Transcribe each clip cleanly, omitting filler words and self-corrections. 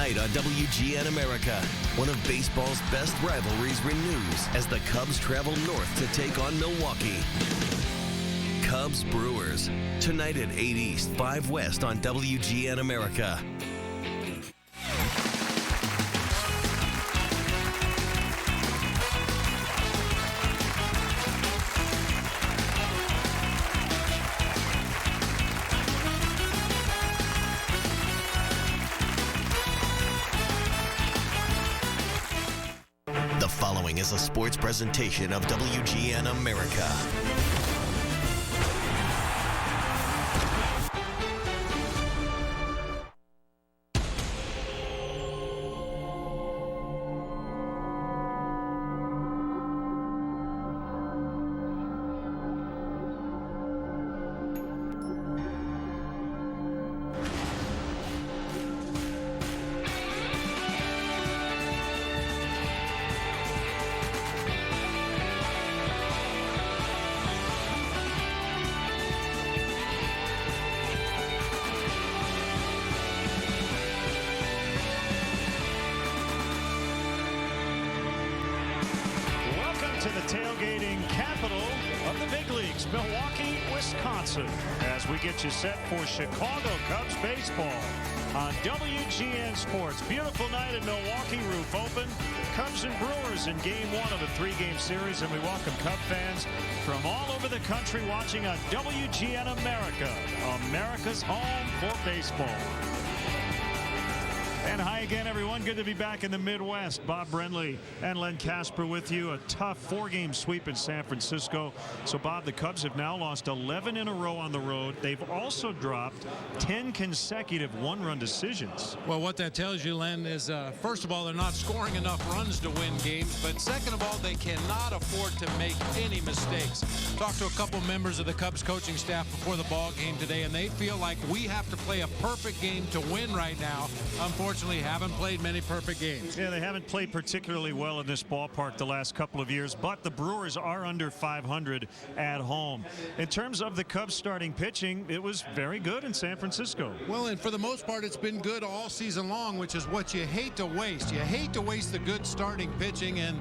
Tonight on WGN America, one of baseball's best rivalries renews as the Cubs travel north to take on Milwaukee. Cubs Brewers, tonight at 8 East, 5 West on WGN America. The following is a sports presentation of WGN America. To the tailgating capital of the big leagues, Milwaukee, Wisconsin, as we get you set for Chicago Cubs baseball on WGN Sports. Beautiful night in Milwaukee, roof open. Cubs and Brewers in game one of a 3-game series, and we welcome Cub fans from all over the country watching on WGN America, America's home for baseball. And hi again, everyone. Good to be back in the Midwest. Bob Brenly and Len Casper with you. A tough 4-game sweep in San Francisco. So, Bob, the Cubs have now lost 11 in a row on the road. They've also dropped 10 consecutive one-run decisions. Well, what that tells you, Len, is first of all, they're not scoring enough runs to win games. But second of all, they cannot afford to make any mistakes. Talked to a couple members of the Cubs coaching staff before the ball game today, and they feel like we have to play a perfect game to win right now. Unfortunately, haven't played many perfect games. Yeah, they haven't played particularly well in this ballpark the last couple of years, but the Brewers are under 500 at home. In terms of the Cubs starting pitching, it was very good in San Francisco. Well, and for the most part, it's been good all season long, which is what you hate to waste. You hate to waste the good starting pitching, and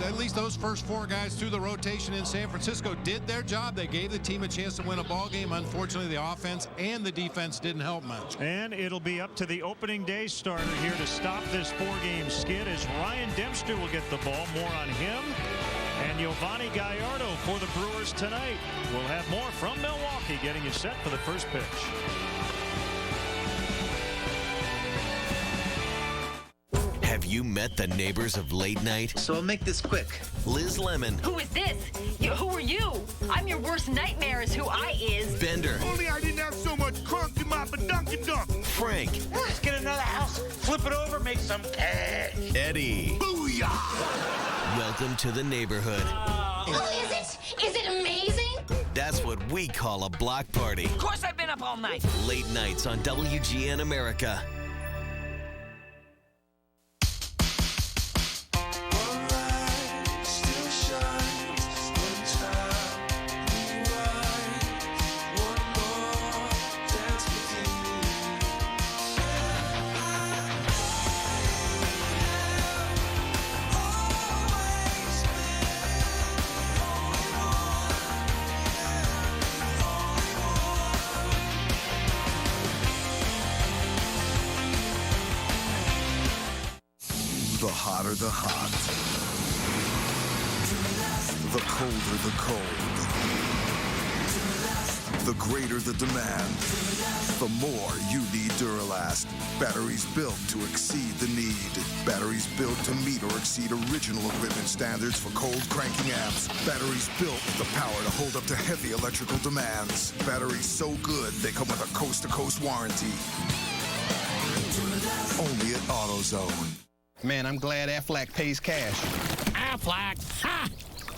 at least those first 4 guys through the rotation in San Francisco did their job. They gave the team a chance to win a ball game. Unfortunately, the offense and the defense didn't help much. And it'll be up to the opening day starter here to stop this 4-game skid as Ryan Dempster will get the ball. More on him and Giovanni Gallardo for the Brewers tonight. We'll have more from Milwaukee, getting you set for the first pitch. Have you met the neighbors of late night? So I'll make this quick. Liz Lemon. Who is this? Who are you? I'm your worst nightmare is who I is. Bender. Only I didn't have so much crunk in my badunky-dunk. Frank. Let's get another house, flip it over, make some cash. Eddie. Booyah! Welcome to the neighborhood. Oh, is it? Is it amazing? That's what we call a block party. Of course I've been up all night. Late nights on WGN America. The hotter the hot. The colder the cold. The greater the demand. The more you need Duralast. Batteries built to exceed the need. Batteries built to meet or exceed original equipment standards for cold cranking amps. Batteries built with the power to hold up to heavy electrical demands. Batteries so good they come with a coast-to-coast warranty. Only at AutoZone. Man, I'm glad Aflac pays cash. Aflac? Ha!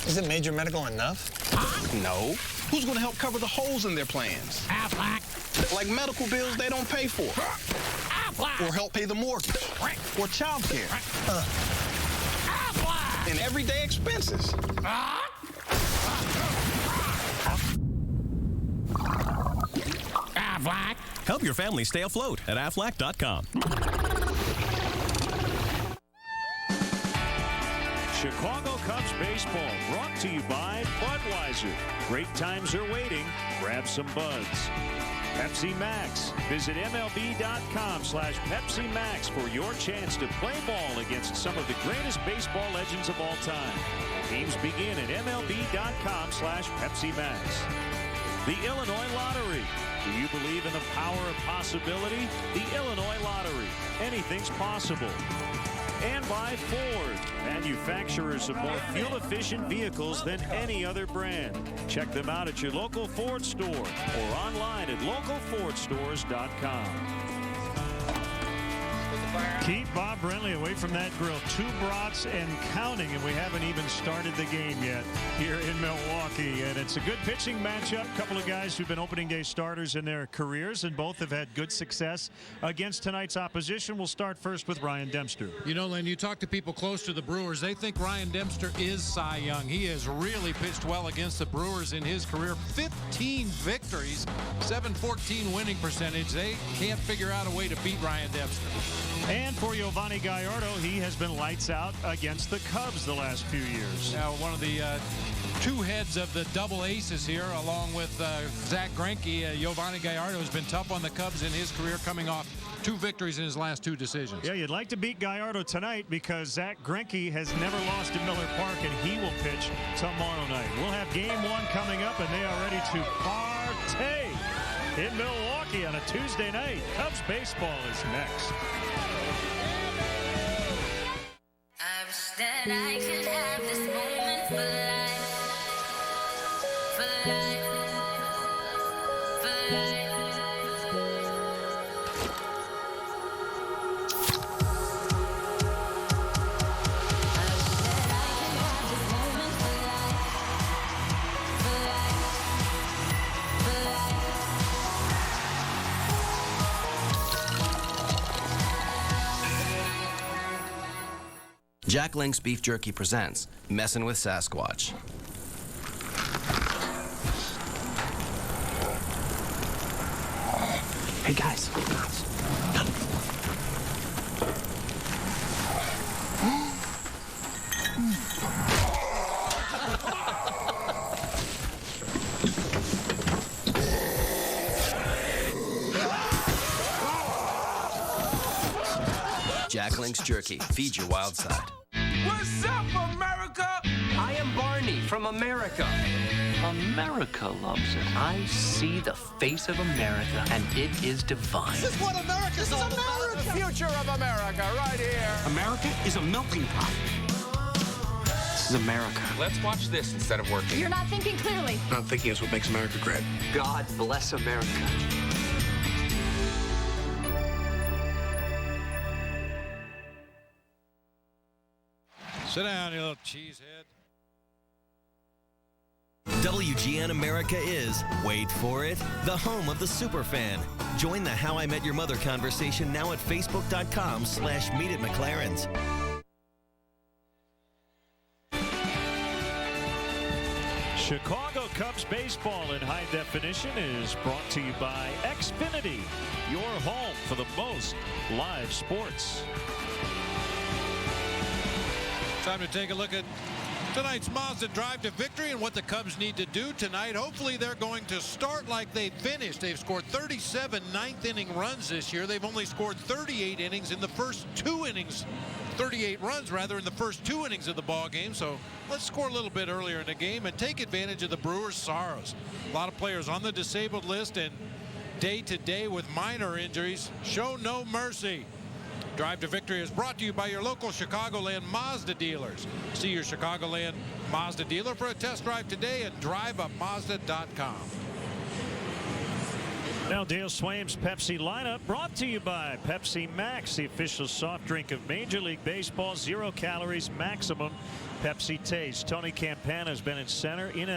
Isn't Major Medical enough? No. Who's going to help cover the holes in their plans? Aflac. Like medical bills they don't pay for. Aflac. Or help pay the mortgage. Or child care. Aflac. And everyday expenses. Aflac. Help your family stay afloat at Aflac.com. Chicago Cubs baseball brought to you by Budweiser. Great times are waiting. Grab some buds. Pepsi Max. Visit MLB.com/Pepsi Max for your chance to play ball against some of the greatest baseball legends of all time. Games begin at MLB.com/Pepsi Max. The Illinois Lottery. Do you believe in the power of possibility? The Illinois Lottery. Anything's possible. And by Ford, manufacturers of more fuel-efficient vehicles than any other brand. Check them out at your local Ford store or online at localfordstores.com. Keep Bob Brenly away from that grill. 2 brats and counting, and we haven't even started the game yet here in Milwaukee. And it's a good pitching matchup. A couple of guys who've been opening day starters in their careers, and both have had good success against tonight's opposition. We'll start first with Ryan Dempster. You know, Len, you talk to people close to the Brewers, they think Ryan Dempster is Cy Young. He has really pitched well against the Brewers in his career. 15 victories, 714 winning percentage. They can't figure out a way to beat Ryan Dempster. And for Giovanni Gallardo, he has been lights out against the Cubs the last few years. Now, one of the 2 heads of the double aces here, along with Zach Greinke. Giovanni Gallardo has been tough on the Cubs in his career, coming off 2 victories in his last 2 decisions. Yeah, you'd like to beat Gallardo tonight because Zach Greinke has never lost at Miller Park, and he will pitch tomorrow night. We'll have game 1 coming up, and they are ready to partay in Milwaukee on a Tuesday night. Cubs baseball is next. I wish that I could have this moment for life, for life, for life. Jack Link's Beef Jerky presents Messin' with Sasquatch. Hey, guys. Jack Link's Jerky. Feed your wild side. What's up, America? I am Barney from America. America loves it. I see the face of America, and it is divine. This is what America's all about. The future of America, right here. America is a melting pot. This is America. Let's watch this instead of working. You're not thinking clearly. Not thinking is what makes America great. God bless America. Sit down, you little cheesehead. WGN America is, wait for it, the home of the superfan. Join the How I Met Your Mother conversation now at Facebook.com/MeetAtMcLaren's. Chicago Cubs baseball in high definition is brought to you by Xfinity, your home for the most live sports. Time to take a look at tonight's Mazda drive to victory and what the Cubs need to do tonight. Hopefully they're going to start like they finished. They've scored 37 ninth-inning runs this year. They've only scored 38 innings in the first 2 innings. 38 runs, rather, in the first 2 innings of the ball game. So let's score a little bit earlier in the game and take advantage of the Brewers' sorrows. A lot of players on the disabled list and day-to-day with minor injuries. Show no mercy. Drive to Victory is brought to you by your local Chicagoland Mazda dealers. See your Chicagoland Mazda dealer for a test drive today at driveupmazda.com. Now Dale Swaim's Pepsi lineup brought to you by Pepsi Max, the official soft drink of Major League Baseball. 0 calories maximum Pepsi taste. Tony Campana has been in center in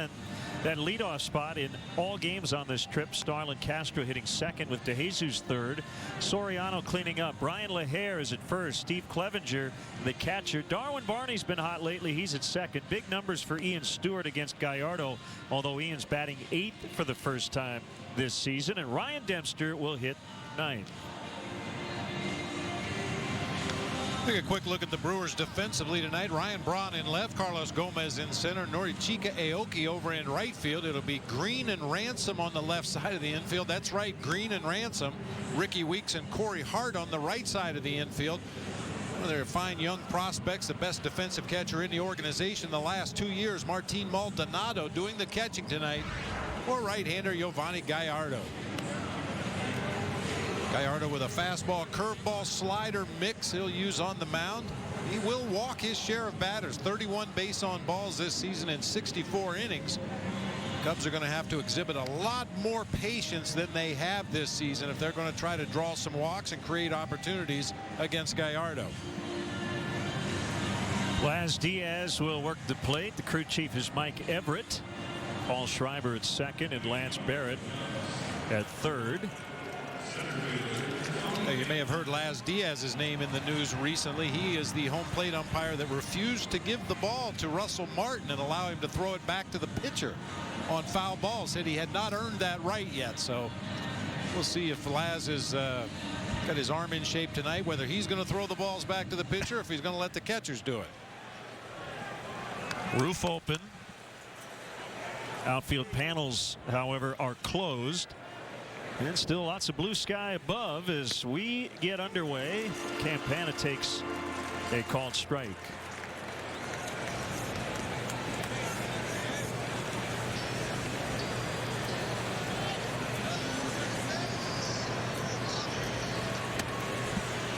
that leadoff spot in all games on this trip. Starlin Castro hitting second with DeJesus third. Soriano cleaning up. Brian LaHare is at first. Steve Clevenger, the catcher. Darwin Barney's been hot lately. He's at second. Big numbers for Ian Stewart against Gallardo, although Ian's batting 8th for the first time this season. And Ryan Dempster will hit 9th. Take a quick look at the Brewers defensively tonight. Ryan Braun in left, Carlos Gomez in center, Norichika Aoki over in right field. It'll be Green and Ransom on the left side of the infield. That's right, Green and Ransom. Ricky Weeks and Corey Hart on the right side of the infield. One of their fine young prospects, the best defensive catcher in the organization the last 2 years, Martin Maldonado, doing the catching tonight for right-hander Giovanni Gallardo. Gallardo with a fastball, curveball, slider mix he'll use on the mound. He will walk his share of batters. 31 base on balls this season in 64 innings. Cubs are going to have to exhibit a lot more patience than they have this season if they're going to try to draw some walks and create opportunities against Gallardo. Laz Diaz will work the plate. The crew chief is Mike Everett. Paul Schreiber at second and Lance Barrett at third. You may have heard Laz Diaz's name in the news recently. He is the home plate umpire that refused to give the ball to Russell Martin and allow him to throw it back to the pitcher on foul balls. Said he had not earned that right yet. So we'll see if Laz has got his arm in shape tonight, whether he's going to throw the balls back to the pitcher or if he's going to let the catchers do it. Roof open. Outfield panels, however, are closed. And still lots of blue sky above as we get underway. Campana takes a called strike.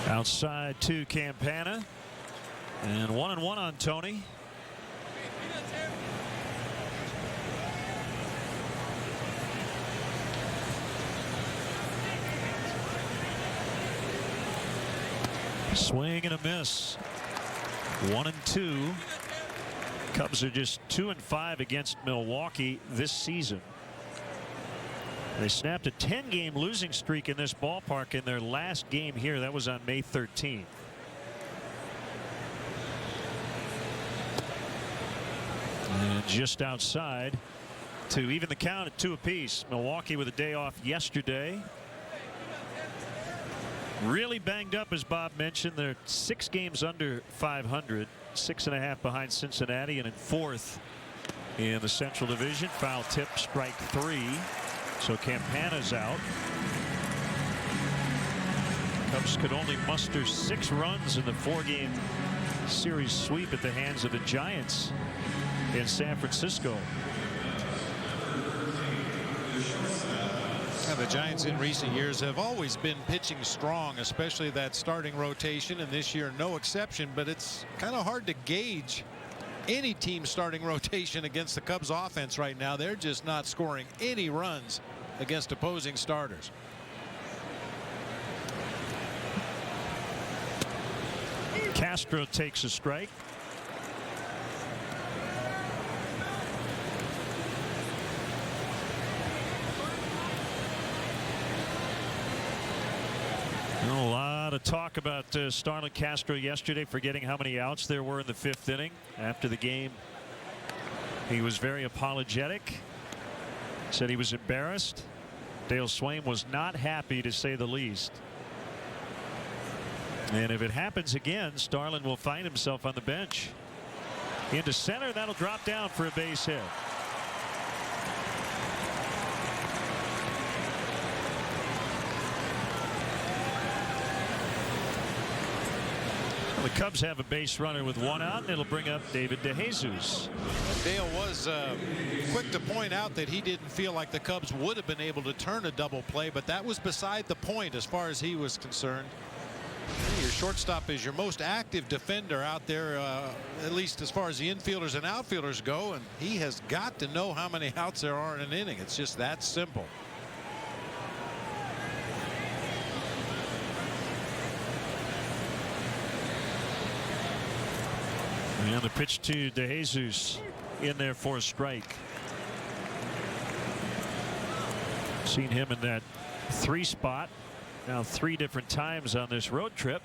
Outside to Campana. And 1-1 on Tony. Swing and a miss. 1-2. Cubs are just 2-5 against Milwaukee this season. They snapped a 10-game losing streak in this ballpark in their last game here. That was on May 13th. And just outside to even the count at 2 apiece. Milwaukee with a day off yesterday. Really banged up, as Bob mentioned. They're 6 games under 500, 6.5 behind Cincinnati, and in 4th in the Central Division. Foul tip, strike 3. So Campana's out. Cubs could only muster 6 runs in the 4-game series sweep at the hands of the Giants in San Francisco. The Giants in recent years have always been pitching strong, especially that starting rotation, and this year no exception. But it's kind of hard to gauge any team starting rotation against the Cubs offense right now. They're just not scoring any runs against opposing starters. Castro takes a strike. A lot of talk about Starlin Castro yesterday, forgetting how many outs there were in the 5th inning. After the game, he was very apologetic, said he was embarrassed. Dale Swain was not happy, to say the least. And if it happens again, Starlin will find himself on the bench. Into center, that'll drop down for a base hit. The Cubs have a base runner with 1 out, and it'll bring up David DeJesus. Dale was quick to point out that he didn't feel like the Cubs would have been able to turn a double play, but that was beside the point as far as he was concerned. Your shortstop is your most active defender out there, at least as far as the infielders and outfielders go, and he has got to know how many outs there are in an inning. It's just that simple. And the pitch to DeJesus in there for a strike. Seen him in that 3 spot now 3 different times on this road trip.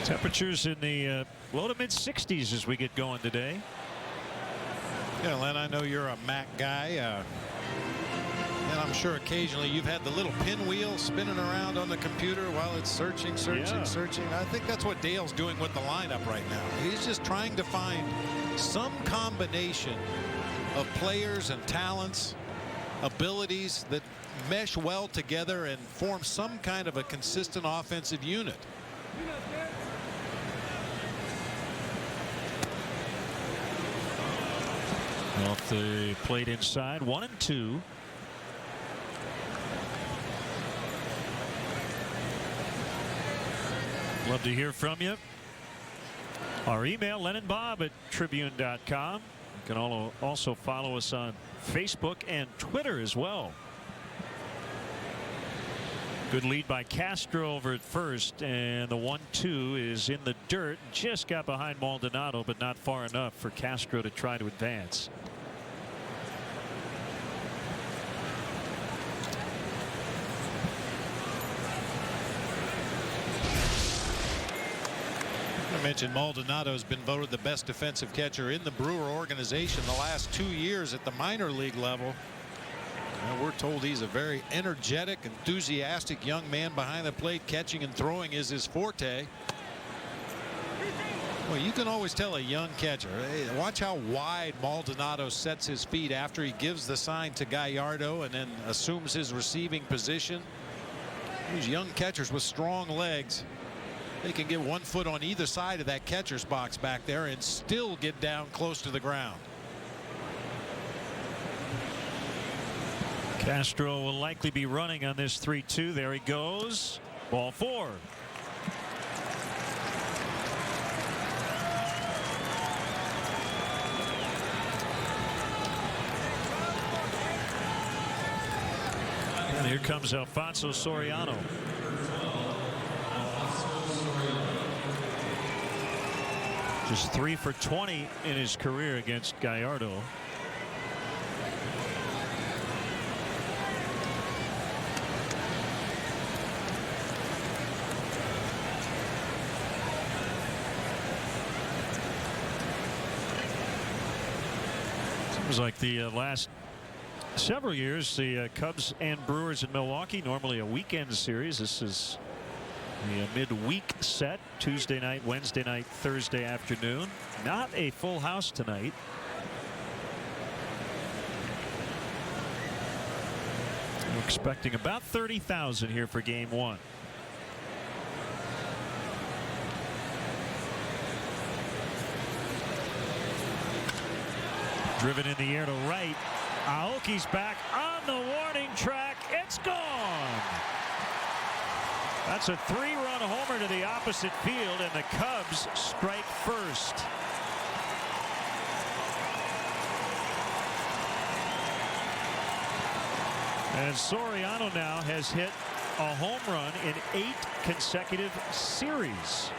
Temperatures in the low to mid 60s as we get going today. Yeah, Len, I know you're a Mac guy. And I'm sure occasionally you've had the little pinwheel spinning around on the computer while it's searching. I think that's what Dale's doing with the lineup right now. He's just trying to find some combination of players and talents, abilities that mesh well together and form some kind of a consistent offensive unit. Off the plate inside, 1-2. Love to hear from you. Our email, LenonBob@Tribune.com. You can also follow us on Facebook and Twitter as well. Good lead by Castro over at first, and the 1-2 is in the dirt. Just got behind Maldonado, but not far enough for Castro to try to advance. I mentioned Maldonado has been voted the best defensive catcher in the Brewer organization the last 2 years at the minor league level. And we're told he's a very energetic, enthusiastic young man behind the plate. Catching and throwing is his forte. Well, you can always tell a young catcher. Hey, watch how wide Maldonado sets his feet after he gives the sign to Gallardo and then assumes his receiving position. These young catchers with strong legs, they can get 1 foot on either side of that catcher's box back there and still get down close to the ground. Castro will likely be running on this 3-2. There he goes. Ball 4. And here comes Alfonso Soriano. Just 3 for 20 in his career against Gallardo. Seems like the last several years, the Cubs and Brewers in Milwaukee, normally a weekend series. This is the midweek set, Tuesday night, Wednesday night, Thursday afternoon. Not a full house tonight. We're expecting about 30,000 here for game 1. Driven in the air to right. Aoki's back on the warning track. It's gone. That's a 3-run homer to the opposite field, and the Cubs strike first. And Soriano now has hit a home run in 8 consecutive series.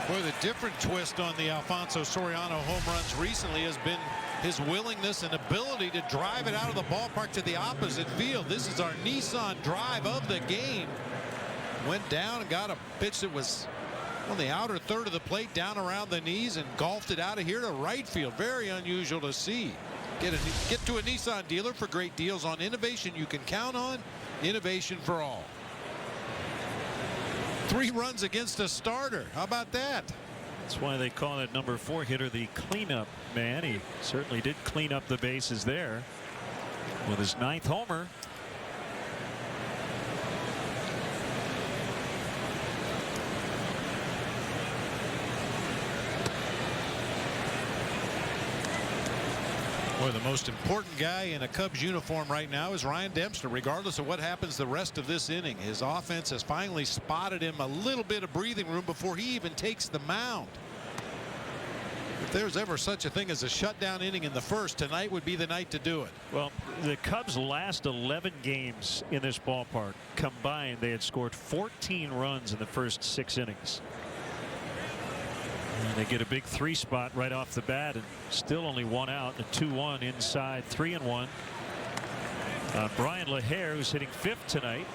Boy, the different twist on the Alfonso Soriano home runs recently has been his willingness and ability to drive it out of the ballpark to the opposite field. This is our Nissan drive of the game. Went down and got a pitch that was on the outer third of the plate, down around the knees, and golfed it out of here to right field. Very unusual to see. Get to a Nissan dealer for great deals on innovation you can count on. Innovation for all. 3 runs against a starter. How about that? That's why they call that number 4 hitter the cleanup man. He certainly did clean up the bases there with his 9th homer. Boy, the most important guy in a Cubs uniform right now is Ryan Dempster, regardless of what happens the rest of this inning. His offense has finally spotted him a little bit of breathing room before he even takes the mound. If there's ever such a thing as a shutdown inning in the first, tonight would be the night to do it. Well, the Cubs' last 11 games in this ballpark combined, they had scored 14 runs in the first 6 innings. And they get a big 3 spot right off the bat, and still only 1 out. A 2-1 inside, 3-1. Brian LaHare, who's hitting 5th tonight.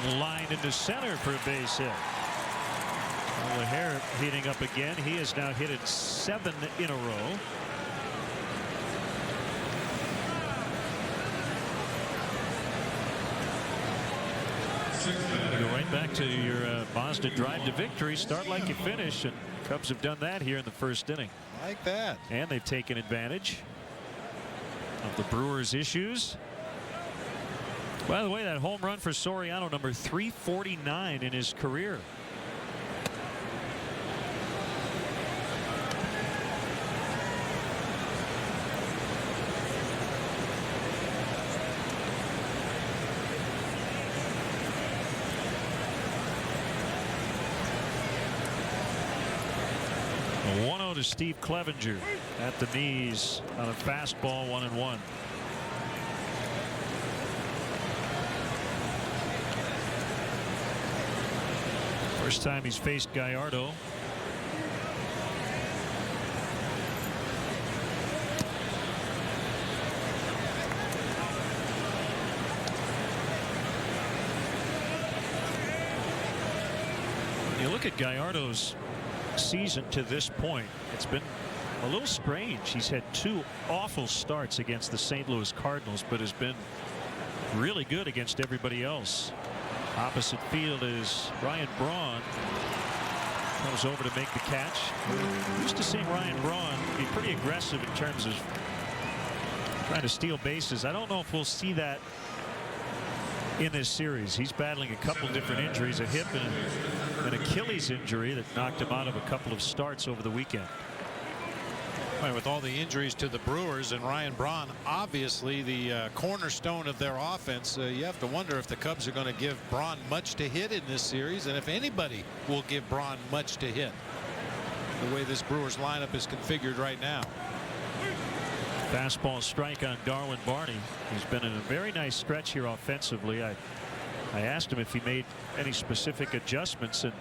Lined into center for a base hit. LaHair heating up again. He has now hit it 7 in a row. Go right back to your Mazda drive to victory. Start like you finish, and Cubs have done that here in the first inning. Like that. And they've taken advantage of the Brewers' issues. By the way, that home run for Soriano, number 349 in his career. A 1-0 to Steve Clevenger at the knees on a fastball, 1-1. First time he's faced Gallardo. You look at Gallardo's season to this point, it's been a little strange. He's had 2 awful starts against the St. Louis Cardinals, but has been really good against everybody else. Opposite field is Ryan Braun. Comes over to make the catch. We're used to seeing Ryan Braun be pretty aggressive in terms of trying to steal bases. I don't know if we'll see that in this series. He's battling a couple different injuries, a hip and an Achilles injury that knocked him out of a couple of starts over the weekend. Right, with all the injuries to the Brewers and Ryan Braun, obviously the cornerstone of their offense, you have to wonder if the Cubs are going to give Braun much to hit in this series, and if anybody will give Braun much to hit, the way this Brewers lineup is configured right now. Fastball strike on Darwin Barney. He's been in a very nice stretch here offensively. I asked him if he made any specific adjustments, and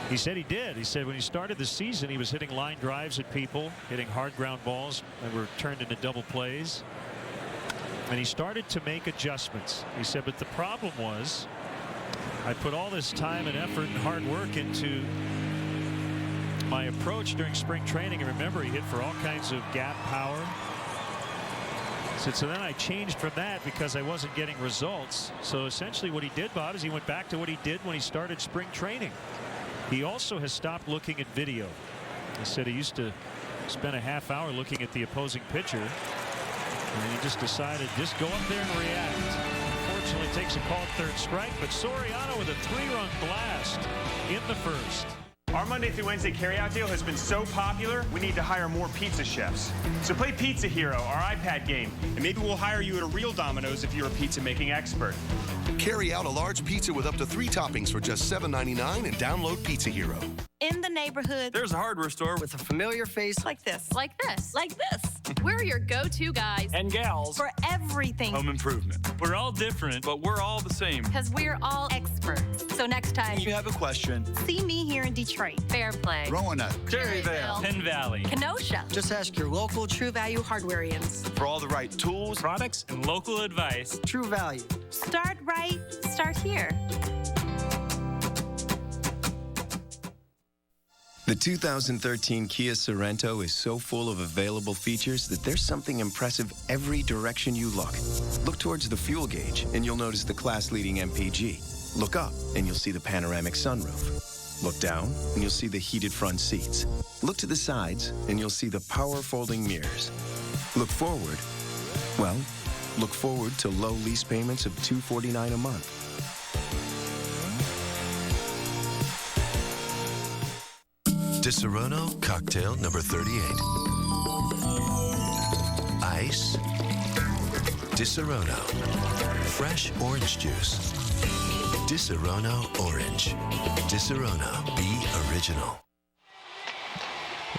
he said he did. He said when he started the season, he was hitting line drives at people, hitting hard ground balls that were turned into double plays. And he started to make adjustments. He said, but the problem was I put all this time and effort and hard work into my approach during spring training. And remember, he hit for all kinds of gap power. So then I changed from that because I wasn't getting results. So essentially what he did, Bob, is he went back to what he did when he started spring training. He also has stopped looking at video. He said he used to spend a half hour looking at the opposing pitcher, and he just decided just go up there and react. Unfortunately, takes a called third strike, but Soriano with a 3-run blast in the first. Our Monday through Wednesday carryout deal has been so popular, we need to hire more pizza chefs. So play Pizza Hero, our iPad game, and maybe we'll hire you at a real Domino's if you're a pizza making expert. Carry out a large pizza with up to 3 toppings for just $7.99 and download Pizza Hero. In the neighborhood, there's a hardware store with a familiar face like this, like this, like this. We're your go-to guys and gals for everything home improvement. We're all different, but we're all the same. Because we're all experts. So next time you have a question, see me here in Detroit, Fair Play, Roanoke, Cherryvale, Penn Valley, Kenosha. Just ask your local True Value hardwareans for all the right tools, products, and local advice. True Value. Start right, start here. The 2013 Kia Sorento is so full of available features that there's something impressive every direction you look. Look towards the fuel gauge, and you'll notice the class-leading MPG. Look up, and you'll see the panoramic sunroof. Look down, and you'll see the heated front seats. Look to the sides, and you'll see the power-folding mirrors. Look forward, well, look forward to low lease payments of $249 a month. Disaronno cocktail number 38. Ice. Disaronno. Fresh orange juice. Disaronno orange. Disaronno. Be original.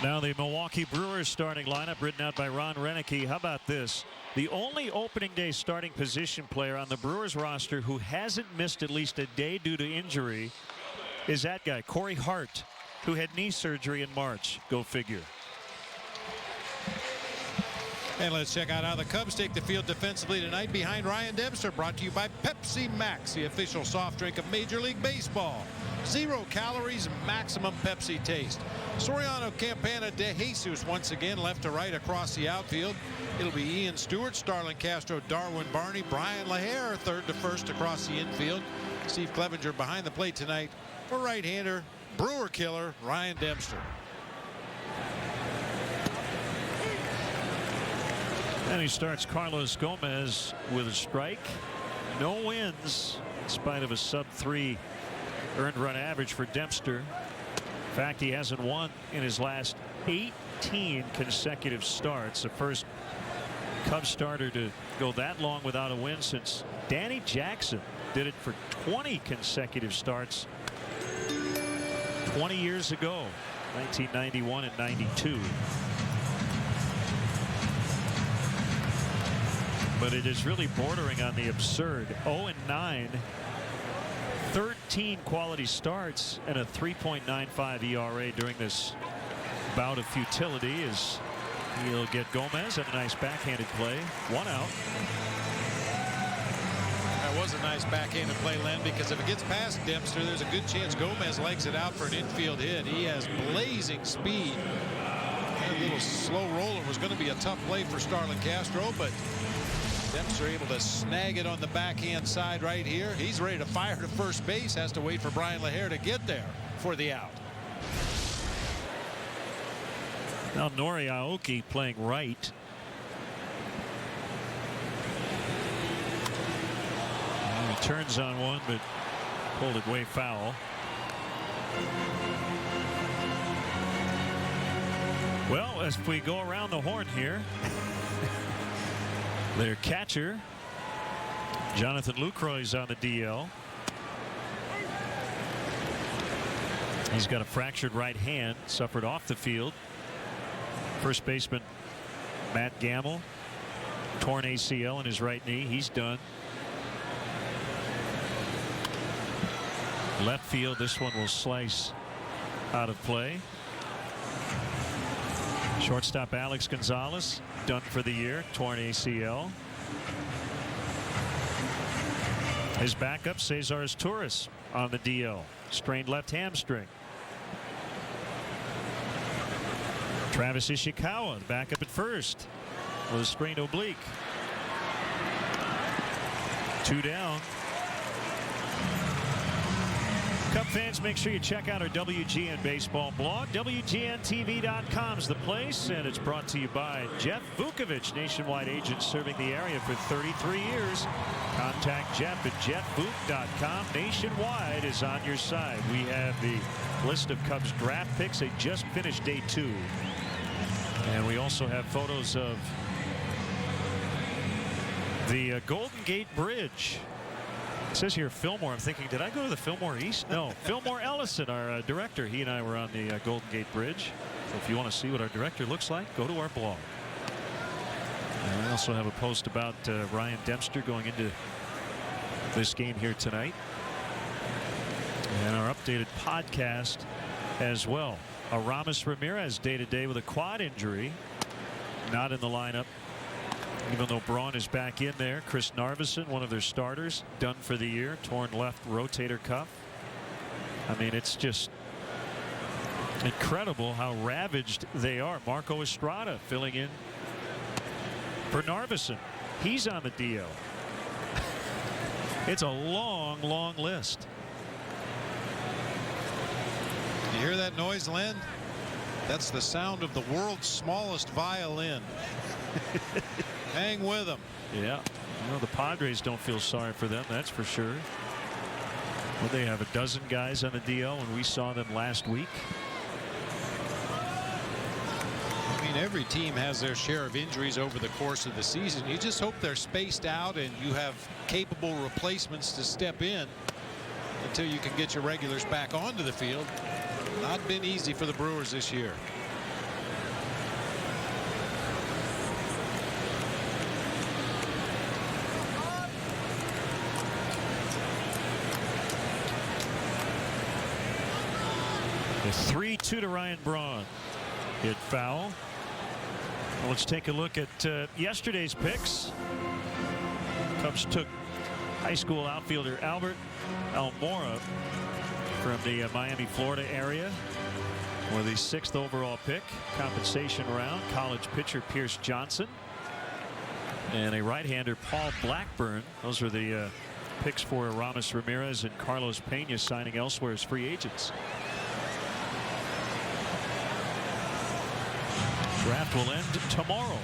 Now the Milwaukee Brewers starting lineup written out by Ron Renicky. How about this? The only opening day starting position player on the Brewers roster who hasn't missed at least a day due to injury is that guy, Corey Hart, who had knee surgery in March. Go figure. And let's check out how the Cubs take the field defensively tonight behind Ryan Dempster. Brought to you by Pepsi Max, the official soft drink of Major League Baseball. 0 calories, maximum Pepsi taste. Soriano, Campana, De Jesus once again left to right across the outfield. It'll be Ian Stewart, Starlin Castro, Darwin Barney, Brian LaHare third to first across the infield. Steve Clevenger behind the plate tonight for right-hander, Brewer killer Ryan Dempster. And he starts Carlos Gomez with a strike. No wins in spite of a sub-3 earned run average for Dempster. In fact, he hasn't won in his last 18 consecutive starts. The first Cubs starter to go that long without a win since Danny Jackson did it for 20 consecutive starts 20 years ago, 1991 and 92. But it is really bordering on the absurd. 0-9, 13 quality starts, and a 3.95 ERA during this bout of futility as he'll get Gomez and a nice backhanded play. 1 out. That was a nice backhanded play, Len, because if it gets past Dempster, there's a good chance Gomez legs it out for an infield hit. He has blazing speed. That little slow roller was going to be a tough play for Starlin Castro, but Dempster able to snag it on the backhand side right here. He's ready to fire to first base. Has to wait for Brian LaHare to get there for the out. Now Nori Aoki playing right. And he turns on one, but pulled it way foul. Well, as we go around the horn here, their catcher, Jonathan Lucroy's on the DL. He's got a fractured right hand, suffered off the field. First baseman Matt Gamble, torn ACL in his right knee. He's done. Left field, this one will slice out of play. Shortstop Alex Gonzalez done for the year, torn ACL. His backup Cesar Torres on the DL, strained left hamstring. Travis Ishikawa, the backup at first, with a strained oblique. 2 down. Cub fans, make sure you check out our WGN baseball blog. WGNTV.com is the place, and it's brought to you by Jeff Vukovich, nationwide agent serving the area for 33 years. Contact Jeff at jeffvuk.com. Nationwide is on your side. We have the list of Cubs draft picks. They just finished day 2. And we also have photos of the Golden Gate Bridge. It says here Fillmore. I'm thinking, did I go to the Fillmore East? No. Fillmore Ellison, our director. He and I were on the Golden Gate Bridge. So if you want to see what our director looks like, go to our blog. And we also have a post about Ryan Dempster going into this game here tonight. And our updated podcast as well. Aramis Ramirez day-to-day with a quad injury. Not in the lineup, even though Braun is back in there. Chris Narveson, one of their starters, done for the year. Torn left rotator cuff. I mean, it's just incredible how ravaged they are. Marco Estrada filling in for Narveson. He's on the DL. It's a long, long list. You hear that noise, Len? That's the sound of the world's smallest violin. Hang with them. Yeah. You know, the Padres don't feel sorry for them, that's for sure. Well, they have a dozen guys on the DL, and we saw them last week. I mean, every team has their share of injuries over the course of the season. You just hope they're spaced out and you have capable replacements to step in until you can get your regulars back onto the field. Not been easy for the Brewers this year. The 3-2 to Ryan Braun. Hit foul. Well, let's take a look at yesterday's picks. Cubs took high school outfielder Albert Almora from the Miami, Florida area with the 6th overall pick. Compensation round, college pitcher Pierce Johnson. And a right-hander, Paul Blackburn. Those are the picks for Aramis Ramirez and Carlos Pena signing elsewhere as free agents. Draft will end tomorrow.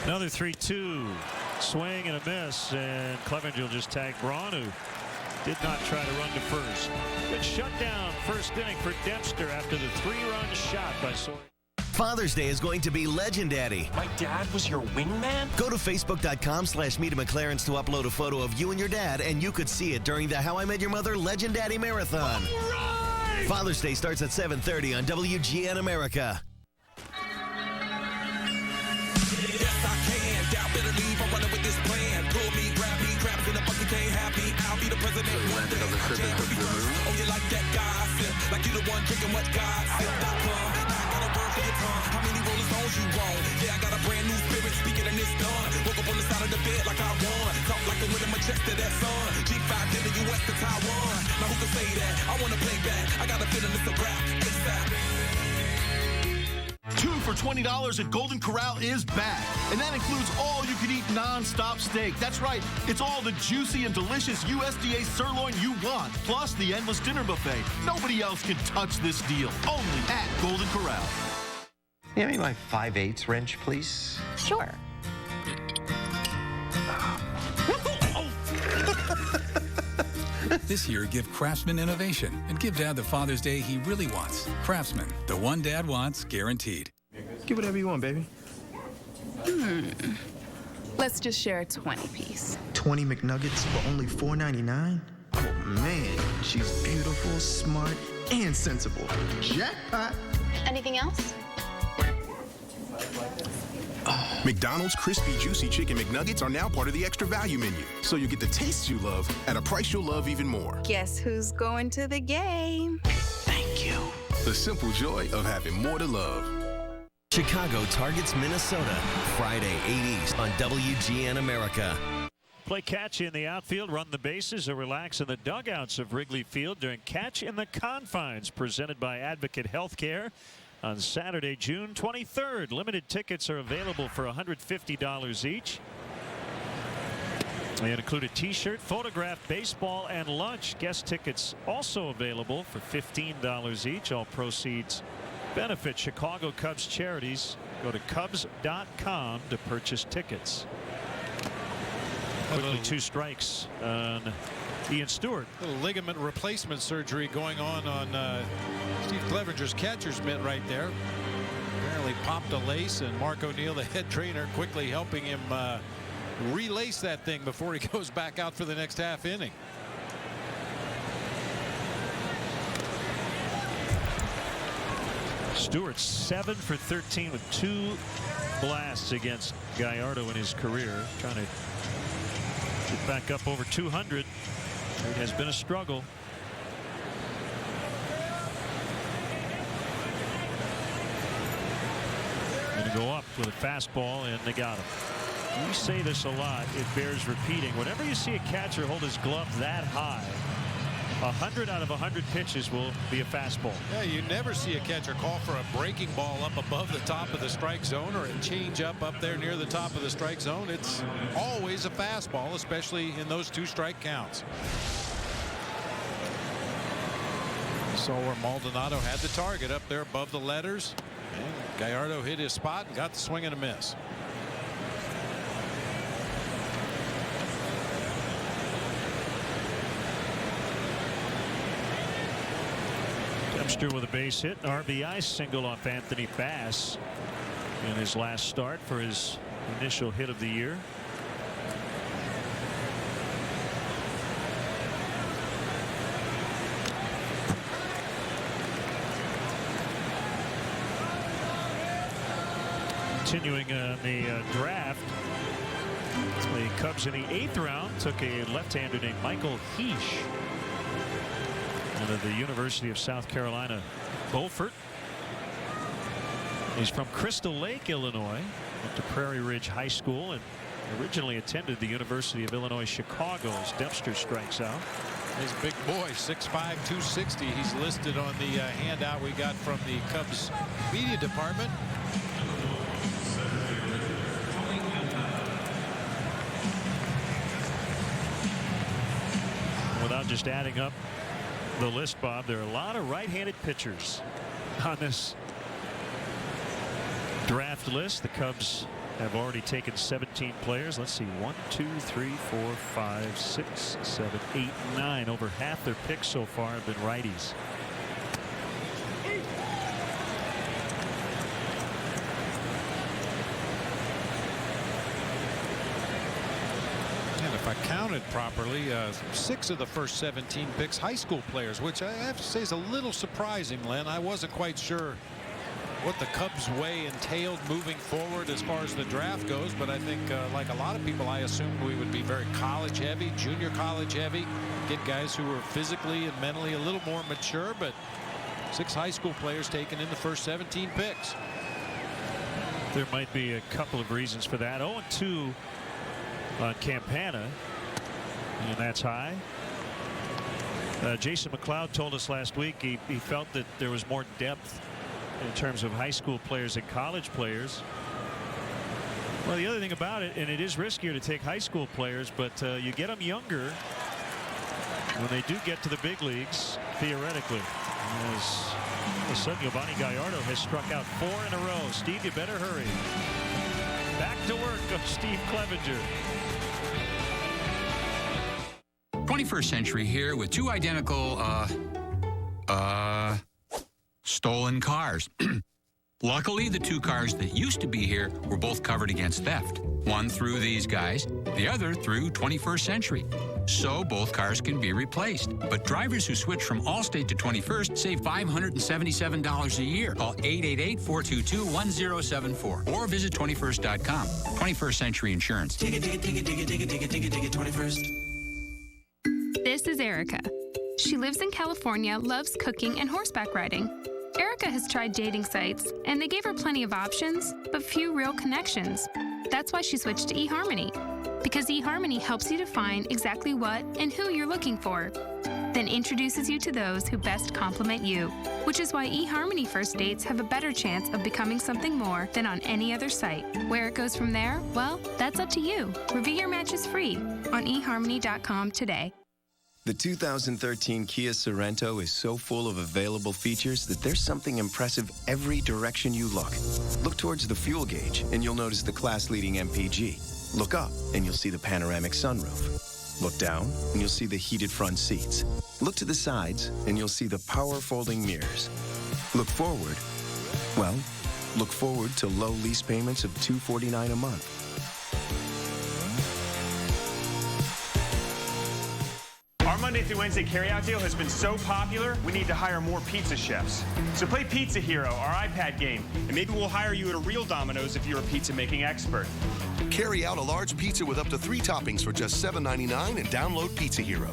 Another 3-2 swing and a miss, and Clevenger will just tag Braun, who did not try to run to first. Good shutdown first inning for Dempster after the 3-run shot by Sawyer. Father's Day is going to be legendary. My dad was your wingman? Go to Facebook.com/Meet McLaren's to upload a photo of you and your dad, and you could see it during the How I Met Your Mother Legend Daddy Marathon. Right! Father's Day starts at 7:30 on WGN America. Yes, I can. Doubt better leave. I'm running with this plan. Pull me, grab me, crabs in the bucket can't have me. I'll be the president one day. I can't be first. Oh, you like that gossip? Like you the one drinking what gossip.com. How many Rolling Stones you want? Yeah, I got a brand new spirit speaking and it's done. Woke up on the side of the bed like I won. Talk like I'm winning my chest to that sun. G5 in the US to Taiwan. Now who can say that? I want to play back. I got a feeling it's a rap. ASAP. 2 for $20 at Golden Corral is back. And that includes all you can eat non-stop steak. That's right. It's all the juicy and delicious USDA sirloin you want, plus the endless dinner buffet. Nobody else can touch this deal. Only at Golden Corral. Give me my 5/8 wrench, please. Sure. This year, give Craftsman innovation and give Dad the Father's Day he really wants. Craftsman, the one Dad wants, guaranteed. Get whatever you want, baby. Let's just share a 20-piece. 20 McNuggets for only $4.99? Oh, man. She's beautiful, smart, and sensible. Jackpot. Anything else? McDonald's crispy, juicy chicken McNuggets are now part of the extra value menu. So you get the taste you love at a price you'll love even more. Guess who's going to the game? Thank you. The simple joy of having more to love. Chicago targets Minnesota Friday 8 East on WGN America. Play catch in the outfield, run the bases, or relax in the dugouts of Wrigley Field during Catch in the Confines, presented by Advocate Healthcare. On Saturday, June 23rd. Limited tickets are available for $150 each. They include a t-shirt, photograph, baseball, and lunch. Guest tickets also available for $15 each. All proceeds benefit Chicago Cubs charities. Go to Cubs.com to purchase tickets. Quickly 2 strikes on Ian Stewart. A little ligament replacement surgery going on Steve Clevenger's catcher's mitt right there. Apparently popped a lace, and Mark O'Neill, the head trainer, quickly helping him relace that thing before he goes back out for the next half inning. Stewart 7 for 13 with 2 blasts against Gallardo in his career, trying to get back up over 200. It has been a struggle. Going to go up with a fastball, and they got him. We say this a lot. It bears repeating. Whenever you see a catcher hold his glove that high, 100 out of 100 pitches will be a fastball. Yeah, you never see a catcher call for a breaking ball up above the top of the strike zone, or a change up there near the top of the strike zone. It's always a fastball, especially in those 2 strike counts. So where Maldonado had the target up there above the letters, and Gallardo hit his spot and got the swing and a miss. Dempster with a base hit, an RBI single off Anthony Bass in his last start for his initial hit of the year. Continuing the draft, the Cubs in the 8th round took a left-hander named Michael Heesh out of the University of South Carolina, Beaufort. He's from Crystal Lake, Illinois. Went to Prairie Ridge High School and originally attended the University of Illinois Chicago as Dempster strikes out. He's a big boy, 6'5", 260. He's listed on the handout we got from the Cubs media department. Without just adding up the list, Bob, there are a lot of right-handed pitchers on this draft list. The Cubs have already taken 17 players. Let's see, 1, 2, 3, 4, 5, 6, 7, 8, 9. Over half their picks so far have been righties. And if I counted properly, 6 of the first 17 picks high school players, which I have to say is a little surprising, Len. I wasn't quite sure what the Cubs way entailed moving forward as far as the draft goes, but I think like a lot of people, I assumed we would be very college heavy, junior college heavy, get guys who were physically and mentally a little more mature, but 6 high school players taken in the first 17 picks. There might be a couple of reasons for that. 0-2 on Campana, and that's high. Jason McLeod told us last week he felt that there was more depth in terms of high school players and college players. Well, the other thing about it, and it is riskier to take high school players, but you get them younger when they do get to the big leagues, theoretically. As the son Giovanni Gallardo has struck out 4 in a row. Steve, you better hurry. Back to work of Steve Clevenger. 21st Century here with 2 identical, stolen cars. Luckily, the 2 cars that used to be here were both covered against theft. One through these guys, the other through 21st Century. So both cars can be replaced. But drivers who switch from Allstate to 21st save $577 a year. Call 888-422-1074 or visit 21st.com. 21st Century Insurance. Dig it, dig it, dig it, dig it, dig it, dig it, dig it, dig it, 21st. This is Erica. She lives in California, loves cooking and horseback riding. Erica has tried dating sites, and they gave her plenty of options, but few real connections. That's why she switched to eHarmony. Because eHarmony helps you define exactly what and who you're looking for, then introduces you to those who best complement you, which is why eHarmony first dates have a better chance of becoming something more than on any other site. Where it goes from there, well, that's up to you. Review your matches free on eHarmony.com today. The 2013 Kia Sorento is so full of available features that there's something impressive every direction you look. Look towards the fuel gauge, and you'll notice the class-leading MPG. Look up, and you'll see the panoramic sunroof. Look down, and you'll see the heated front seats. Look to the sides, and you'll see the power-folding mirrors. Look forward, well, look forward to low lease payments of $249 a month. Our Monday through Wednesday carryout deal has been so popular, we need to hire more pizza chefs. So play Pizza Hero, our iPad game, and maybe we'll hire you at a real Domino's if you're a pizza-making expert. Carry out a large pizza with up to 3 toppings for just $7.99 and download Pizza Hero.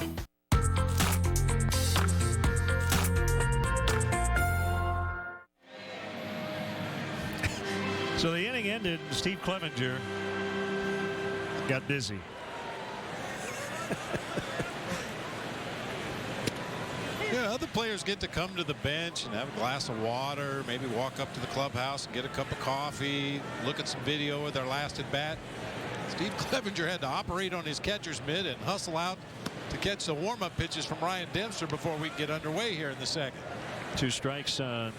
So the inning ended, and Steve Clevenger got busy. Yeah, other players get to come to the bench and have a glass of water, maybe walk up to the clubhouse and get a cup of coffee, look at some video of their last at bat. Steve Clevenger had to operate on his catcher's mitt and hustle out to catch the warm-up pitches from Ryan Dempster before we get underway here in the second. 2 strikes on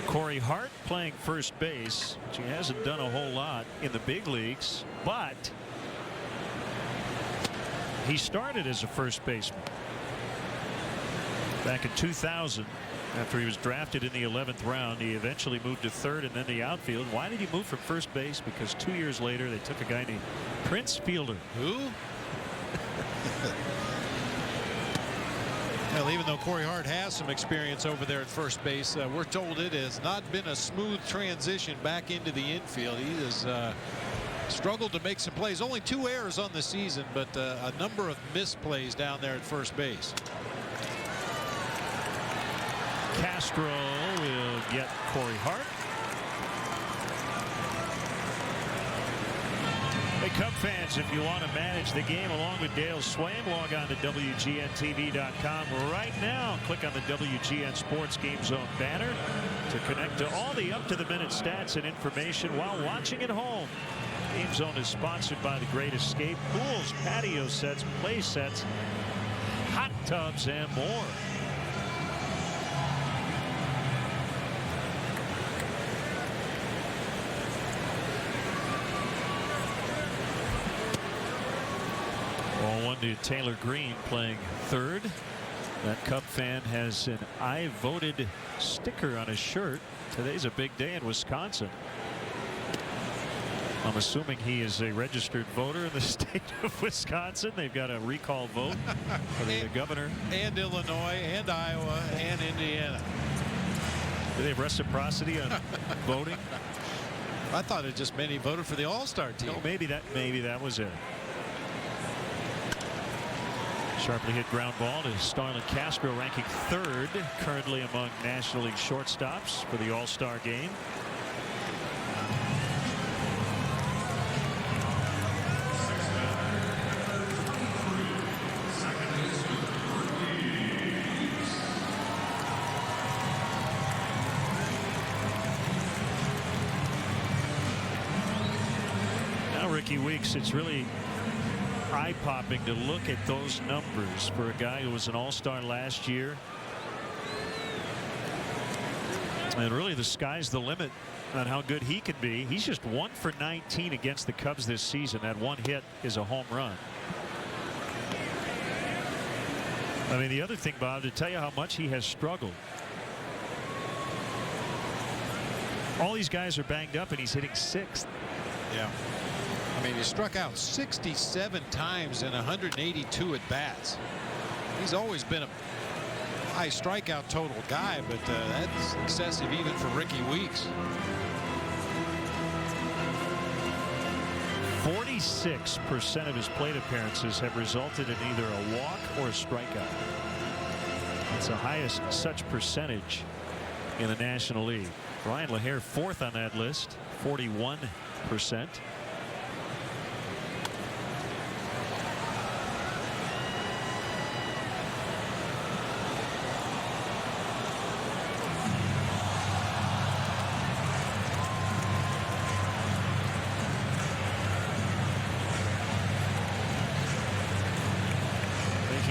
Corey Hart playing first base, which he hasn't done a whole lot in the big leagues, but he started as a first baseman back in 2000 after he was drafted in the 11th round. He eventually moved to third and then the outfield. Why did he move from first base? Because 2 years later they took a guy named Prince Fielder. Who? Well, even though Corey Hart has some experience over there at first base, we're told it has not been a smooth transition back into the infield. He has struggled to make some plays. Only 2 errors on the season, but a number of missed plays down there at first base. Castro will get Corey Hart. Hey, Cub fans, if you want to manage the game along with Dale Swaim, log on to WGNTV.com right now. Click on the WGN Sports Game Zone banner to connect to all the up-to-the-minute stats and information while watching at home. Game Zone is sponsored by The Great Escape, pools, patio sets, play sets, hot tubs, and more. Ball 1 to Taylor Green playing third. That Cub fan has an I voted sticker on his shirt. Today's a big day in Wisconsin. I'm assuming he is a registered voter in the state of Wisconsin. They've got a recall vote for the governor. And Illinois and Iowa and Indiana. Do they have reciprocity on voting? I thought it just meant he voted for the All-Star team. No, maybe that was it. Sharply hit ground ball to Starlin Castro, ranking third currently among National League shortstops for the All-Star game. Now Ricky Weeks, it's really eye-popping to look at those numbers for a guy who was an all-star last year. And really the sky's the limit on how good he can be. He's just 1 for 19 against the Cubs this season. That one hit is a home run. I mean, the other thing, Bob, to tell you how much he has struggled. All these guys are banged up and he's hitting 6th. Yeah. I mean, he struck out 67 times in 182 at bats. He's always been a high strikeout total guy, but that's excessive even for Ricky Weeks. 46% of his plate appearances have resulted in either a walk or a strikeout. It's the highest such percentage in the National League. Brian LaHair 4th on that list, 41%.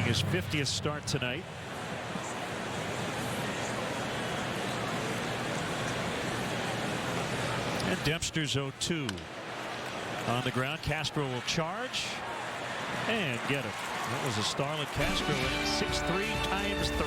His 50th start tonight. And Dempster's 0-2. On the ground, Castro will charge and get it. That was a Starlin Castro at 6'3" times 3.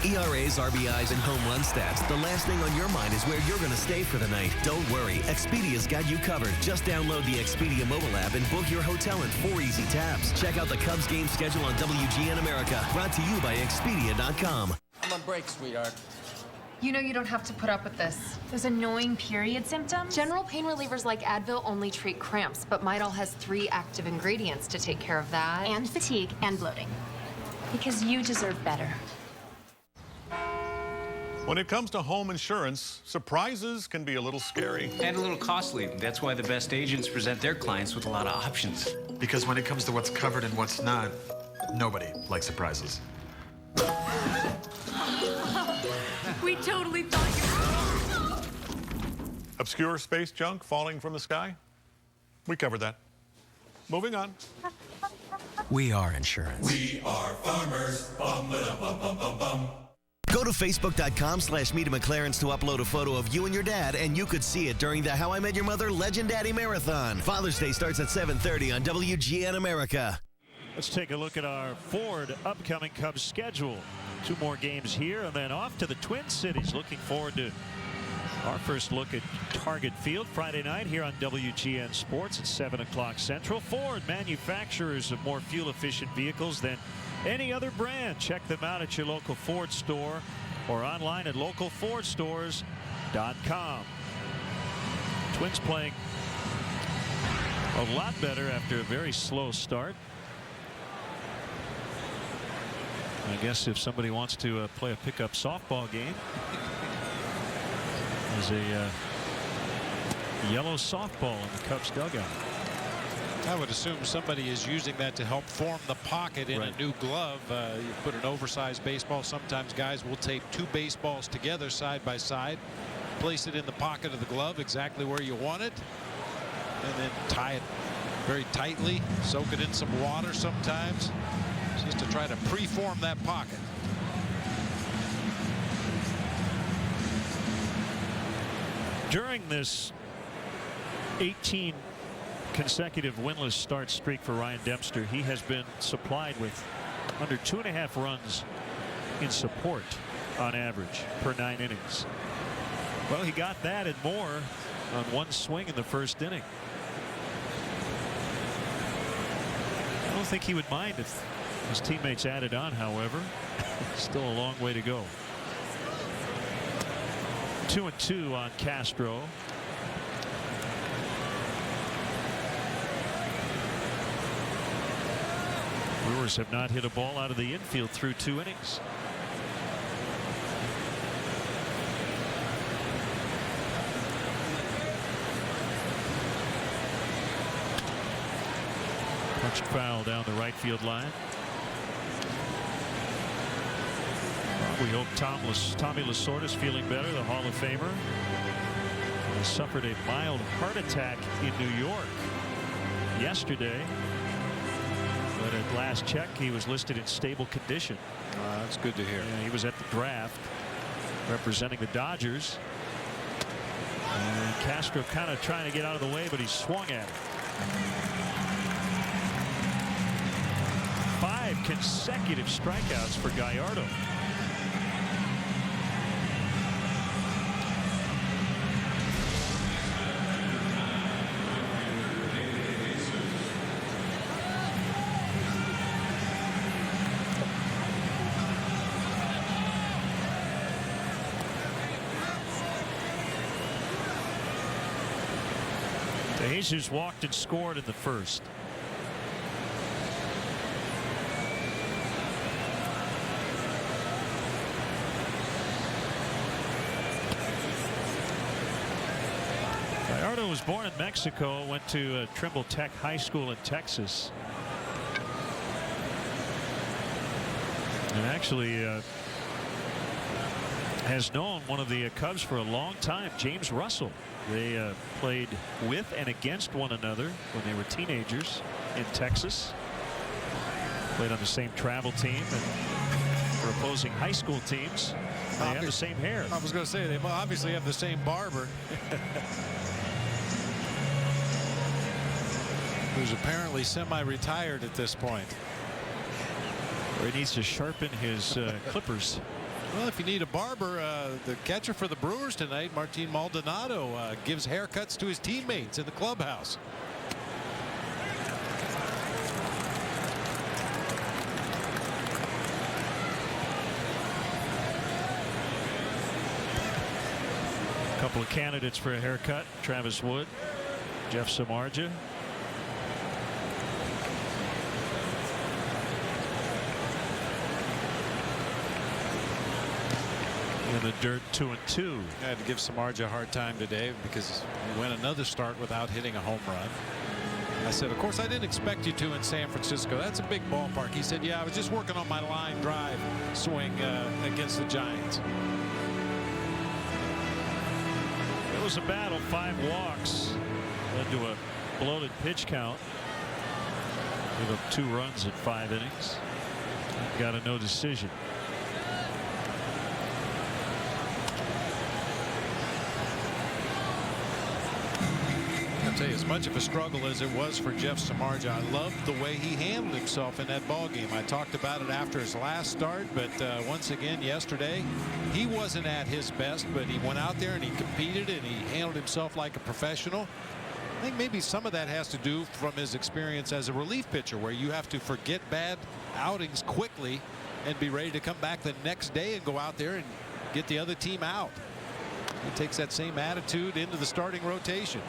ERAs, RBIs, and home run stats, the last thing on your mind is where you're going to stay for the night. Don't worry, Expedia's got you covered. Just download the Expedia mobile app and book your hotel in 4 easy taps. Check out the Cubs game schedule on WGN America, brought to you by Expedia.com. I'm on break, sweetheart. You know you don't have to put up with this. Those annoying period symptoms? General pain relievers like Advil only treat cramps, but Midol has 3 active ingredients to take care of that. And fatigue and bloating. Because you deserve better. When it comes to home insurance, surprises can be a little scary. And a little costly. That's why the best agents present their clients with a lot of options. Because when it comes to what's covered and what's not, nobody likes surprises. We totally thought you... Obscure space junk falling from the sky? We covered that. Moving on. We are insurance. We are farmers. Bum, ba, bum, bum, bum, bum. Go to Facebook.com/Meet McLaren's to upload a photo of you and your dad, and you could see it during the How I Met Your Mother Legend Daddy Marathon. Father's Day starts at 7:30 on WGN America. Let's take a look at our Ford upcoming Cubs schedule. 2 more games here and then off to the Twin Cities. Looking forward to our first look at Target Field Friday night here on WGN Sports at 7 o'clock Central. Ford, manufacturers of more fuel-efficient vehicles than any other brand. Check them out at your local Ford store or online at localfordstores.com. Twins playing a lot better after a very slow start. I guess if somebody wants to play a pickup softball game, there's a yellow softball in the Cubs dugout. I would assume somebody is using that to help form the pocket in a new glove. You put an oversized baseball. Sometimes guys will tape 2 baseballs together side by side, place it in the pocket of the glove exactly where you want it, and then tie it very tightly, soak it in some water sometimes, just to try to preform that pocket. During this 18 consecutive winless start streak for Ryan Dempster, he has been supplied with under 2.5 runs in support on average per 9 innings. Well, he got that and more on 1 swing in the first inning. I don't think he would mind if his teammates added on, however. Still a long way to go. 2-2 on Castro. Brewers have not hit a ball out of the infield through 2 innings. Punched foul down the right field line. We hope Tommy Lasorda is feeling better, the Hall of Famer. He suffered a mild heart attack in New York yesterday. But at last check, he was listed in stable condition. That's good to hear. Yeah, he was at the draft representing the Dodgers. And Castro kind of trying to get out of the way, but he swung at it. 5 consecutive strikeouts for Gallardo. Jesus walked and scored in the first. Gallardo was born in Mexico, went to Trimble Tech High School in Texas. And actually has known one of the Cubs for a long time, James Russell. They played with and against one another when they were teenagers in Texas. Played on the same travel team, and for opposing high school teams, they have the same hair. I was going to say, they obviously have the same barber. Who's apparently semi-retired at this point. Or he needs to sharpen his clippers. Well, if you need a barber, the catcher for the Brewers tonight, Martin Maldonado, gives haircuts to his teammates in the clubhouse. A couple of candidates for a haircut: Travis Wood, Jeff Samardzija. In the dirt, 2-2. I had to give Samardzija a hard time today because he went another start without hitting a home run. I said, of course, I didn't expect you to in San Francisco. That's a big ballpark. He said, yeah, I was just working on my line drive swing against the Giants. It was a battle. 5 walks led to a bloated pitch count. Give up 2 runs in 5 innings. Got a no decision. I'll tell you, as much of a struggle as it was for Jeff Samardzija, I loved the way he handled himself in that ball game. I talked about it after his last start, but once again yesterday, he wasn't at his best, but he went out there and he competed and he handled himself like a professional. I think maybe some of that has to do from his experience as a relief pitcher, where you have to forget bad outings quickly and be ready to come back the next day and go out there and get the other team out. He takes that same attitude into the starting rotation.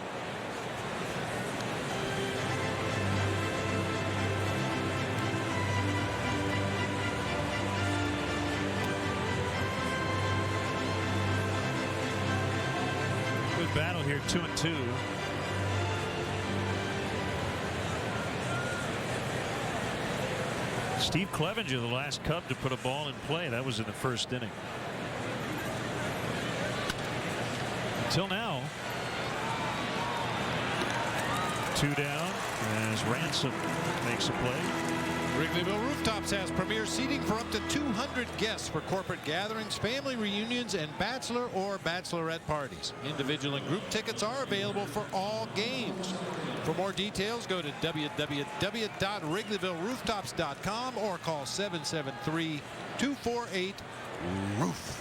Good battle here, 2-2. Steve Clevenger, the last Cub to put a ball in play. That was in the first inning. Until now, 2 down as Ransom makes a play. Wrigleyville Rooftops has premier seating for up to 200 guests for corporate gatherings, family reunions, and bachelor or bachelorette parties. Individual and group tickets are available for all games. For more details, go to www.wrigleyvillerooftops.com or call 773-248-ROOF.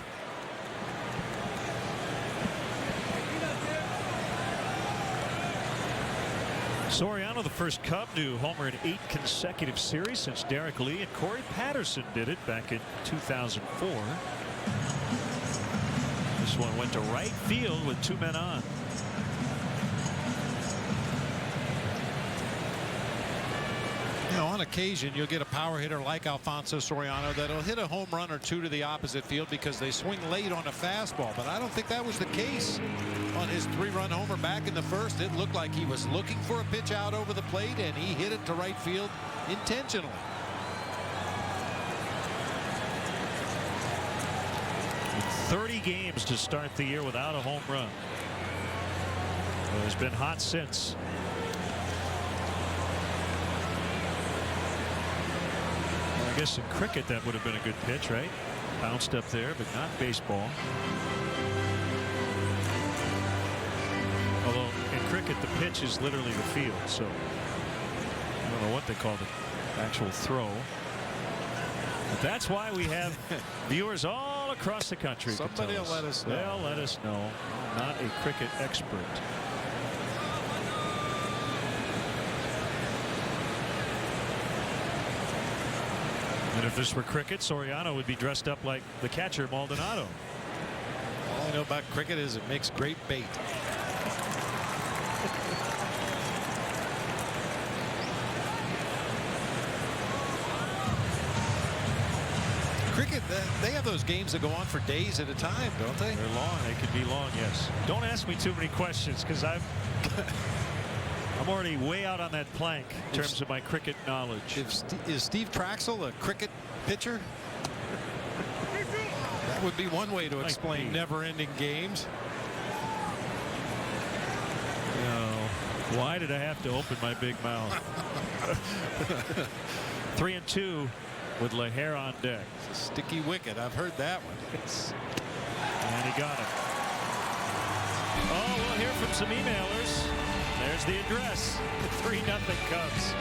Soriano, the first Cub to homer in 8 consecutive series since Derek Lee and Corey Patterson did it back in 2004. This one went to right field with 2 men on. You know, on occasion you'll get a power hitter like Alfonso Soriano that'll hit a home run or 2 to the opposite field because they swing late on a fastball, but I don't think that was the case on his 3-run homer back in the first. It looked like he was looking for a pitch out over the plate and he hit it to right field intentionally. In 30 games to start the year without a home run. Well, it's been hot since. I guess in cricket that would have been a good pitch, right? Bounced up there, but not baseball. Although in cricket the pitch is literally the field, so I don't know what they call the actual throw. But that's why we have viewers all across the country. Somebody will let us know. They'll let us know. I'm not a cricket expert. And if this were cricket, Soriano would be dressed up like the catcher, Maldonado. All I know about cricket is it makes great bait. Cricket, they have those games that go on for days at a time, don't they? They're long. They can be long, yes. Don't ask me too many questions because I'm already way out on that plank in terms of my cricket knowledge. Is Steve Traxel a cricket pitcher? That would be one way to explain never-ending games. No. Why did I have to open my big mouth? 3-2 with LaHair on deck. It's a sticky wicket. I've heard that one. And he got it. Oh, we'll hear from some emailers. There's the address. 3-0 Cubs.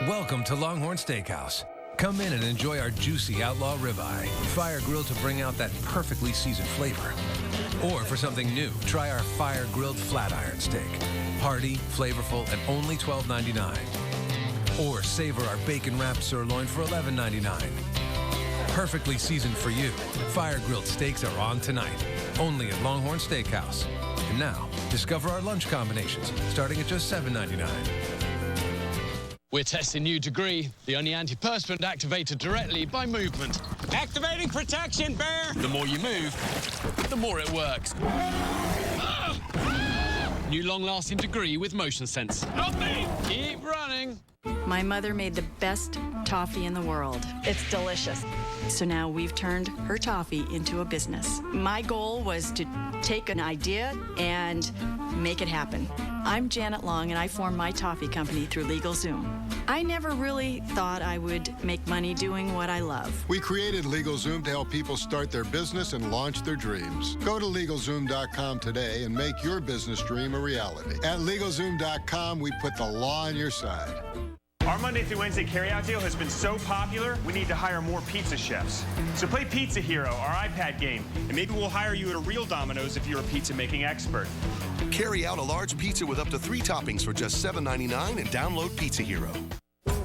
Welcome to Longhorn Steakhouse. Come in and enjoy our juicy outlaw ribeye, fire grilled to bring out that perfectly seasoned flavor. Or for something new, try our fire grilled flat iron steak. Hearty, flavorful, and only $12.99. Or savor our bacon wrapped sirloin for $11.99. Perfectly seasoned for you. Fire grilled steaks are on tonight. Only at Longhorn Steakhouse. And now, discover our lunch combinations, starting at just $7.99. We're testing new Degree, the only antiperspirant activated directly by movement. Activating protection, Bear! The more you move, the more it works. New long-lasting Degree with motion sense. Not me! Keep running. My mother made the best toffee in the world. It's delicious. So now we've turned her toffee into a business. My goal was to take an idea and make it happen. I'm Janet Long, and I formed my toffee company through LegalZoom. I never really thought I would make money doing what I love. We created LegalZoom to help people start their business and launch their dreams. Go to LegalZoom.com today and make your business dream a reality. At LegalZoom.com, we put the law on your side. Our Monday through Wednesday carryout deal has been so popular, we need to hire more pizza chefs. So play Pizza Hero, our iPad game, and maybe we'll hire you at a real Domino's if you're a pizza-making expert. Carry out a large pizza with up to 3 toppings for just $7.99 and download Pizza Hero.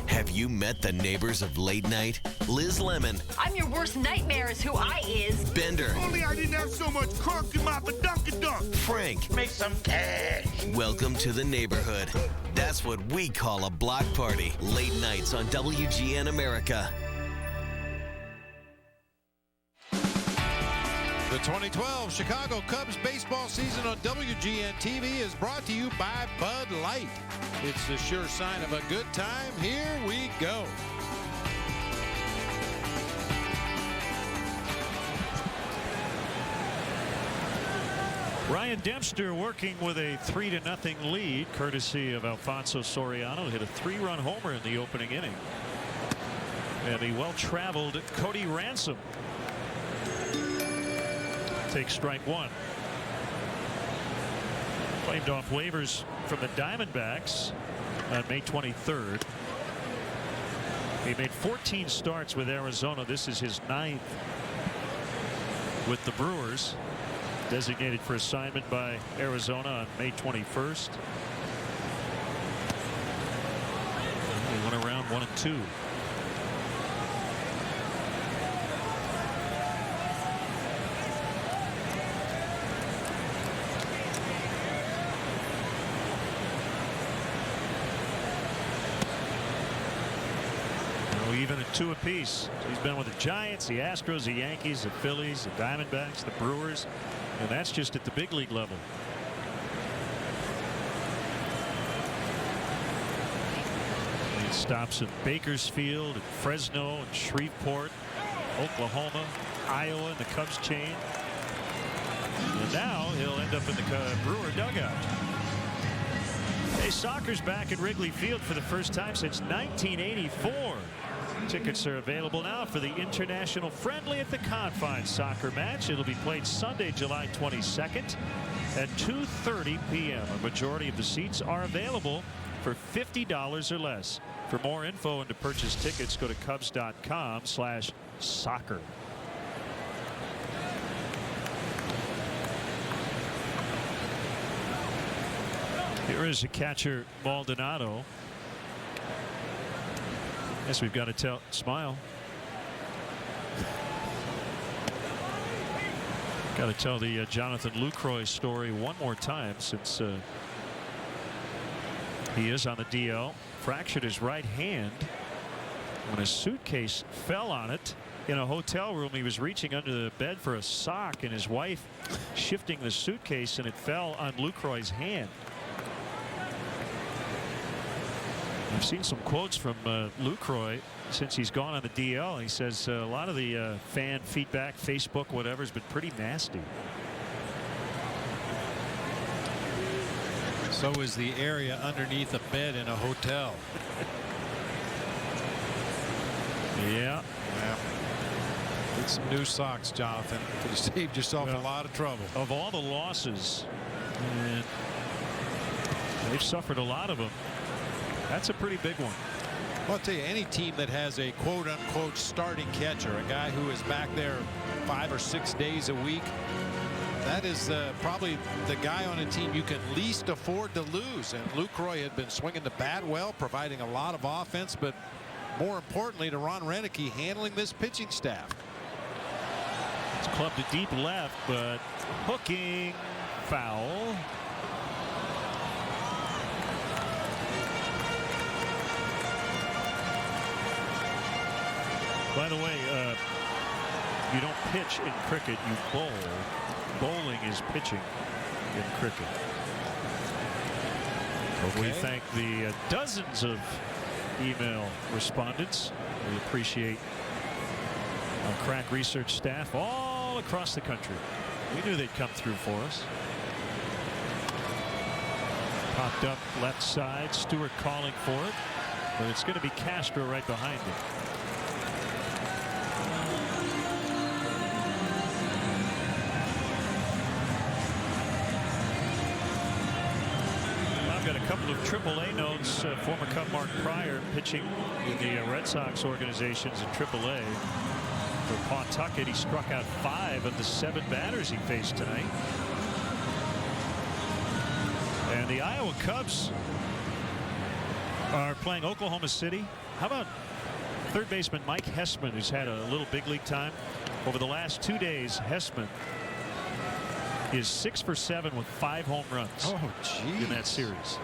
Have you met the neighbors of late night? Liz Lemon. I'm your worst nightmare is who I is. Bender. Only I didn't have so much crunk in my badunka-dunk. Frank. Make some cash. Welcome to the neighborhood. That's what we call a block party. Late nights on WGN America. The 2012 Chicago Cubs baseball season on WGN TV is brought to you by Bud Light. It's the sure sign of a good time. Here we go. Ryan Dempster working with a 3-0 lead, courtesy of Alfonso Soriano. Hit a 3-run homer in the opening inning. And the well-traveled Cody Ransom takes strike one. Claimed off waivers from the Diamondbacks on May 23rd. He made 14 starts with Arizona. This is his 9th with the Brewers. Designated for assignment by Arizona on May 21st. He went around 1-2. Even at 2 apiece. He's been with the Giants, the Astros, the Yankees, the Phillies, the Diamondbacks, the Brewers, and that's just at the big league level. He stops in Bakersfield, and Fresno, and Shreveport, Oklahoma, Iowa, and the Cubs chain. And now he'll end up in the Brewer dugout. Hey, soccer's back at Wrigley Field for the first time since 1984. Tickets are available now for the International Friendly at the Confines soccer match. It'll be played Sunday, July 22nd at 2:30 p.m. A majority of the seats are available for $50 or less. For more info and to purchase tickets, go to Cubs.com/soccer. Here is the catcher, Maldonado. Yes, we've got to smile. Got to tell the Jonathan Lucroy story one more time, since he is on the DL. Fractured his right hand when a suitcase fell on it in a hotel room. He was reaching under the bed for a sock, and his wife shifting the suitcase, and it fell on Lucroy's hand. I've seen some quotes from Lucroy since he's gone on the DL. He says a lot of the fan feedback, Facebook, whatever, has been pretty nasty. So is the area underneath a bed in a hotel. Yeah. Get some new socks, Jonathan. Could have saved yourself a lot of trouble. Of all the losses, and they've suffered a lot of them. That's a pretty big one. Well, I'll tell you, any team that has a quote-unquote starting catcher, a guy who is back there 5 or 6 days a week, that is probably the guy on a team you can least afford to lose. And Lucroy had been swinging the bat well, providing a lot of offense, but more importantly to Ron Renicky, handling this pitching staff. It's clubbed to deep left, but hooking, foul. By the way, you don't pitch in cricket, you bowl. Bowling is pitching in cricket. Okay. We thank the dozens of email respondents. We appreciate Our crack research staff all across the country. We knew they'd come through for us. Popped up left side. Stewart calling for it, but it's going to be Castro right behind him. I've got a couple of AAA notes. Former Cub Mark Pryor pitching in the Red Sox organizations in AAA. For Pawtucket, he struck out 5 of the 7 batters he faced tonight. And the Iowa Cubs are playing Oklahoma City. How about third baseman Mike Hessman, who's had a little big league time? Over the last 2 days, Hessman is 6 for 7 with 5 home runs. Oh, geez. In that series.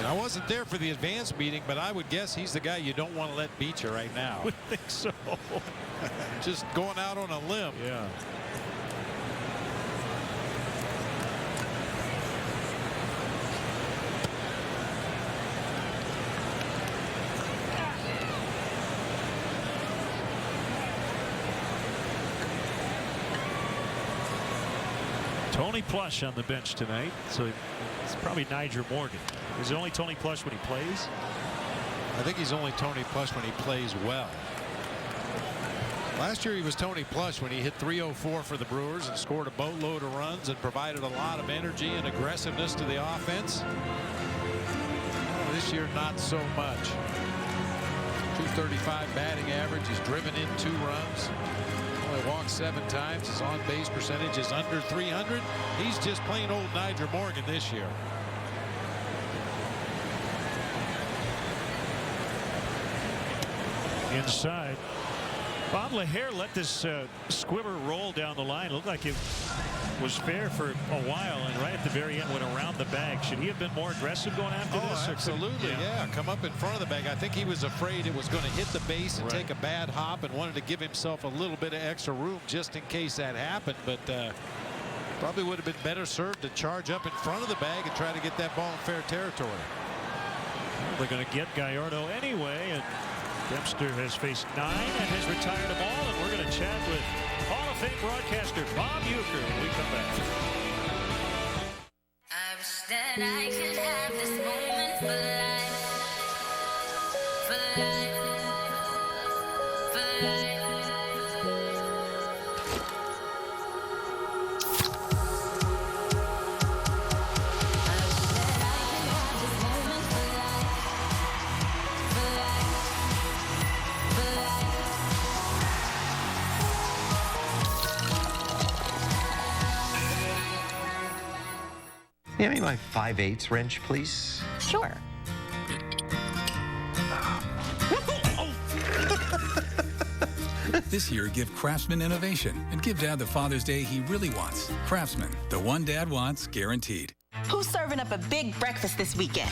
I wasn't there for the advance meeting, but I would guess he's the guy you don't want to let beat you right now. I would think so. Just going out on a limb. Yeah. Tony Plush on the bench tonight, so it's probably Niger Morgan. Is it only Tony Plush when he plays? I think he's only Tony Plush when he plays well. Last year he was Tony Plush when he hit .304 for the Brewers and scored a boatload of runs and provided a lot of energy and aggressiveness to the offense. Oh, this year not so much. .235 batting average. He's driven in 2 runs. Only walked 7 times. His on-base percentage is under 300. He's just plain old Niger Morgan this year. Inside. Bob LaHare let this squibber roll down the line. It looked like it was fair for a while, and right at the very end went around the bag. Should he have been more aggressive going after this? Absolutely, yeah. Come up in front of the bag. I think he was afraid it was going to hit the base and take a bad hop and wanted to give himself a little bit of extra room just in case that happened. But probably would have been better served to charge up in front of the bag and try to get that ball in fair territory. Well, they're going to get Gallardo anyway, and Dempster has faced 9 and has retired them all, and we're going to chat with Hall of Fame broadcaster Bob Uecker when we come back. I wish that I could have this moment for life. For life. For life. Give me my 5/8 wrench, please. Sure. This year, give Craftsman innovation and give Dad the Father's Day he really wants. Craftsman, the one Dad wants, guaranteed. Who's serving up a big breakfast this weekend?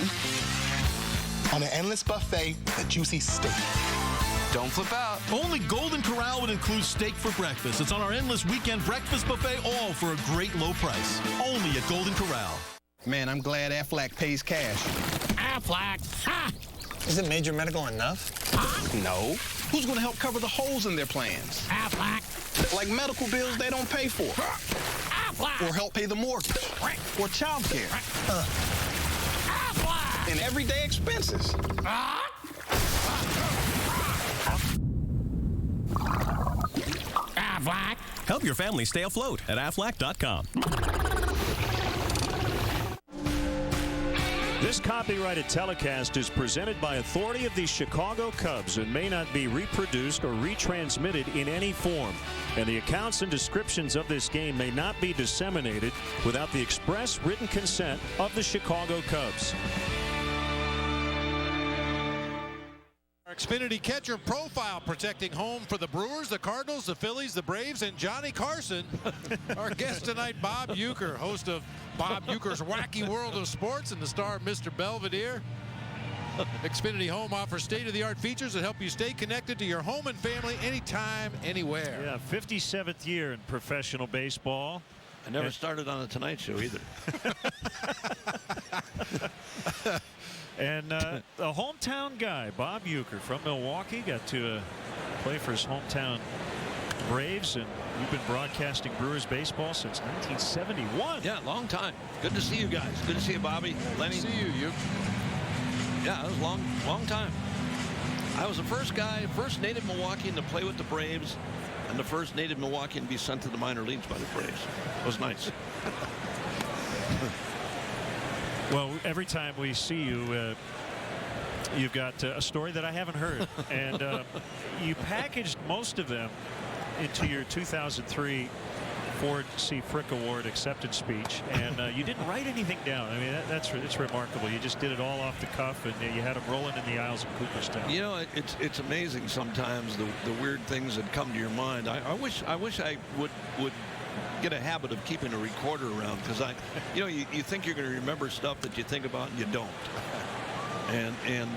On an endless buffet, a juicy steak. Don't flip out. Only Golden Corral would include steak for breakfast. It's on our endless weekend breakfast buffet, all for a great low price. Only at Golden Corral. Man, I'm glad Aflac pays cash. Aflac. Ha! Isn't major medical enough? No. Who's going to help cover the holes in their plans? Aflac. Like medical bills they don't pay for. Aflac. Or help pay the mortgage. Or child care. Aflac. And everyday expenses. Aflac. Help your family stay afloat at Aflac.com. This copyrighted telecast is presented by authority of the Chicago Cubs and may not be reproduced or retransmitted in any form. And the accounts and descriptions of this game may not be disseminated without the express written consent of the Chicago Cubs. Our Xfinity Catcher Profile protecting home for the Brewers, the Cardinals, the Phillies, the Braves, and Johnny Carson. Our guest tonight, Bob Uecker, host of Bob Uecker's Wacky World of Sports and the star of Mr. Belvedere. Xfinity Home offers state-of-the-art features that help you stay connected to your home and family anytime, anywhere. Yeah, 57th year in professional baseball. I never started on the Tonight Show either. And the hometown guy, Bob Uecker from Milwaukee, got to play for his hometown Braves, and you've been broadcasting Brewers baseball since 1971. Yeah, long time. Good to see you guys. Good to see you, Bobby. Lenny. See you. Yeah, it was a long time. I was the first native Milwaukeean to play with the Braves, and the first native Milwaukeean to be sent to the minor leagues by the Braves. It was nice. Well, every time we see you, you've got a story that I haven't heard. And you packaged most of them into your 2003 Ford C. Frick Award acceptance speech, and you didn't write anything down. I mean, it's remarkable. You just did it all off the cuff, and you had them rolling in the aisles of Cooperstown. You know, it's amazing sometimes the weird things that come to your mind. I wish I would get a habit of keeping a recorder around, because you think you're going to remember stuff that you think about and you don't. And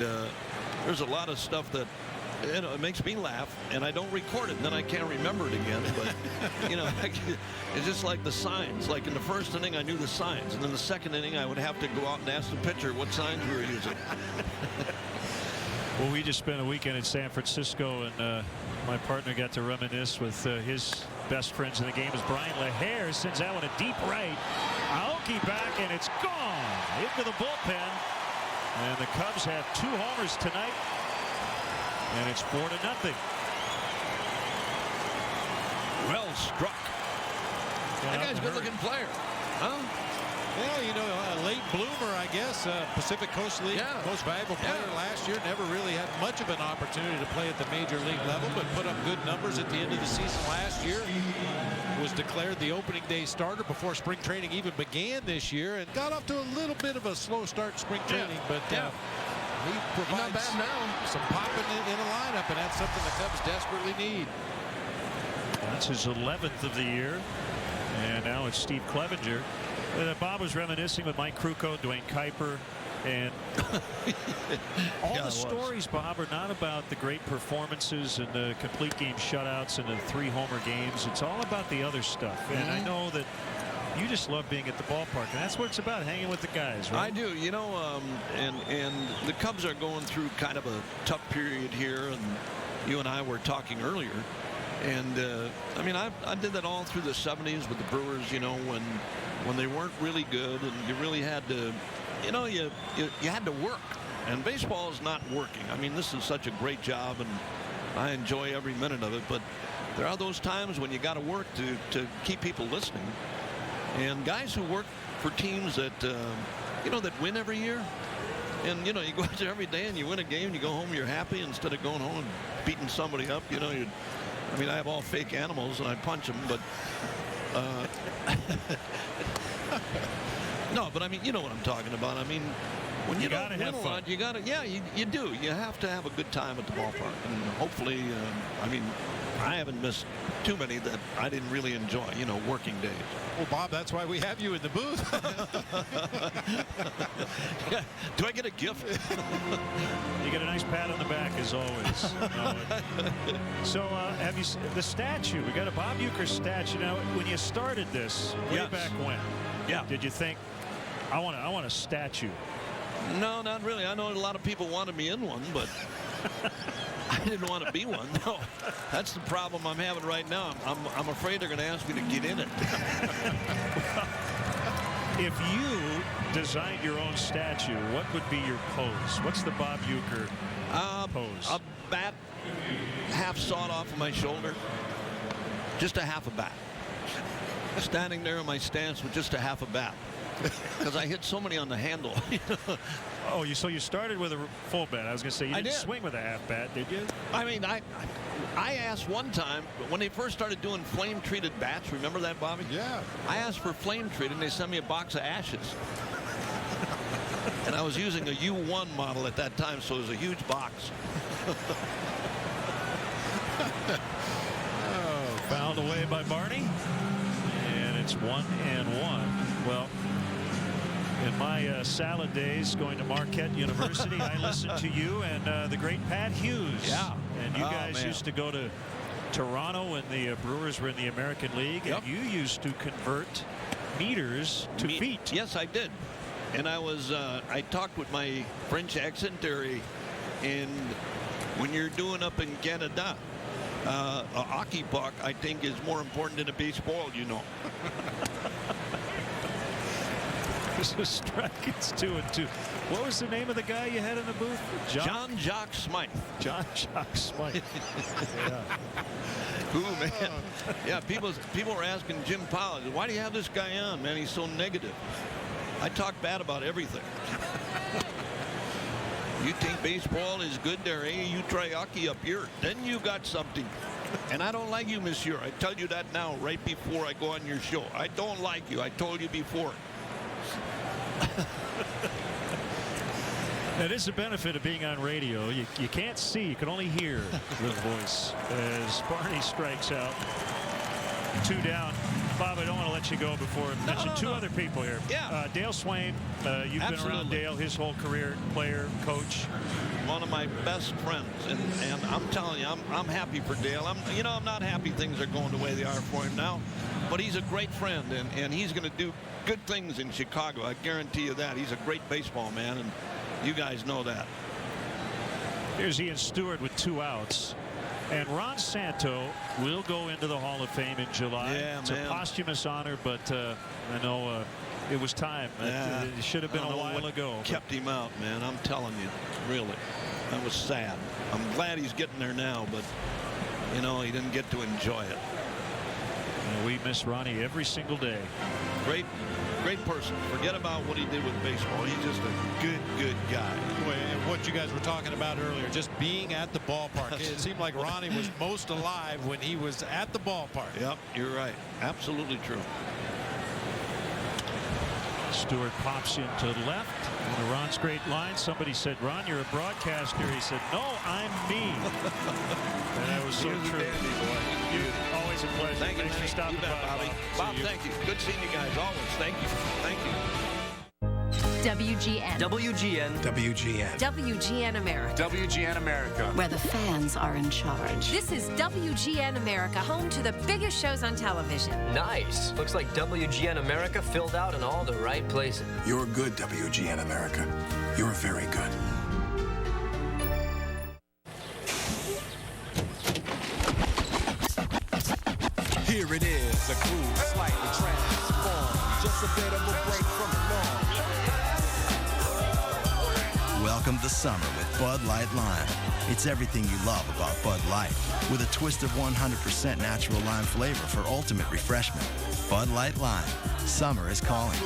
there's a lot of stuff that it makes me laugh, and I don't record it, and then I can't remember it again. But it's just like the signs. Like in the first inning, I knew the signs, and then the second inning, I would have to go out and ask the pitcher what signs we were using. Well, we just spent a weekend in San Francisco, and my partner got to reminisce with his best friends in the game. As Brian LaHare sends that one a deep right. Aoki back, and it's gone into the bullpen. And the Cubs have 2 homers tonight, and it's 4-0. Well struck. That guy's a good-looking player, huh? Yeah, a late bloomer, I guess. Pacific Coast League most valuable player last year. Never really had much of an opportunity to play at the major league level, but put up good numbers at the end of the season last year. Was declared the opening day starter before spring training even began this year, and got off to a little bit of a slow start in spring training, but he provides some pop in a lineup, and that's something the Cubs desperately need. That's his 11th of the year, and now it's Steve Clevenger. Bob was reminiscing with Mike Krukow, Dwayne Kuiper, and all the stories, Bob, are not about the great performances and the complete game shutouts and the 3-homer games. It's all about the other stuff. And I know that you just love being at the ballpark, and that's what it's about, hanging with the guys, right? I do, and the Cubs are going through kind of a tough period here, and you and I were talking earlier. And I mean, I did that all through the 70s with the Brewers, when they weren't really good, and you really had to, you had to work. And baseball is not working. I mean, this is such a great job, and I enjoy every minute of it. But there are those times when you got to work to keep people listening. And guys who work for teams that, that win every year, and you go out there every day and you win a game, you go home, you're happy, instead of going home and beating somebody up. I mean, I have all fake animals and I punch them, but no, but I mean, you know what I'm talking about. I mean, when you don't win a lot, you gotta, you do. You have to have a good time at the ballpark, and hopefully, I mean, I haven't missed too many that I didn't really enjoy, working days. Well, Bob, that's why we have you in the booth. Yeah. Do I get a gift? You get a nice pat on the back, as always. So, have you the statue? We got a Bob Uecker statue. Now, when you started this way back when, did you think, I want a statue? No, not really. I know a lot of people wanted me in one, but I didn't want to be one. No, that's the problem I'm having right now. I'm afraid they're going to ask me to get in it. If you designed your own statue, what would be your pose? What's the Bob Uecker pose? A bat half sawed off of my shoulder. Just a half a bat. Standing there in my stance with just a half a bat. Because I hit so many on the handle. Oh, so you started with a full bat. I was going to say, you didn't swing with a half bat, did you? I mean, I asked one time, when they first started doing flame-treated bats, remember that, Bobby? Yeah. I asked for flame-treated, and they sent me a box of ashes. And I was using a U1 model at that time, so it was a huge box. Fouled away by Barney. And it's 1-1. Well, in my salad days going to Marquette University, I listened to you and the great Pat Hughes. Yeah. And you guys used to go to Toronto when the Brewers were in the American League. Yep. And you used to convert meters to feet. Yes, I did. And I talked with my French accent there, and when you're doing up in Canada, a hockey puck, I think, is more important than a baseball, you know. This is strike. It's 2-2. What was the name of the guy you had in the booth? John-Jacques Smythe. John-Jacques Smythe. Yeah. Ooh, man. Yeah, people were asking Jim Powell, why do you have this guy on, man? He's so negative. I talk bad about everything. You think baseball is good there, eh? You try hockey up here, then you got something. And I don't like you, monsieur. I tell you that now, right before I go on your show. I don't like you. I told you before. That is the benefit of being on radio. You can't see, you can only hear the voice as Barney strikes out. 2 down. Bob, I don't want to let you go before I mention two other people here. Yeah. Dale Swain, you've been around Dale his whole career, player, coach. One of my best friends, and I'm telling you, I'm happy for Dale. I'm not happy things are going the way they are for him now, but he's a great friend, and he's going to do good things in Chicago. I guarantee you that. He's a great baseball man, and you guys know that. Here's Ian Stewart with 2 outs. And Ron Santo will go into the Hall of Fame in July. Yeah, it's a posthumous honor, but I know it was time. Yeah. It should have been a while ago. Kept him out, man. I'm telling you, really. That was sad. I'm glad he's getting there now, but, you know, he didn't get to enjoy it. And we miss Ronnie every single day. Great person. Forget about what he did with baseball. He's just a good guy. And what you guys were talking about earlier, just being at the ballpark. It seemed like Ronnie was most alive when he was at the ballpark. Yep, you're right. Absolutely true. Stewart pops into left. And Ron's great line. Somebody said, Ron, you're a broadcaster. He said, no, I'm me. And that was so true. Always a pleasure. Thank you, Thanks for stopping by, Bobby. Bob, thank you. Good seeing you guys always. Thank you. Thank you. WGN. WGN. WGN. WGN America. WGN America. Where the fans are in charge. This is WGN America, home to the biggest shows on television. Nice. Looks like WGN America filled out in all the right places. You're good, WGN America. You're very good. Here it is, a groove slightly transformed. Just a bit of a break from the norm. Welcome to summer with Bud Light Lime. It's everything you love about Bud Light, with a twist of 100% natural lime flavor for ultimate refreshment. Bud Light Lime. Summer is calling.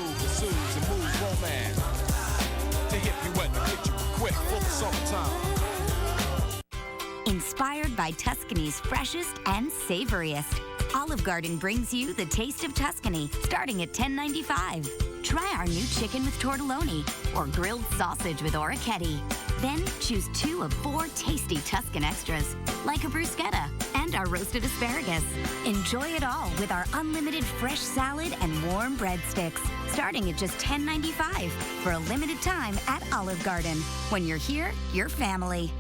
Inspired by Tuscany's freshest and savoriest, Olive Garden brings you the taste of Tuscany, starting at $10.95. Try our new chicken with tortelloni or grilled sausage with orecchiette. Then choose 2 of 4 tasty Tuscan extras, like a bruschetta and our roasted asparagus. Enjoy it all with our unlimited fresh salad and warm breadsticks, starting at just $10.95 for a limited time at Olive Garden. When you're here, you're family.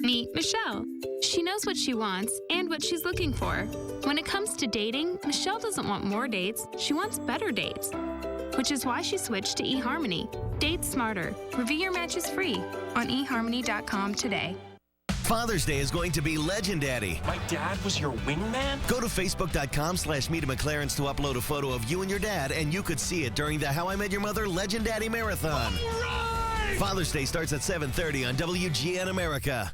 Meet Michelle. She knows what she wants and what she's looking for. When it comes to dating, Michelle doesn't want more dates, she wants better dates. Which is why she switched to eHarmony. Date smarter. Review your matches free on eHarmony.com today. Father's Day is going to be legendary. My dad was your wingman? Go to Facebook.com/Meet McLaren's to upload a photo of you and your dad, and you could see it during the How I Met Your Mother Legendary Marathon. All right! Father's Day starts at 7:30 on WGN America.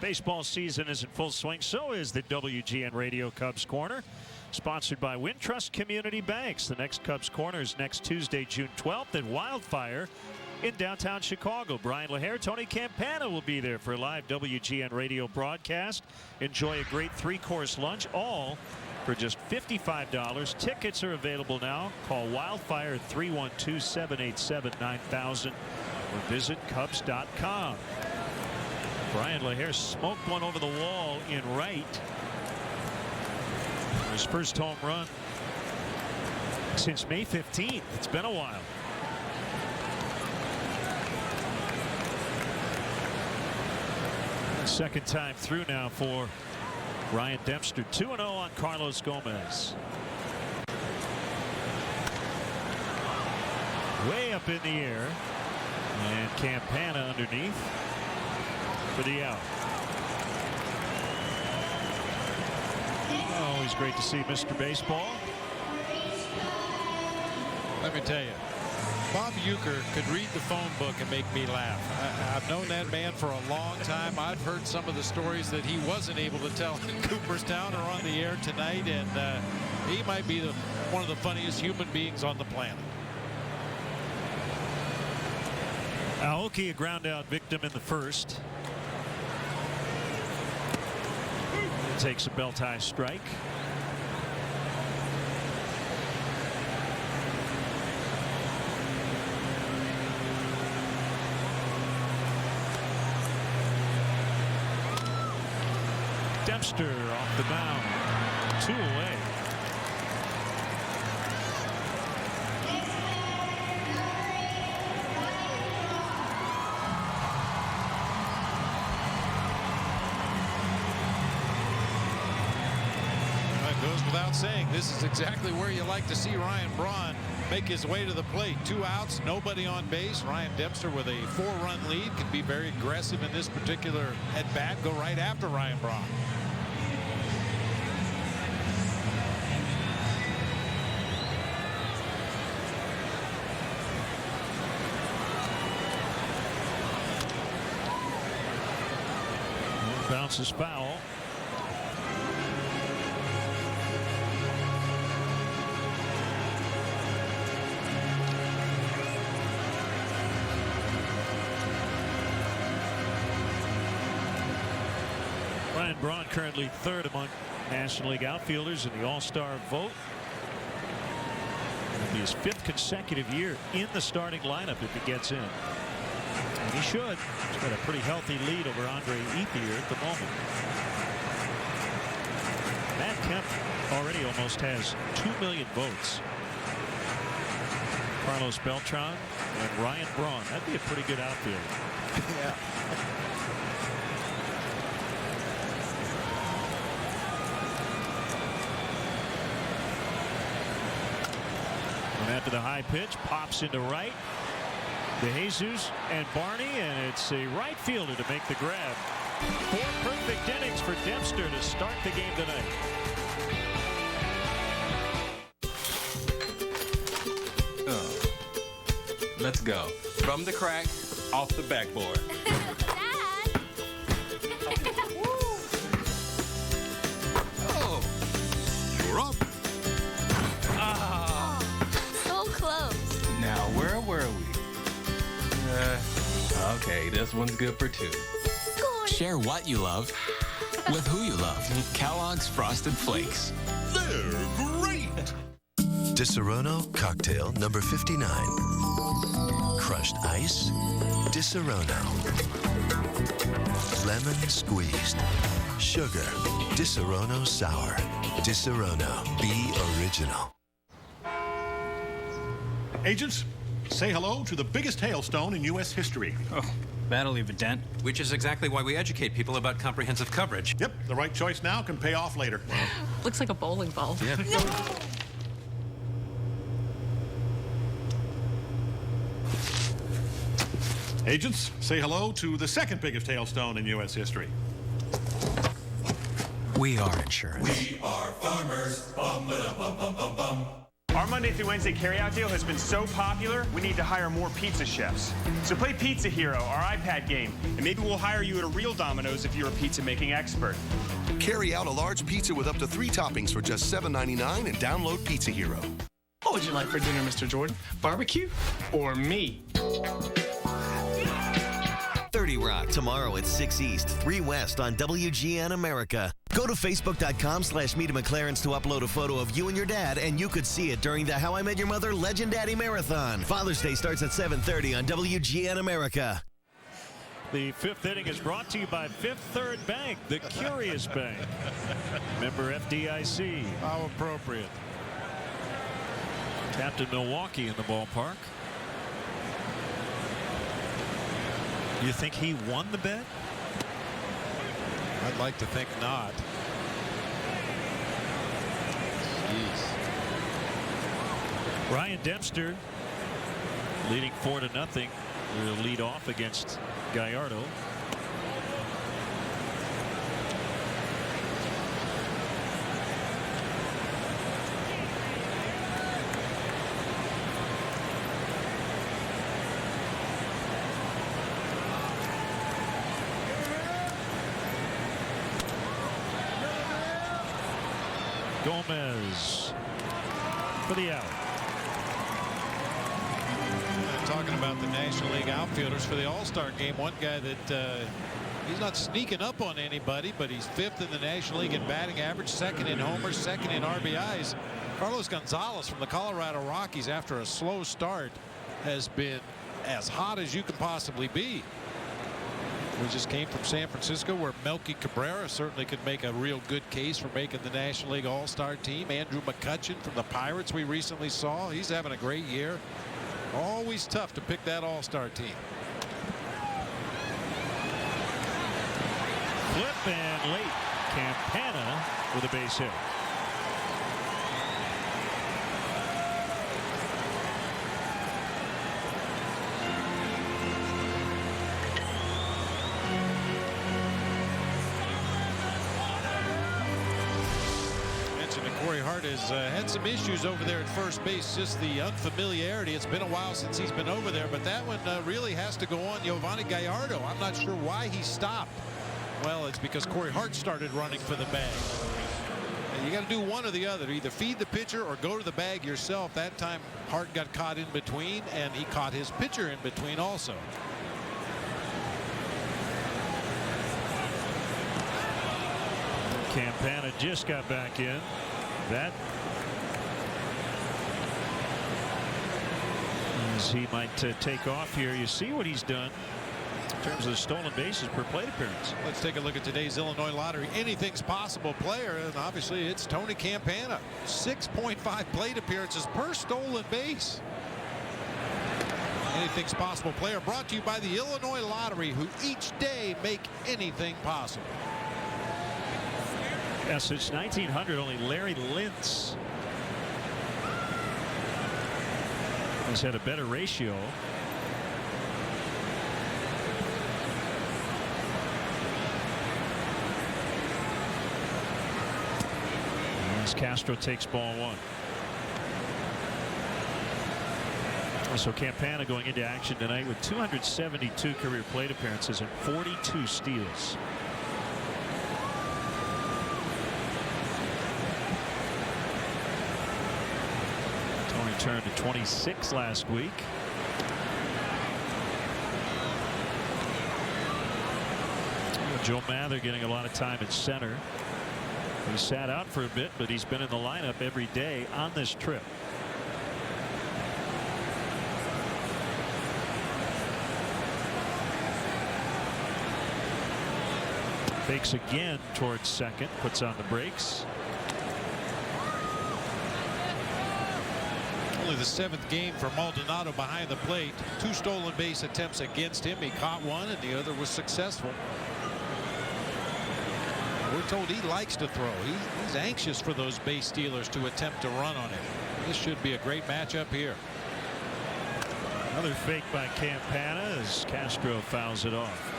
Baseball season is in full swing. So is the WGN Radio Cubs Corner, sponsored by Wintrust Community Banks. The next Cubs Corner is next Tuesday, June 12th at Wildfire in downtown Chicago. Brian LaHare, Tony Campana will be there for a live WGN Radio broadcast. Enjoy a great 3-course lunch, all for just $55. Tickets are available now. Call Wildfire 312-787-9000 or visit Cubs.com. Brian LaHare smoked one over the wall in right. His first home run since May 15th. It's been a while. Second time through now for Ryan Dempster. 2-0 on Carlos Gomez. Way up in the air. And Campana underneath for the out. Always great to see Mr. Baseball. Let me tell you, Bob Uecker could read the phone book and make me laugh. I've known that man for a long time. I've heard some of the stories that he wasn't able to tell in Cooperstown or on the air tonight, and he might be one of the funniest human beings on the planet. Aoki, a ground out victim in the first. Takes a belt high strike. Dempster off the mound. 2 away. Goes without saying, this is exactly where you like to see Ryan Braun make his way to the plate. 2 outs, nobody on base. Ryan Dempster with a 4-run lead can be very aggressive in this particular at bat. Go right after Ryan Braun. Bounces foul. Ryan Braun currently 3rd among National League outfielders in the All-Star vote. It'll be his 5th consecutive year in the starting lineup if he gets in. And he should. He's got a pretty healthy lead over Andre Ethier at the moment. Matt Kemp already almost has 2 million votes. Carlos Beltran and Ryan Braun. That'd be a pretty good outfield. Yeah. And after the high pitch, pops into right. DeJesus and Barney, and it's a right fielder to make the grab. 4 perfect innings for Dempster to start the game tonight. Let's go. From the crack, off the backboard. Oh, you're up. Ah. So close. Now, where were we? Okay, this one's good for 2. Share what you love with who you love. Kellogg's Frosted Flakes. They're great. Disaronno cocktail number 59. Crushed ice, Disaronno. Lemon squeezed. Sugar, Disaronno sour. Disaronno, be original. Agents, say hello to the biggest hailstone in U.S. history. Oh, that'll leave a dent. Which is exactly why we educate people about comprehensive coverage. Yep, the right choice now can pay off later. Looks like a bowling ball. Yeah. No. Agents, say hello to the second biggest hailstone in U.S. history. We are insurance. We are farmers. Bum, ba, bum, bum, bum, bum. Our Monday through Wednesday carryout deal has been so popular, we need to hire more pizza chefs. So play Pizza Hero, our iPad game, and maybe we'll hire you at a real Domino's if you're a pizza-making expert. Carry out a large pizza with up to 3 toppings for just $7.99 and download Pizza Hero. What would you like for dinner, Mr. Jordan? Barbecue or me? 30 Rock tomorrow at 6 East, 3 West on WGN America. Go to Facebook.com/Meet McLaren's to upload a photo of you and your dad, and you could see it during the How I Met Your Mother Legend Daddy Marathon. Father's Day starts at 7:30 on WGN America. The 5th inning is brought to you by Fifth Third Bank, the Curious Bank. Member FDIC. How appropriate. Captain Milwaukee in the ballpark. You think he won the bet? I'd like to think not. Jeez. Ryan Dempster leading 4-0. We'll lead off against Gallardo. Gomez for the out. Talking about the National League outfielders for the All-Star game, one guy that he's not sneaking up on anybody, but he's 5th in the National League in batting average, 2nd in homers, 2nd in RBIs. Carlos Gonzalez from the Colorado Rockies, after a slow start, has been as hot as you can possibly be. We just came from San Francisco, where Melky Cabrera certainly could make a real good case for making the National League All-Star team. Andrew McCutchen from the Pirates we recently saw. He's having a great year. Always tough to pick that All-Star team. Flip and late. Campana with a base hit. Corey Hart has had some issues over there at first base, just the unfamiliarity. It's been a while since he's been over there, but that one really has to go on Giovanni Gallardo. I'm not sure why he stopped. Well, it's because Corey Hart started running for the bag. And you got to do one or the other, either feed the pitcher or go to the bag yourself. That time Hart got caught in between, and he caught his pitcher in between also. Campana just got back in. That as he might take off here. You see what he's done in terms of stolen bases per plate appearance. Let's take a look at today's Illinois lottery. Anything's possible player, and obviously it's Tony Campana. 6.5 plate appearances per stolen base. Anything's possible player brought to you by the Illinois Lottery, who each day make anything possible. Yeah, since 1900, only Larry Lintz has had a better ratio. As Castro takes ball 1. So Campana going into action tonight with 272 career plate appearances and 42 steals. Turned to 26 last week. Joe Mather getting a lot of time at center. He sat out for a bit, but he's been in the lineup every day on this trip. Fakes again towards second, puts on the brakes. Only the 7th game for Maldonado behind the plate. 2 stolen base attempts against him. He caught one and the other was successful. We're told he likes to throw. He's anxious for those base stealers to attempt to run on him. This should be a great matchup here. Another fake by Campana as Castro fouls it off.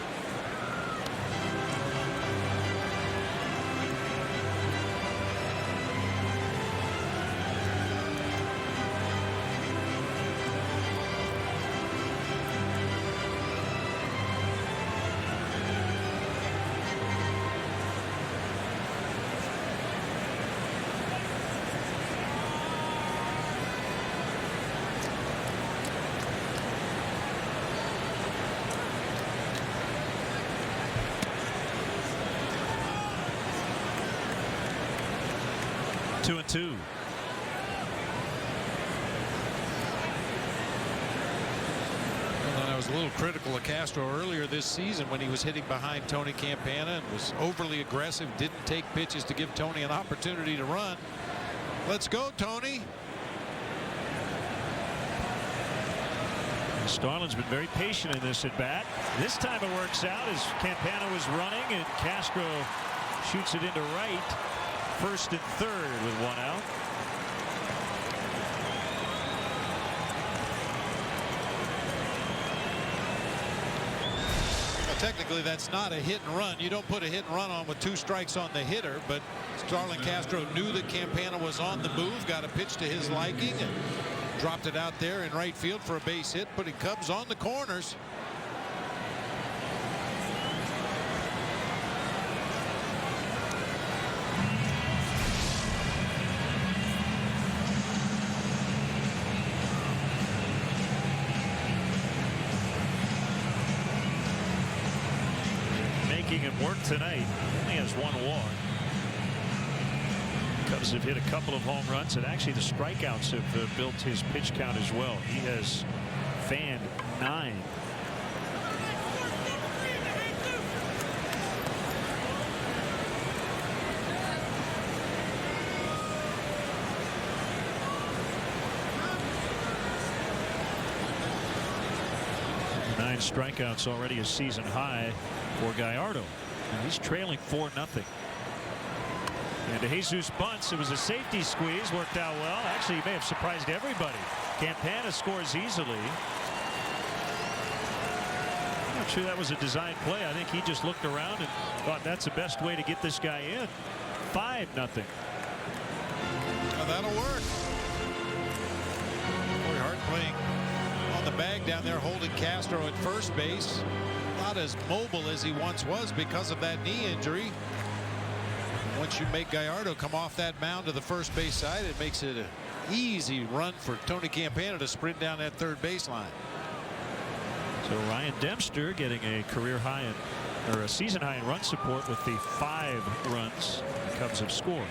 Two and two. I was a little critical of Castro earlier this season when he was hitting behind Tony Campana and was overly aggressive, didn't take pitches to give Tony an opportunity to run. Let's go, Tony. Starlin's been very patient in this at bat. This time it works out as Campana was running and Castro shoots it into right. 1st and 3rd with 1 out. Technically, that's not a hit and run. You don't put a hit and run on with 2 strikes on the hitter, but Starlin Castro knew that Campana was on the move, got a pitch to his liking, and dropped it out there in right field for a base hit, putting Cubs on the corners. Him work tonight. Only has 1 walk. Cubs have hit a couple of home runs, and actually the strikeouts have built his pitch count as well. He has fanned 9. Nine strikeouts already a season high for Gallardo. And he's trailing 4-0. And Jesus bunts. It was a safety squeeze. Worked out well. Actually, he may have surprised everybody. Campana scores easily. I'm not sure that was a design play. I think he just looked around and thought that's the best way to get this guy in. 5-0. Well, that'll work. Corey Hart playing on the bag down there, holding Castro at first base. Not as mobile as he once was because of that knee injury. Once you make Gallardo come off that mound to the first base side, it makes it an easy run for Tony Campana to sprint down that third baseline. So Ryan Dempster getting a career high or a season high in run support with the 5 runs the Cubs have scored.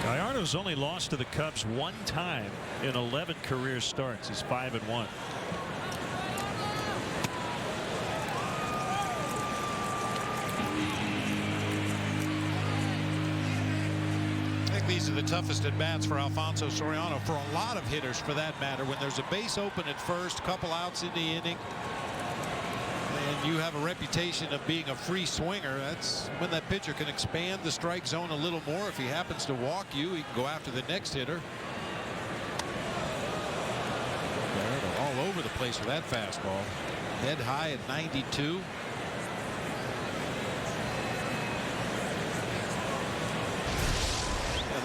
Gallardo's only lost to the Cubs 1 time in 11 career starts. He's 5-1. I think these are the toughest at bats for Alfonso Soriano, for a lot of hitters for that matter. When there's a base open at first, couple outs in the inning, and you have a reputation of being a free swinger, that's when that pitcher can expand the strike zone a little more. If he happens to walk you, he can go after the next hitter. All over the place with that fastball. Head high at 92.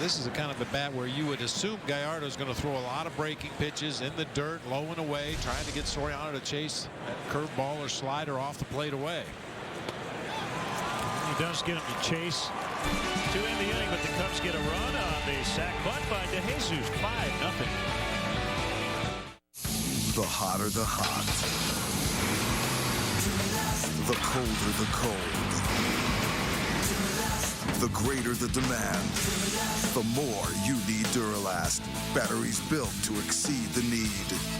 This is the kind of a bat where you would assume Gallardo is going to throw a lot of breaking pitches in the dirt, low and away, trying to get Soriano to chase that curveball or slider off the plate away. He does get him to chase to end the inning, but the Cubs get a run on the sac bunt by DeJesus. 5-0. The hotter the hot. The colder the cold. The greater the demand, the more you need Duralast. Batteries built to exceed the need.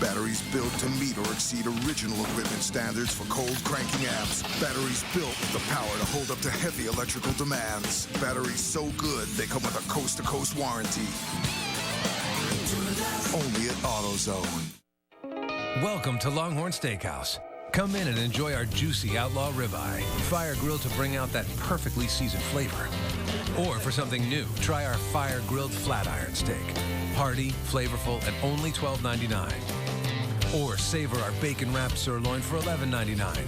Batteries built to meet or exceed original equipment standards for cold cranking amps. Batteries built with the power to hold up to heavy electrical demands. Batteries so good they come with a coast-to-coast warranty. Only at AutoZone. Welcome to Longhorn Steakhouse. Come in and enjoy our juicy outlaw ribeye, fire grilled to bring out that perfectly seasoned flavor. Or for something new, try our fire grilled flat iron steak. Hearty, flavorful, and only $12.99. Or savor our bacon wrapped sirloin for $11.99.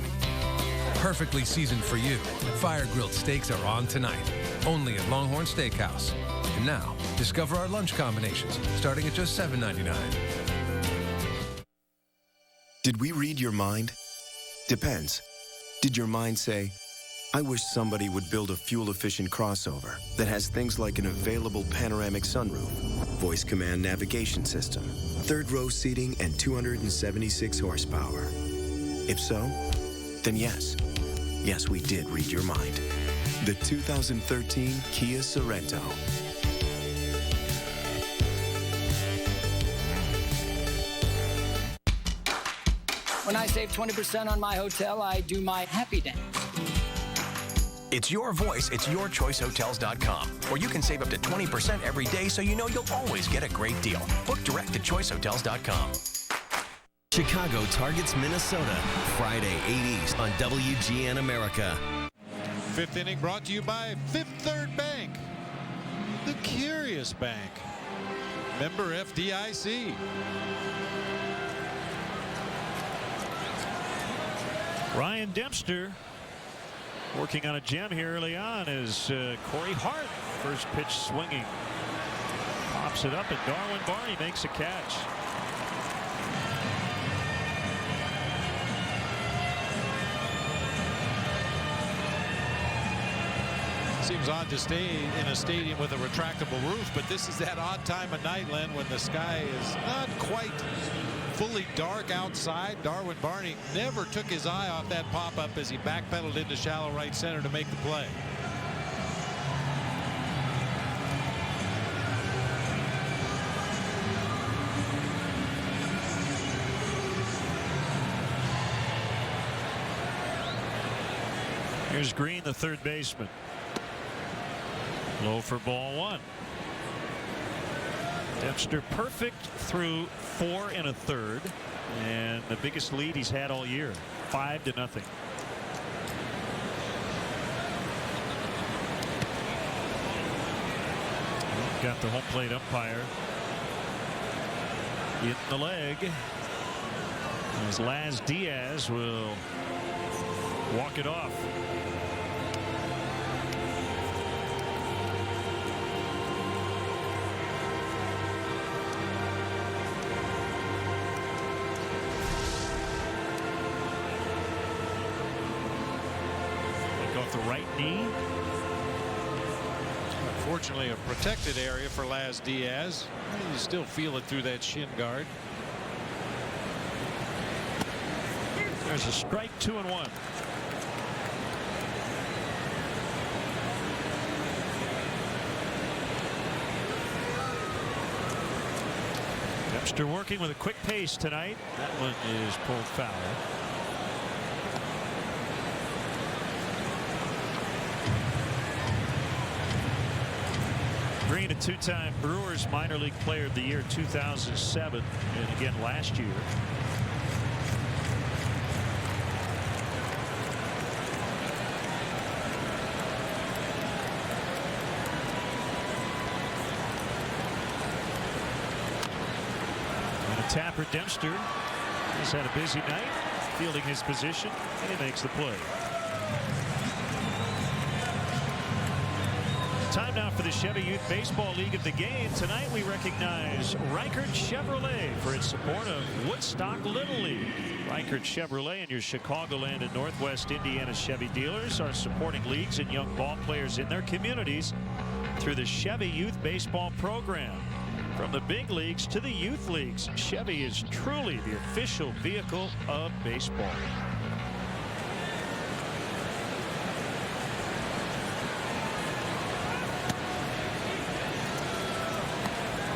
Perfectly seasoned for you. Fire grilled steaks are on tonight, only at Longhorn Steakhouse. And now, discover our lunch combinations, starting at just $7.99. Did we read your mind? Depends. Did your mind say, I wish somebody would build a fuel-efficient crossover that has things like an available panoramic sunroof, voice command navigation system, third-row seating, and 276 horsepower? If so, then yes. Yes, we did read your mind. The 2013 Kia Sorento. When I save 20% on my hotel, I do my happy dance. It's your voice, it's yourchoicehotels.com, where you can save up to 20% every day so you know you'll always get a great deal. Book direct at choicehotels.com. Chicago targets Minnesota, Friday, 8 East on WGN America. Fifth inning brought to you by Fifth Third Bank, the Curious Bank. Member FDIC. Ryan Dempster working on a gem here early on as Corey Hart, first pitch swinging, pops it up, and Darwin Barney makes a catch. Seems odd to stay in a stadium with a retractable roof, but this is that odd time of night, Len, when the sky is not quite fully dark outside. Darwin Barney never took his eye off that pop-up as he backpedaled into shallow right center to make the play. Here's Green, the third baseman. Low for ball one. Dempster perfect through 4 1/3, and the biggest lead he's had all year, 5-0. Got the home plate umpire in the leg as Laz Diaz will walk it off. Off the right knee. Unfortunately, a protected area for Laz Diaz. You still feel it through that shin guard. There's a strike, 2-1. Dempster working with a quick pace tonight. That one is pulled foul. Green, a two-time Brewers minor league player of the year 2007 and again last year. And a tapper, Dempster. He's had a busy night fielding his position, and he makes the play. Time now for the Chevy Youth Baseball League of the Game. Tonight we recognize Reichert Chevrolet for its support of Woodstock Little League. Reichert Chevrolet and your Chicagoland and Northwest Indiana Chevy dealers are supporting leagues and young ball players in their communities through the Chevy Youth Baseball program. From the big leagues to the youth leagues, Chevy is truly the official vehicle of baseball.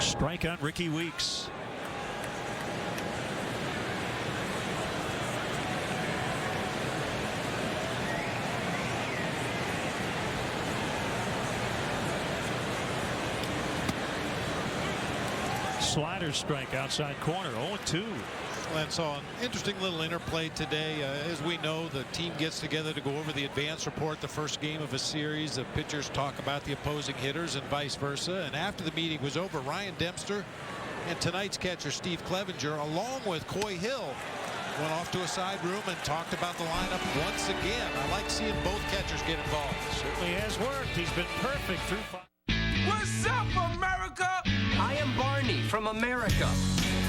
Strike on Ricky Weeks. Slider strike outside corner, 0-2. Len saw an interesting little interplay today. As we know, the team gets together to go over the advance report, the first game of a series. The pitchers talk about the opposing hitters and vice versa. And after the meeting was over, Ryan Dempster and tonight's catcher Steve Clevenger, along with Coy Hill, went off to a side room and talked about the lineup once again. I like seeing both catchers get involved. Certainly has worked. He's been perfect through 5. What's up, America? I am Barney from America.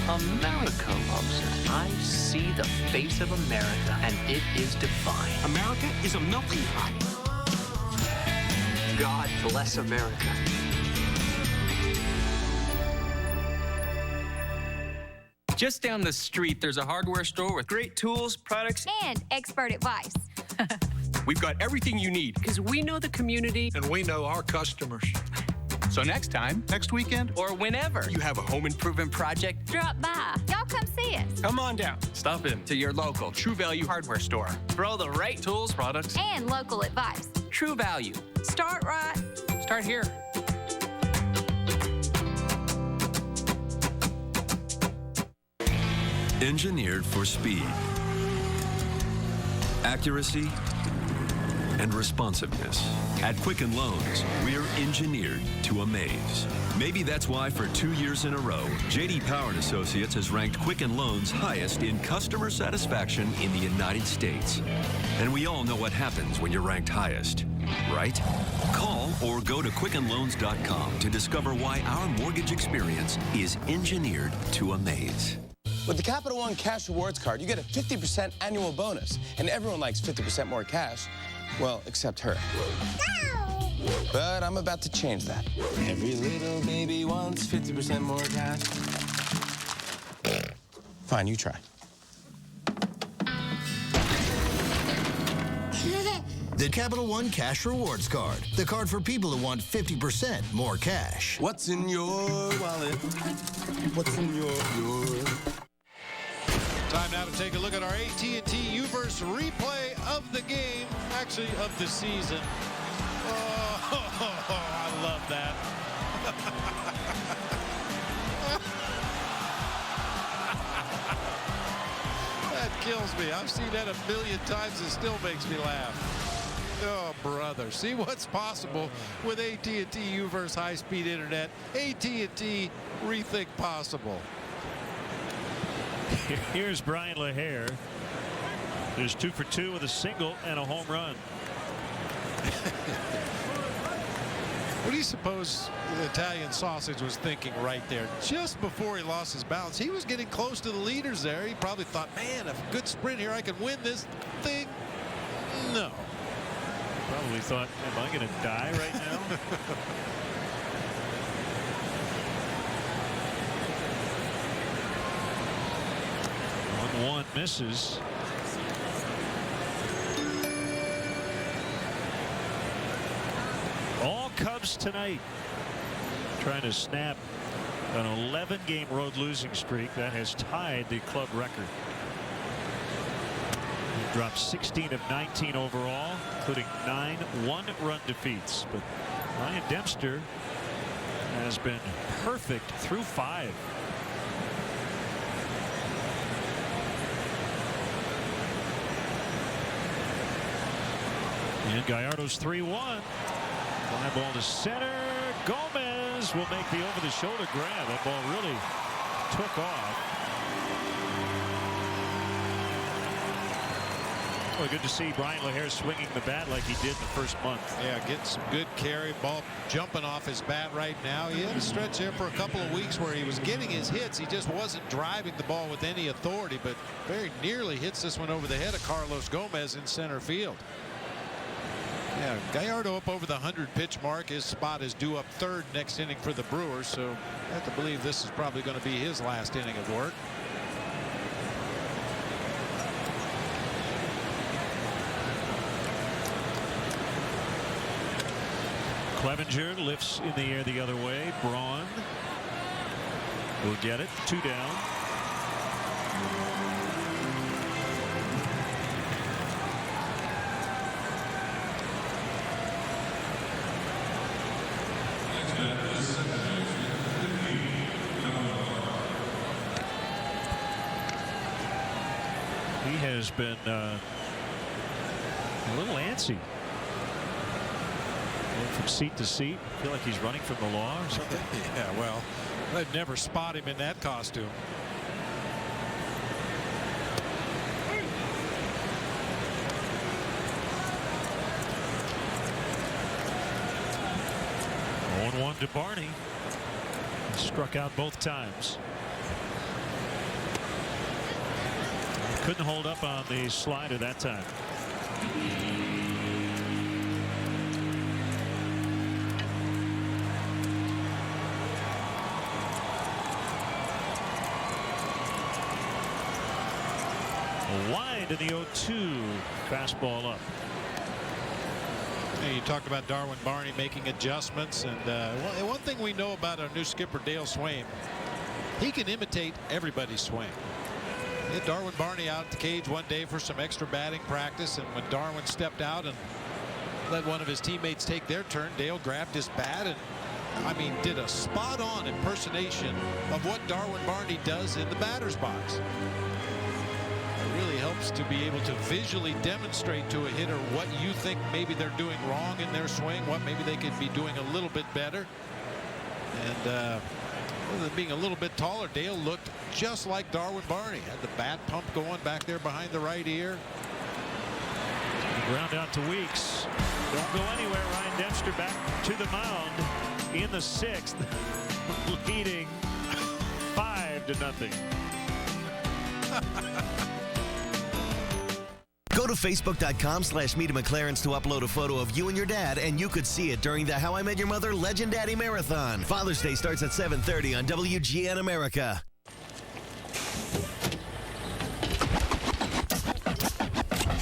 America loves it. I see the face of America, and it is divine. America is a melting pot. God bless America. Just down the street, there's a hardware store with great tools, products, and expert advice. We've got everything you need. Because we know the community. And we know our customers. So next time, next weekend, Or whenever you have a home improvement project, Drop by. Y'all come see us. come on down. Stop in to your local True Value hardware store. for all the right tools, Products. And local advice. True Value. Start right. Start here. Engineered for speed, accuracy, and responsiveness. At Quicken Loans, we're engineered to amaze. Maybe that's why for 2 years in a row, J.D. Power & Associates has ranked Quicken Loans highest in customer satisfaction in the United States. And we all know what happens when you're ranked highest, right? Call or go to QuickenLoans.com to discover why our mortgage experience is engineered to amaze. With the Capital One Cash Rewards card, you get a 50% annual bonus. And everyone likes 50% more cash. Well, except her. But I'm about to change that. Every little baby wants 50% more cash. Fine, you try. The Capital One Cash Rewards Card. The card for people who want 50% more cash. What's in your wallet? What's in your... Time now to take a look at our AT&T Uverse replay of the game, actually of the season. Oh, I love that. That kills me. I've seen that a million times. It still makes me laugh. Oh, brother. See what's possible with AT&T Uverse high-speed internet. AT&T Rethink Possible. Here's Brian LaHare. There's 2 for 2 with a single and a home run. What do you suppose the Italian sausage was thinking right there? Just before he lost his balance, he was getting close to the leaders there. He probably thought, man, a good sprint here, I can win this thing. No. Probably thought, am I going to die right now? 1 misses. All Cubs tonight trying to snap an 11-game road losing streak that has tied the club record. He dropped 16 of 19 overall, including 9 one-run defeats. But Ryan Dempster has been perfect through 5. And Gallardo's 3-1. Fly ball to center. Gomez will make the over-the-shoulder grab. That ball really took off. Well, good to see Brian LaHare swinging the bat like he did in the first month. Yeah, getting some good carry. Ball jumping off his bat right now. He had a stretch there for a couple of weeks where he was getting his hits. He just wasn't driving the ball with any authority, but very nearly hits this one over the head of Carlos Gomez in center field. Yeah, Gallardo up over the 100-pitch mark. His spot is due up third next inning for the Brewers, so I have to believe this is probably going to be his last inning of work. Clevenger lifts in the air the other way. Braun will get it. 2 down. He has been a little antsy. Going from seat to seat. I feel like he's running from the law or something. Yeah, well, I'd never spot him in that costume. One to Barney. Struck out both times. Couldn't hold up on the slider that time. Wide in the 0-2. Fastball up. You talked about Darwin Barney making adjustments, and one thing we know about our new skipper Dale Swaim, he can imitate everybody's swing. We had Darwin Barney out at the cage one day for some extra batting practice, and when Darwin stepped out and let one of his teammates take their turn, Dale grabbed his bat and, I mean, did a spot-on impersonation of what Darwin Barney does in the batter's box. It really helps to be able to visually demonstrate to a hitter what you think maybe they're doing wrong in their swing, what maybe they could be doing a little bit better. And other than being a little bit taller, Dale looked just like Darwin Barney. Had the bat pump going back there behind the right ear. Ground out to Weeks. Don't go anywhere. Ryan Dempster back to the mound in the 6th, leading 5-0. Go to Facebook.com/MeetMcLarens to upload a photo of you and your dad, and you could see it during the How I Met Your Mother Legend Daddy Marathon. Father's Day starts at 7:30 on WGN America.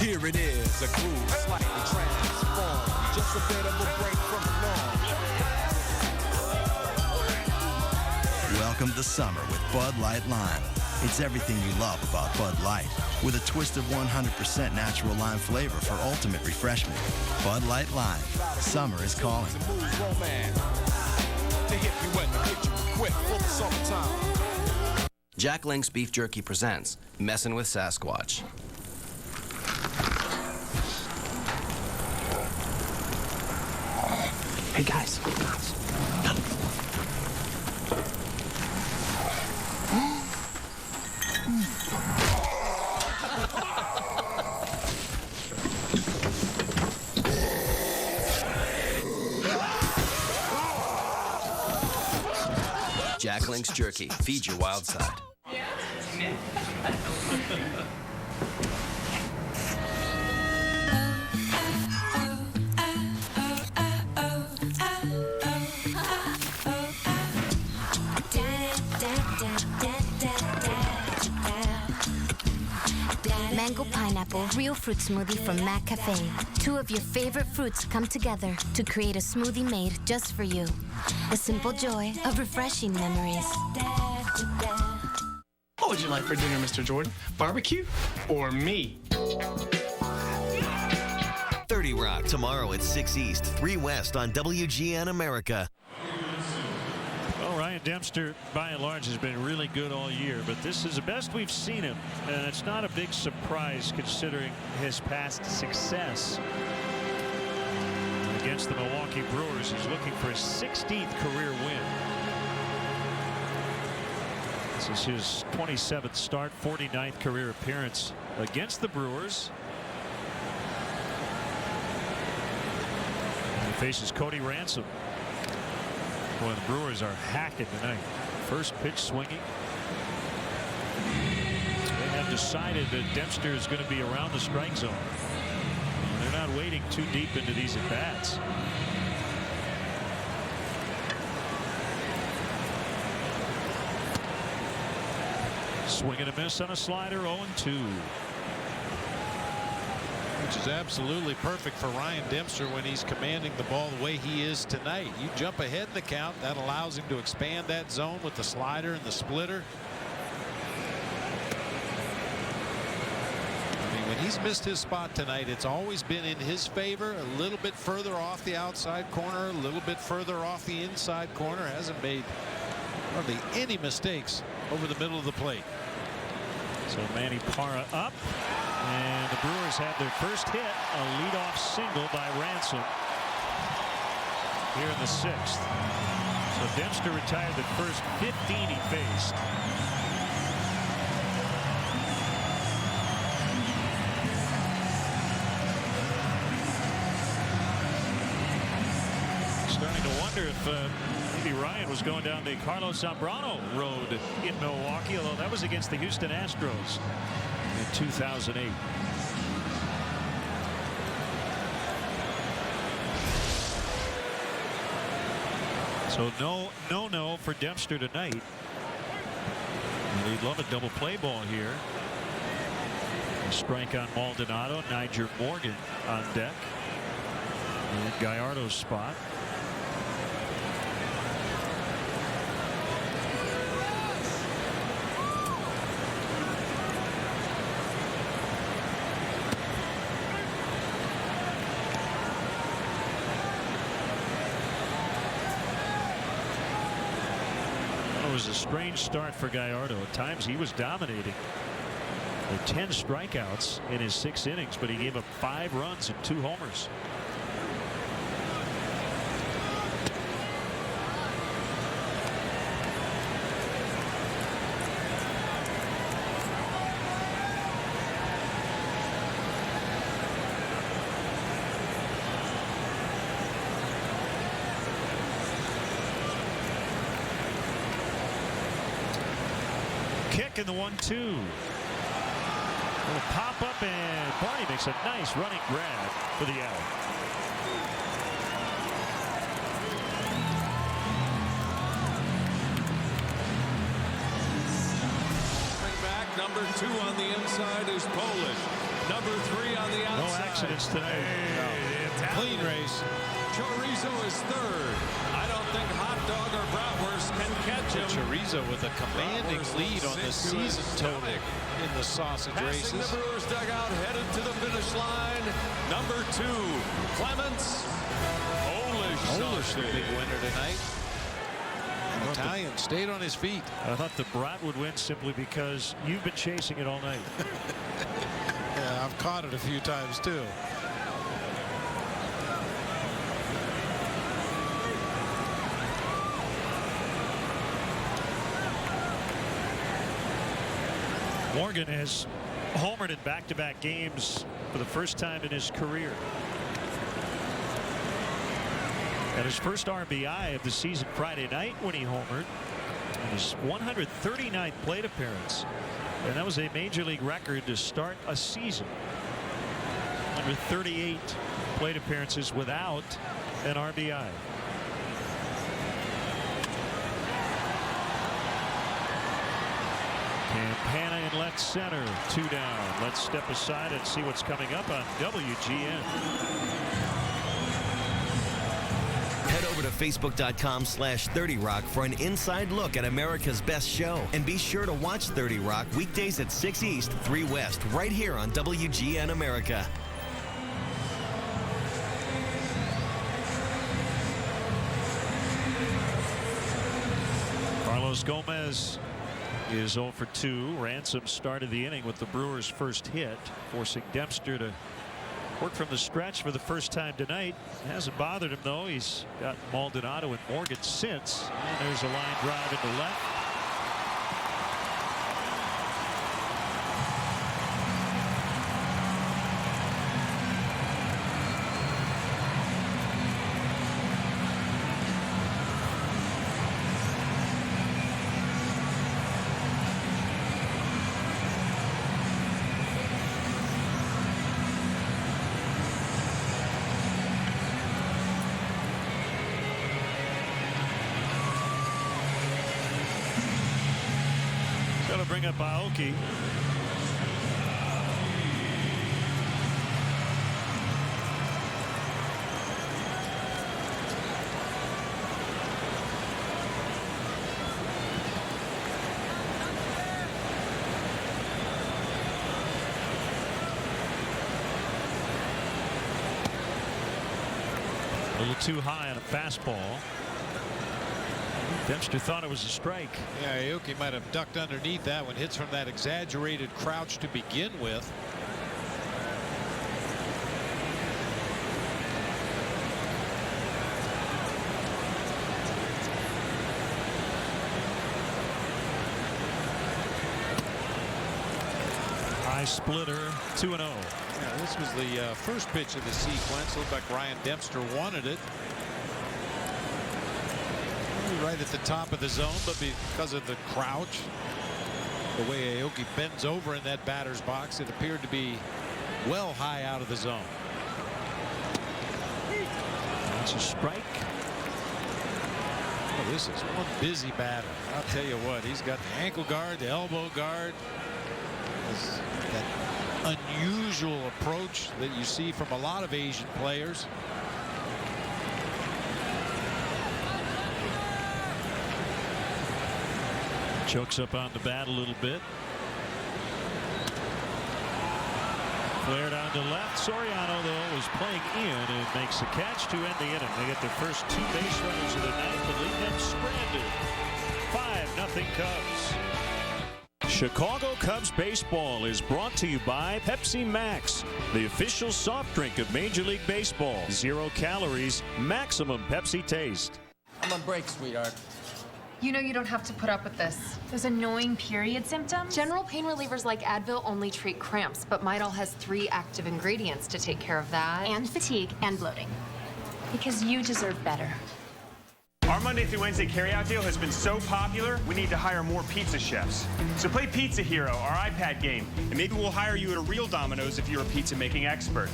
Here it is, a groove slightly transformed. Just a bit of a break from the norm. Welcome to summer with Bud Light Lime. It's everything you love about Bud Light, with a twist of 100% natural lime flavor for ultimate refreshment. Bud Light Lime. Summer is calling. Jack Link's Beef Jerky presents Messin' with Sasquatch. Hey guys. Jack Link's Jerky. Feed your wild side. Mango pineapple real fruit smoothie from Mac Cafe. 2 of your favorite fruits come together to create a smoothie made just for you. The simple joy of refreshing memories. What would you like for dinner, Mr. Jordan? Barbecue or me? 30 Rock tomorrow at 6 East, 3 West on WGN America. Well, Ryan Dempster, by and large, has been really good all year, but this is the best we've seen him, and it's not a big surprise considering his past success against the Milwaukee Brewers. He's looking for his 16th career win. This is his 27th start, 49th career appearance against the Brewers. He faces Cody Ransom. Boy, the Brewers are hacking tonight. First pitch swinging. They have decided that Dempster is going to be around the strike zone. They're not wading too deep into these at-bats. Swing and a miss on a slider, 0-2. Which is absolutely perfect for Ryan Dempster when he's commanding the ball the way he is tonight. You jump ahead in the count, that allows him to expand that zone with the slider and the splitter. I mean, when he's missed his spot tonight, it's always been in his favor. A little bit further off the outside corner, a little bit further off the inside corner. Hasn't made hardly any mistakes over the middle of the plate. So Manny Parra up. And the Brewers have their first hit, a leadoff single by Ransom here in the 6th. So Dempster retired the first 15 he faced. Starting to wonder if maybe Ryan was going down the Carlos Zambrano road in Milwaukee, although that was against the Houston Astros in 2008. So no for Dempster tonight. And he'd love a double play ball here. A strike on Maldonado. Niger Morgan on deck. in Gallardo's spot. It was a strange start for Gallardo. At times he was dominating. 10 strikeouts in his 6 innings, but he gave up 5 runs and 2 homers. Kick in the 1-2. Little pop up, and Barney makes a nice running grab for the out. Back, number 2 on the inside is Polish. Number 3 on the outside. No accidents tonight. Clean race. Chorizo is 3rd. I don't think Hot Dog or Bratwurst can catch him. Chorizo with a commanding lead on the season total in the sausage races. Passing the Brewers dugout, headed to the finish line. Number 2, Clements. Polish, the big winner tonight. The Italian stayed on his feet. I thought the Brat would win simply because you've been chasing it all night. Yeah, I've caught it a few times too. Morgan has homered in back-to-back games for the first time in his career. And his first RBI of the season Friday night when he homered in his 139th plate appearance. And that was a major league record to start a season. 138 plate appearances without an RBI. Campana in left center, 2 down. Let's step aside and see what's coming up on WGN. Head over to Facebook.com/30Rock for an inside look at America's best show. And be sure to watch 30 Rock weekdays at 6 East, 3 West, right here on WGN America. Carlos Gomez is 0 for 2. Ransom started the inning with the Brewers' first hit, forcing Dempster to work from the stretch for the first time tonight. It hasn't bothered him, though. He's got Maldonado and Morgan since. And there's a line drive into left. Bring up Aoki. A little too high on a fastball. Dempster thought it was a strike. Yeah, Aoki might have ducked underneath that one. Hits from that exaggerated crouch to begin with. High splitter, 2-0. Yeah, this was the first pitch of the sequence. Looked like Ryan Dempster wanted it. Right at the top of the zone, but because of the crouch, the way Aoki bends over in that batter's box, it appeared to be well high out of the zone. That's a strike. Oh, this is one busy batter. I'll tell you what, he's got the ankle guard, the elbow guard. That unusual approach that you see from a lot of Asian players. Chokes up on the bat a little bit. Flared on to left. Soriano, though, was playing in and makes a catch to end the inning. They get their first 2 base runners of the night to leave them stranded. 5-0 Cubs. Chicago Cubs baseball is brought to you by Pepsi Max, the official soft drink of Major League Baseball. 0 calories, maximum Pepsi taste. I'm on break, sweetheart. You know you don't have to put up with this. Those annoying period symptoms? General pain relievers like Advil only treat cramps, but Midol has 3 active ingredients to take care of that. And fatigue and bloating. Because you deserve better. Our Monday through Wednesday carryout deal has been so popular, we need to hire more pizza chefs. So play Pizza Hero, our iPad game, and maybe we'll hire you at a real Domino's if you're a pizza-making expert.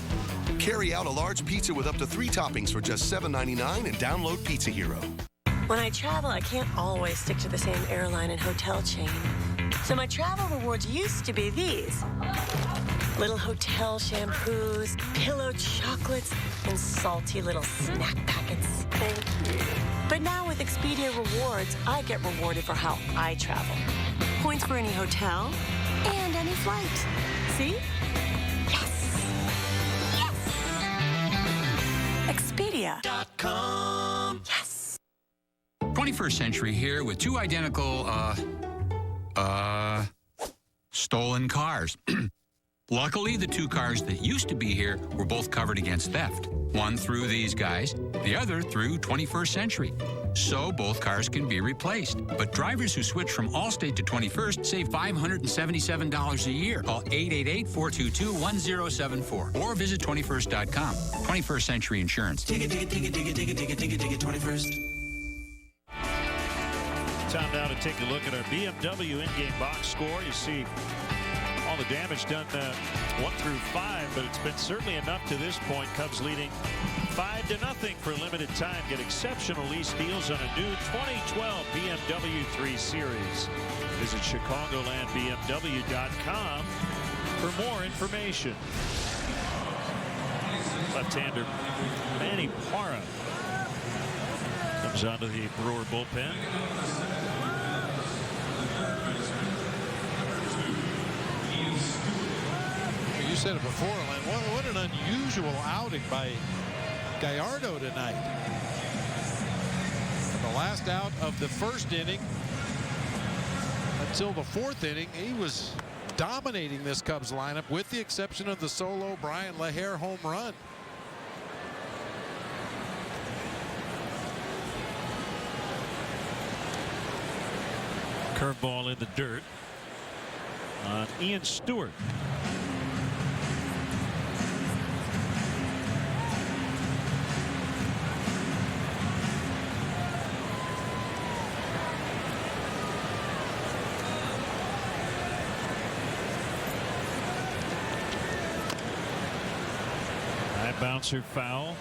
Carry out a large pizza with up to 3 toppings for just $7.99 and download Pizza Hero. When I travel, I can't always stick to the same airline and hotel chain. So my travel rewards used to be these. Little hotel shampoos, pillow chocolates, and salty little snack packets. Thank you. But now with Expedia Rewards, I get rewarded for how I travel. Points for any hotel and any flight. See? Yes! Yes! Expedia.com. Yes! 21st Century here with 2 identical, stolen cars. Luckily, the 2 cars that used to be here were both covered against theft. One through these guys, the other through 21st Century. So both cars can be replaced. But drivers who switch from Allstate to 21st save $577 a year. Call 888-422-1074 or visit 21st.com. 21st Century Insurance. Dig it, 21st. Time now to take a look at our BMW in-game box score. You see all the damage done 1 through 5, but it's been certainly enough to this point. Cubs leading 5-0 for a limited time. Get exceptional lease deals on a new 2012 BMW 3 Series. Visit ChicagolandBMW.com for more information. Left-hander Manny Parra comes onto the Brewer bullpen. You said it before, Len. What an unusual outing by Gallardo tonight. From the last out of the first inning until the 4th inning, he was dominating this Cubs lineup with the exception of the solo Brian LaHair home run. Curveball in the dirt on Ian Stewart. High bouncer foul.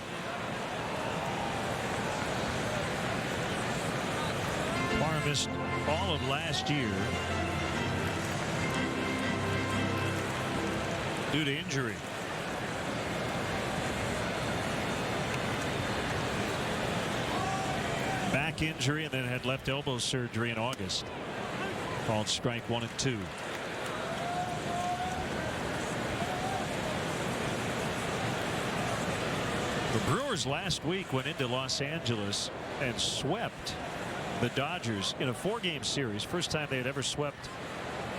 Parra missed all of last year due to injury. Back injury and then had left elbow surgery in August. Called strike 1 and 2. The Brewers last week went into Los Angeles and swept the Dodgers in a 4-game series. First time they had ever swept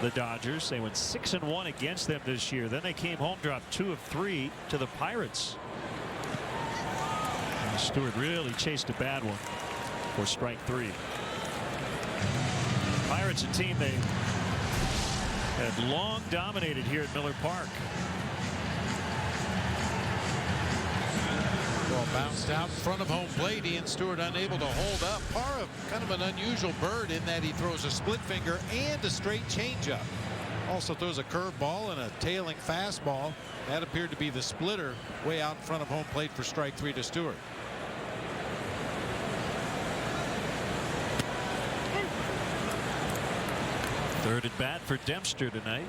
the Dodgers. They went 6-1 against them this year. Then they came home, dropped 2 of 3 to the Pirates. And Stewart really chased a bad one for strike 3. Pirates, a team they had long dominated here at Miller Park. Ball bounced out in front of home plate. Ian Stewart unable to hold up. Parra, kind of an unusual bird in that he throws a split finger and a straight changeup. Also throws a curveball and a tailing fastball. That appeared to be the splitter way out in front of home plate for strike 3 to Stewart. Third at bat for Dempster tonight.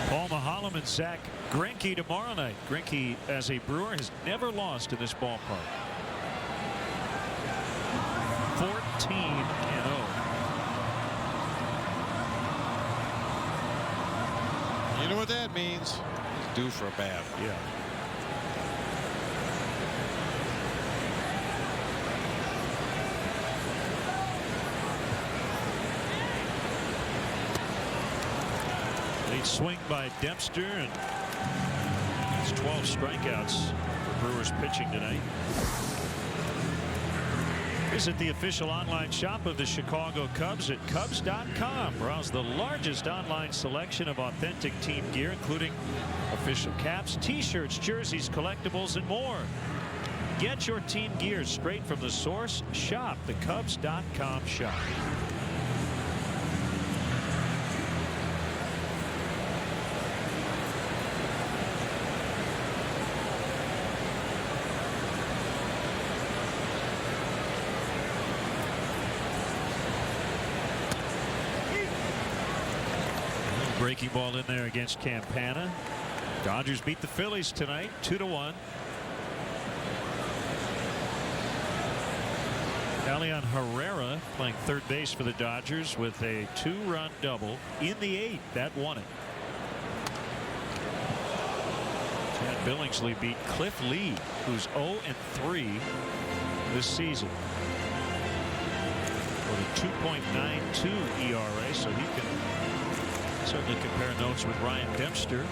Paul Mahalam and Zach Greinke tomorrow night. Greinke, as a Brewer, has never lost in this ballpark. 14-0. You know what that means? He's due for a bath. Yeah. Lead swing by Dempster, and it's 12 strikeouts for Brewers pitching tonight. Visit the official online shop of the Chicago Cubs at Cubs.com. Browse the largest online selection of authentic team gear, including official caps, t-shirts, jerseys, collectibles, and more. Get your team gear straight from the source. Shop the Cubs.com shop. Breaking ball in there against Campana. Dodgers beat the Phillies tonight 2-1. Elian Herrera playing third base for the Dodgers with a 2-run double in the 8th. That won it. Chad Billingsley beat Cliff Lee, who's 0-3 this season, with a 2.92 ERA, so he can certainly compare notes with Ryan Dempster.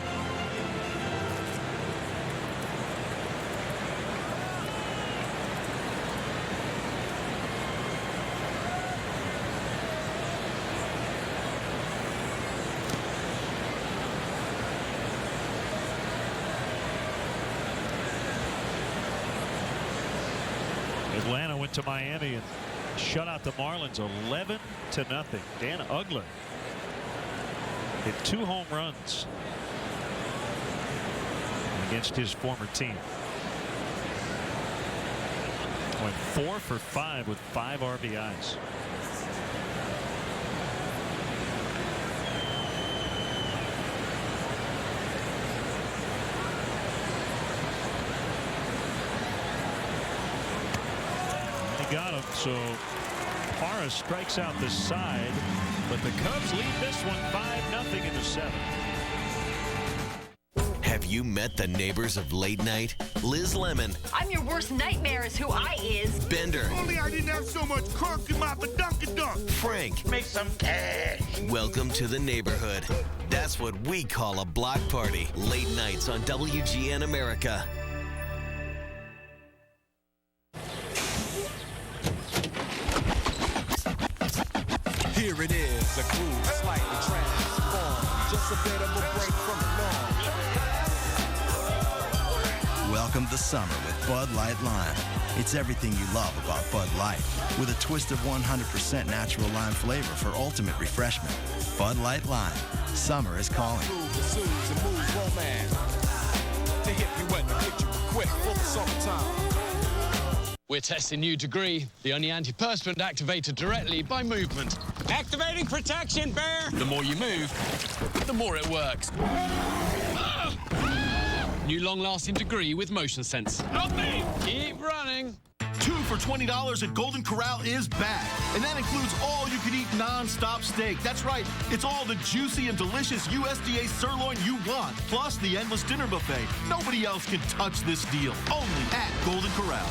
Atlanta went to Miami and shut out the Marlins 11-0. Dan Ugler hit 2 home runs against his former team. Went 4 for 5 with 5 RBIs. He got him, so Parra strikes out the side, but the Cubs lead this one 5-0 in the 7th. Have you met the neighbors of late night? Liz Lemon. I'm your worst nightmare is who I is. Bender. Only I didn't have so much crunk in my badunkadunk. Frank. Make some cash. Welcome to the neighborhood. That's what we call a block party. Late nights on WGN America. Here it is, a groove slightly transformed. Just a bit of a break from the norm. Welcome to summer with Bud Light Lime. It's everything you love about Bud Light, with a twist of 100% natural lime flavor for ultimate refreshment. Bud Light Lime. Summer is calling. Move the suits and move romance. To hit you when to get you equipped for the summertime. We're testing new Degree, the only antiperspirant activated directly by movement. Activating protection, Bear! The more you move, the more it works. New long-lasting Degree with motion sense. Not me! Keep running. 2 for $20 at Golden Corral is back. And that includes all you can eat non-stop steak. That's right. It's all the juicy and delicious USDA sirloin you want, plus the endless dinner buffet. Nobody else can touch this deal. Only at Golden Corral.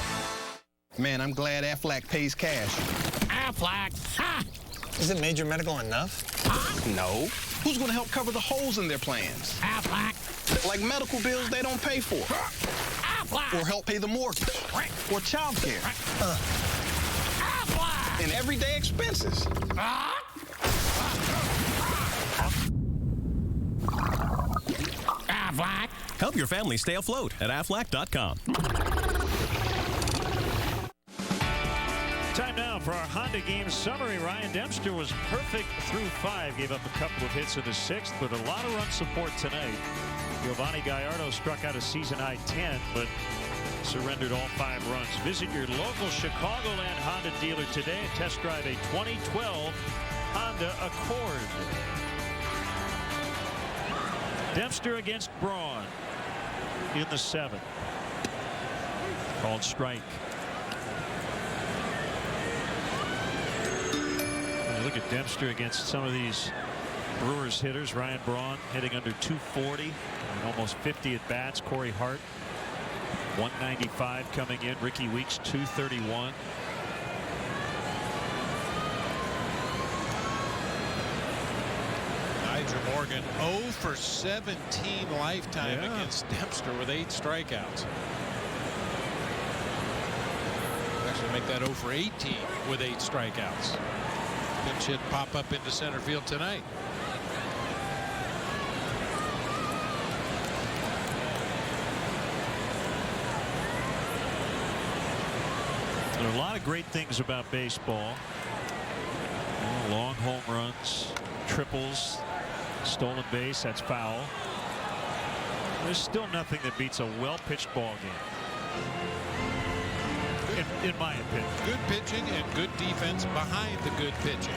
Man, I'm glad Aflac pays cash. Aflac! Ha! Isn't major medical enough? No. Who's going to help cover the holes in their plans? Aflac! Like medical bills they don't pay for. Aflac! Or help pay the mortgage. Or child care. Aflac! And everyday expenses. Aflac! Help your family stay afloat at Aflac.com. Time now for our Honda game summary. Ryan Dempster was perfect through 5, gave up a couple of hits in the 6th, but a lot of run support tonight. Giovanni Gallardo struck out a season-high 10, but surrendered all 5 runs. Visit your local Chicagoland Honda dealer today and test drive a 2012 Honda Accord. Dempster against Braun in the 7th. Called strike. Look at Dempster against some of these Brewers hitters. Ryan Braun hitting under 240 and almost 50 at bats. Corey Hart 195 coming in. Ricky Weeks 231. Nigel Morgan 0 for 17 lifetime against Dempster with 8 strikeouts. Actually make that 0 for 18 with 8 strikeouts. Pinch hit pop up into center field tonight. There are a lot of great things about baseball. Long home runs, triples, stolen base, that's foul. There's still nothing that beats a well-pitched ball game. In my opinion. Good pitching and good defense behind the good pitching.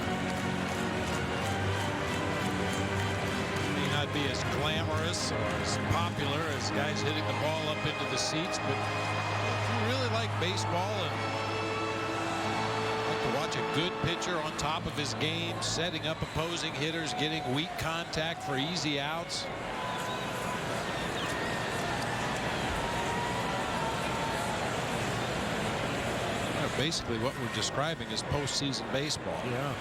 May not be as glamorous or as popular as guys hitting the ball up into the seats, but if you really like baseball and like to watch a good pitcher on top of his game, setting up opposing hitters, getting weak contact for easy outs. Basically what we're describing is postseason baseball. Yeah.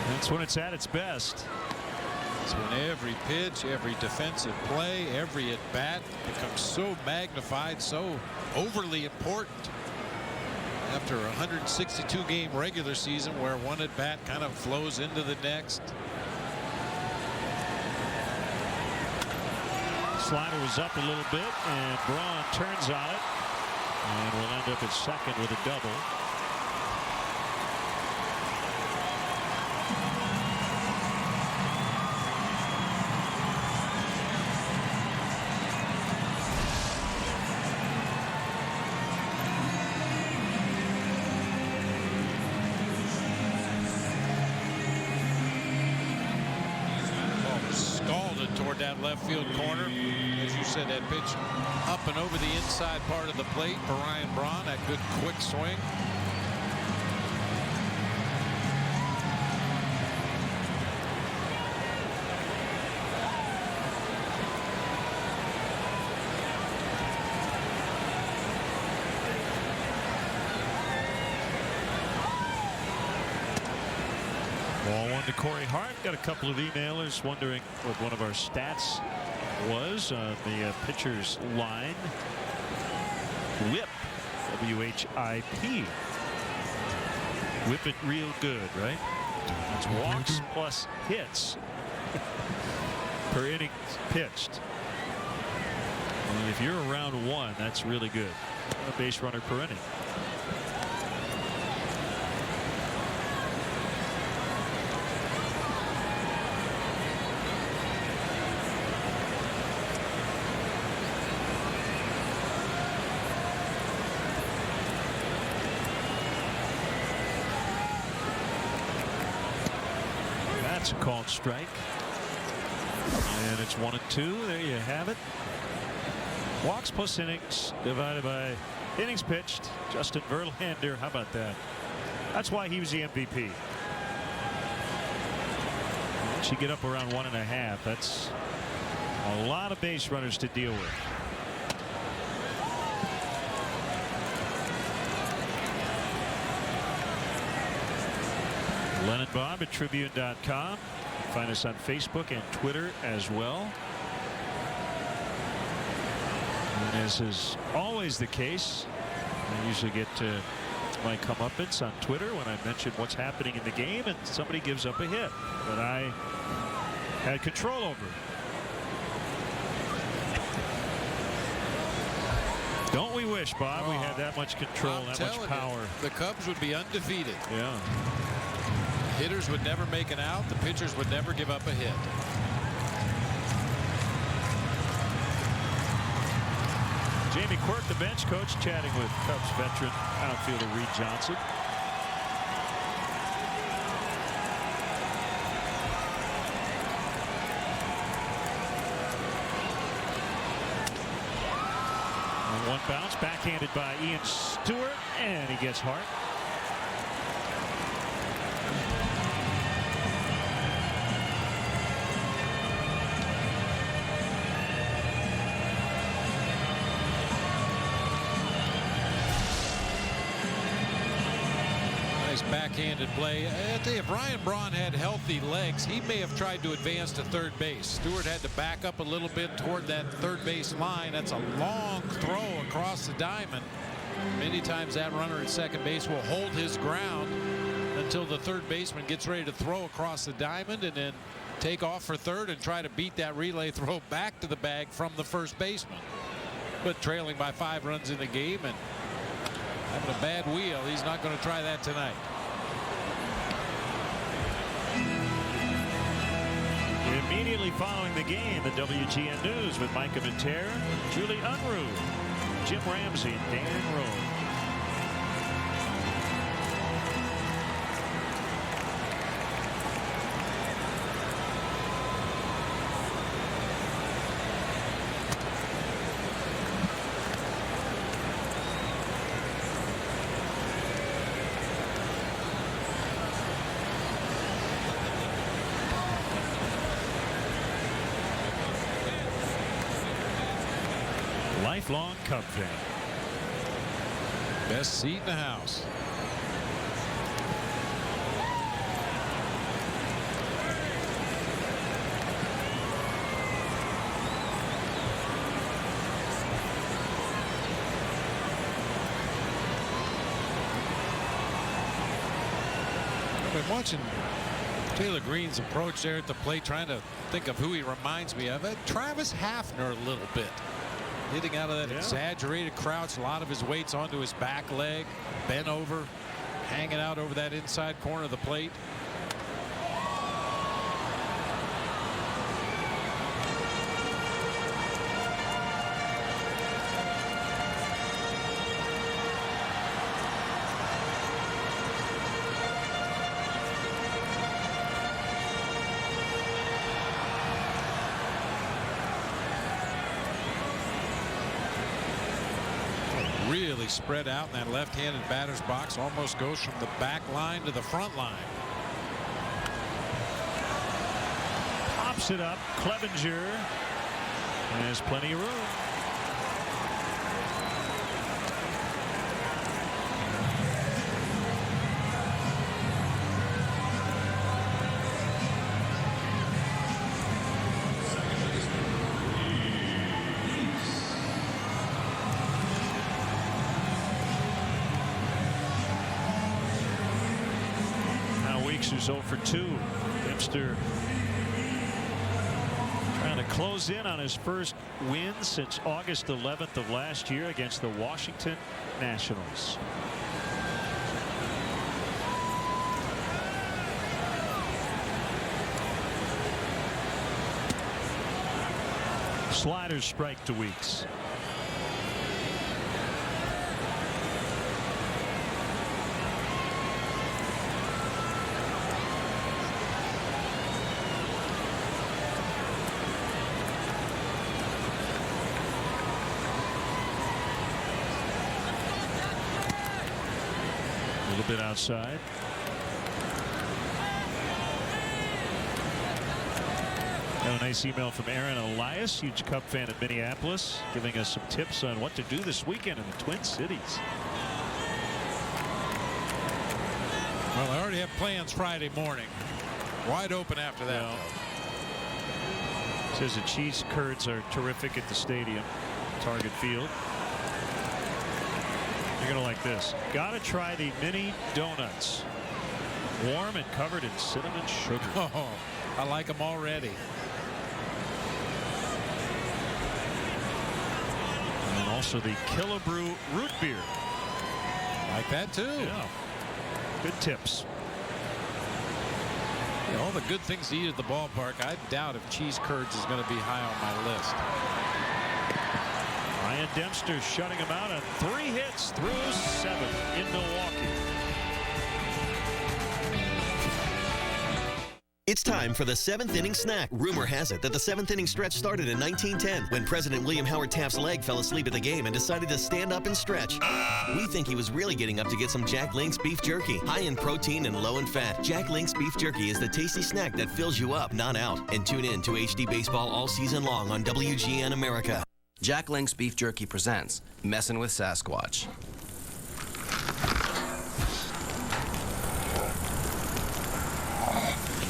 That's when it's at its best. It's when every pitch, every defensive play, every at bat becomes so magnified, so overly important. After a 162 game regular season where one at bat kind of flows into the next. Slider was up a little bit, and Braun turns on it, and will end up at second with a double. Scalded toward that left field corner. As you said, that pitch up and over the inside part of the plate for Ryan Braun. That good quick swing. Ball one to Corey Hart. Got a couple of emailers wondering what one of our stats was on the pitcher's line. Whip, W-H-I-P. Whip it real good, right? It's walks plus hits per inning pitched. And if you're around 1, that's really good. A base runner per inning. That's a called strike. And it's 1-2. There you have it. Walks plus innings divided by innings pitched. Justin Verlander, how about that? That's why he was the MVP. Once you get up around 1.5, that's a lot of base runners to deal with. Len and Bob at Tribune.com. Find us on Facebook and Twitter as well. And as is always the case, I usually get my comeuppance on Twitter when I mention what's happening in the game and somebody gives up a hit that I had control over. Don't we wish, Bob, we had that much control, that much power. The Cubs would be undefeated. Yeah. Hitters would never make an out. The pitchers would never give up a hit. Jamie Quirk, the bench coach, chatting with Cubs veteran outfielder Reed Johnson. One bounce, backhanded by Ian Stewart, and he gets Hart. Backhanded play. I tell you, if Ryan Braun had healthy legs, he may have tried to advance to third base. Stewart had to back up a little bit toward that third base line. That's a long throw across the diamond. Many times that runner at second base will hold his ground until the third baseman gets ready to throw across the diamond and then take off for third and try to beat that relay throw back to the bag from the first baseman. But trailing by 5 runs in the game and having a bad wheel, he's not going to try that tonight. Immediately following the game, the WGN News with Micah Matera, Julie Unruh, Jim Ramsey, and Dan Rowe. Lifelong Cub fan. Best seat in the house. I've been watching Taylor Green's approach there at the plate, trying to think of who he reminds me of. Travis Hafner a little bit. Hitting out of that exaggerated crouch, a lot of his weight's onto his back leg, bent over, hanging out over that inside corner of the plate. Really spread out in that left-handed batter's box, almost goes from the back line to the front line. Pops it up, Clevenger, and there's plenty of room. Who's 0 for 2. Dempster trying to close in on his first win since August 11th of last year against the Washington Nationals. Sliders strike to Weeks. Bit outside. Got a nice email from Aaron Elias, huge Cub fan at Minneapolis, giving us some tips on what to do this weekend in the Twin Cities. Well, I already have plans Friday morning. Wide open after that. Well, says the cheese curds are terrific at the stadium, Target Field. You're going to like this. Got to try the mini donuts. Warm and covered in cinnamon sugar. Oh, I like them already. And also the Killebrew root beer. Like that too. Yeah. Good tips. Yeah, all the good things to eat at the ballpark. I doubt if cheese curds is going to be high on my list. Ryan Dempster shutting him out on 3 hits through 7 in Milwaukee. It's time for the 7th inning snack. Rumor has it that the 7th inning stretch started in 1910 when President William Howard Taft's leg fell asleep at the game and decided to stand up and stretch. We think he was really getting up to get some Jack Link's beef jerky. High in protein and low in fat, Jack Link's beef jerky is the tasty snack that fills you up, not out. And tune in to HD Baseball all season long on WGN America. Jack Link's Beef Jerky presents Messin' with Sasquatch.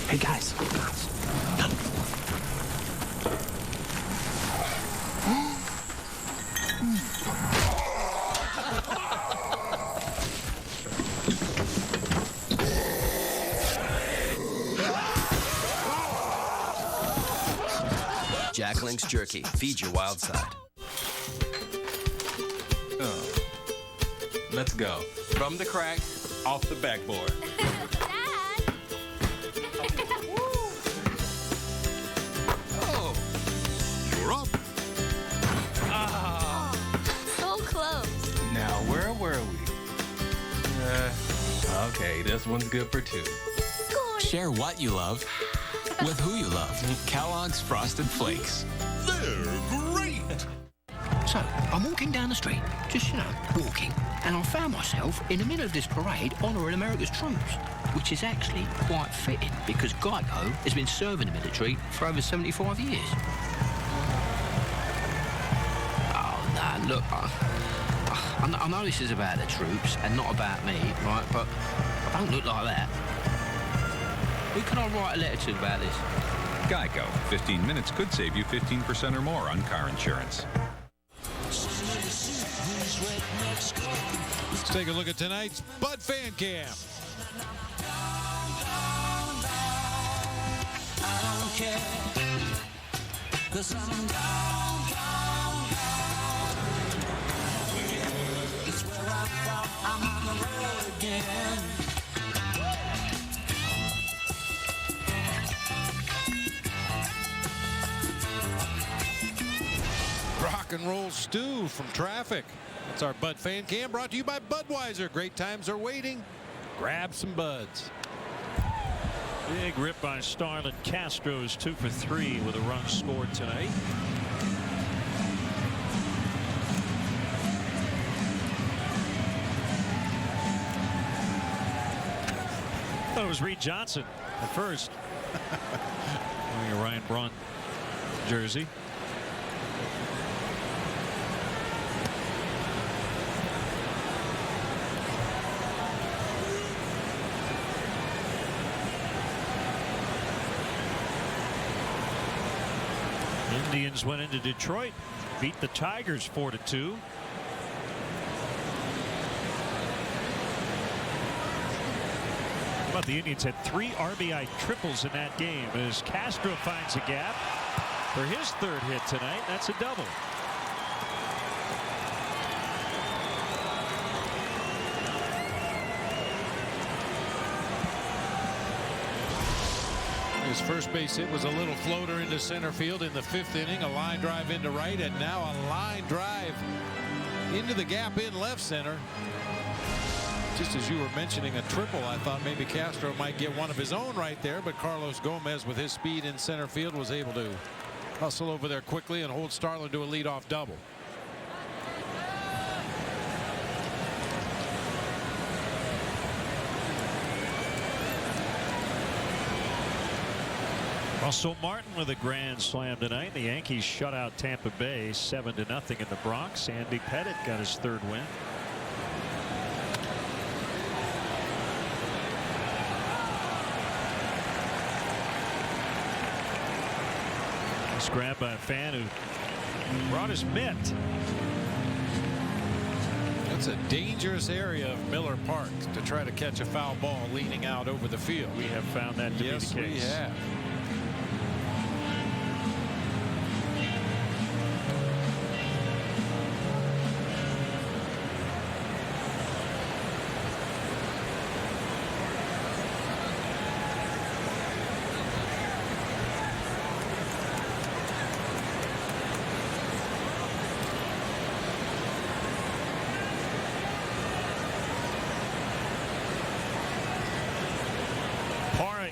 Hey guys. Jack Link's Jerky. Feed your wild side. Let's go. From the crack, off the backboard. Oh, you're up. Ah. So close. Now, where were we? Okay, this one's good for two. Share what you love with who you love. Kellogg's Frosted Flakes. They're great. So, I'm walking down the street, just, walking, and I found myself in the middle of this parade honouring America's troops, which is actually quite fitting because Geico has been serving the military for over 75 years. Oh, no, look, I know this is about the troops and not about me, right, but I don't look like that. Who can I write a letter to about this? Geico. 15 minutes could save you 15% or more on car insurance. Let's take a look at tonight's Bud Fan Cam. Rock and roll stew from traffic. That's our Bud Fan Cam, brought to you by Budweiser. Great times are waiting. Grab some Buds. Big rip by Starlin Castro's 2 for 3 with a run scored tonight. Thought it was Reed Johnson at first. Wearing a Ryan Braun jersey. Indians went into Detroit, beat the Tigers 4-2. But the Indians had 3 RBI triples in that game as Castro finds a gap for his 3rd hit tonight. That's a double. His first base hit was a little floater into center field in the 5th inning, a line drive into right, and now a line drive into the gap in left center. Just as you were mentioning a triple, I thought maybe Castro might get one of his own right there, but Carlos Gomez with his speed in center field was able to hustle over there quickly and hold Starlin to a leadoff double. Russell Martin with a grand slam tonight. The Yankees shut out Tampa Bay 7-0 in the Bronx. Andy Pettit got his 3rd win. It's grabbed by a fan who brought his mitt. That's a dangerous area of Miller Park to try to catch a foul ball leaning out over the field. We have found that to be the case. Yes, we have.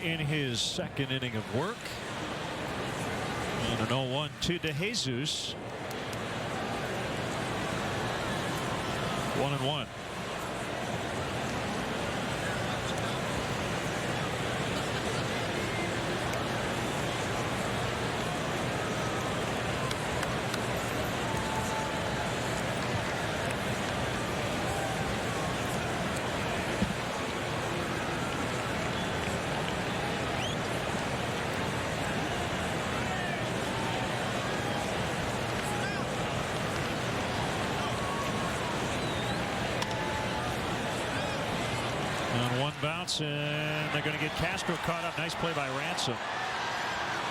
in his second inning of work. And an 0-1 to DeJesus. 1-1. Bounce, and they're going to get Castro caught up. Nice play by Ransom.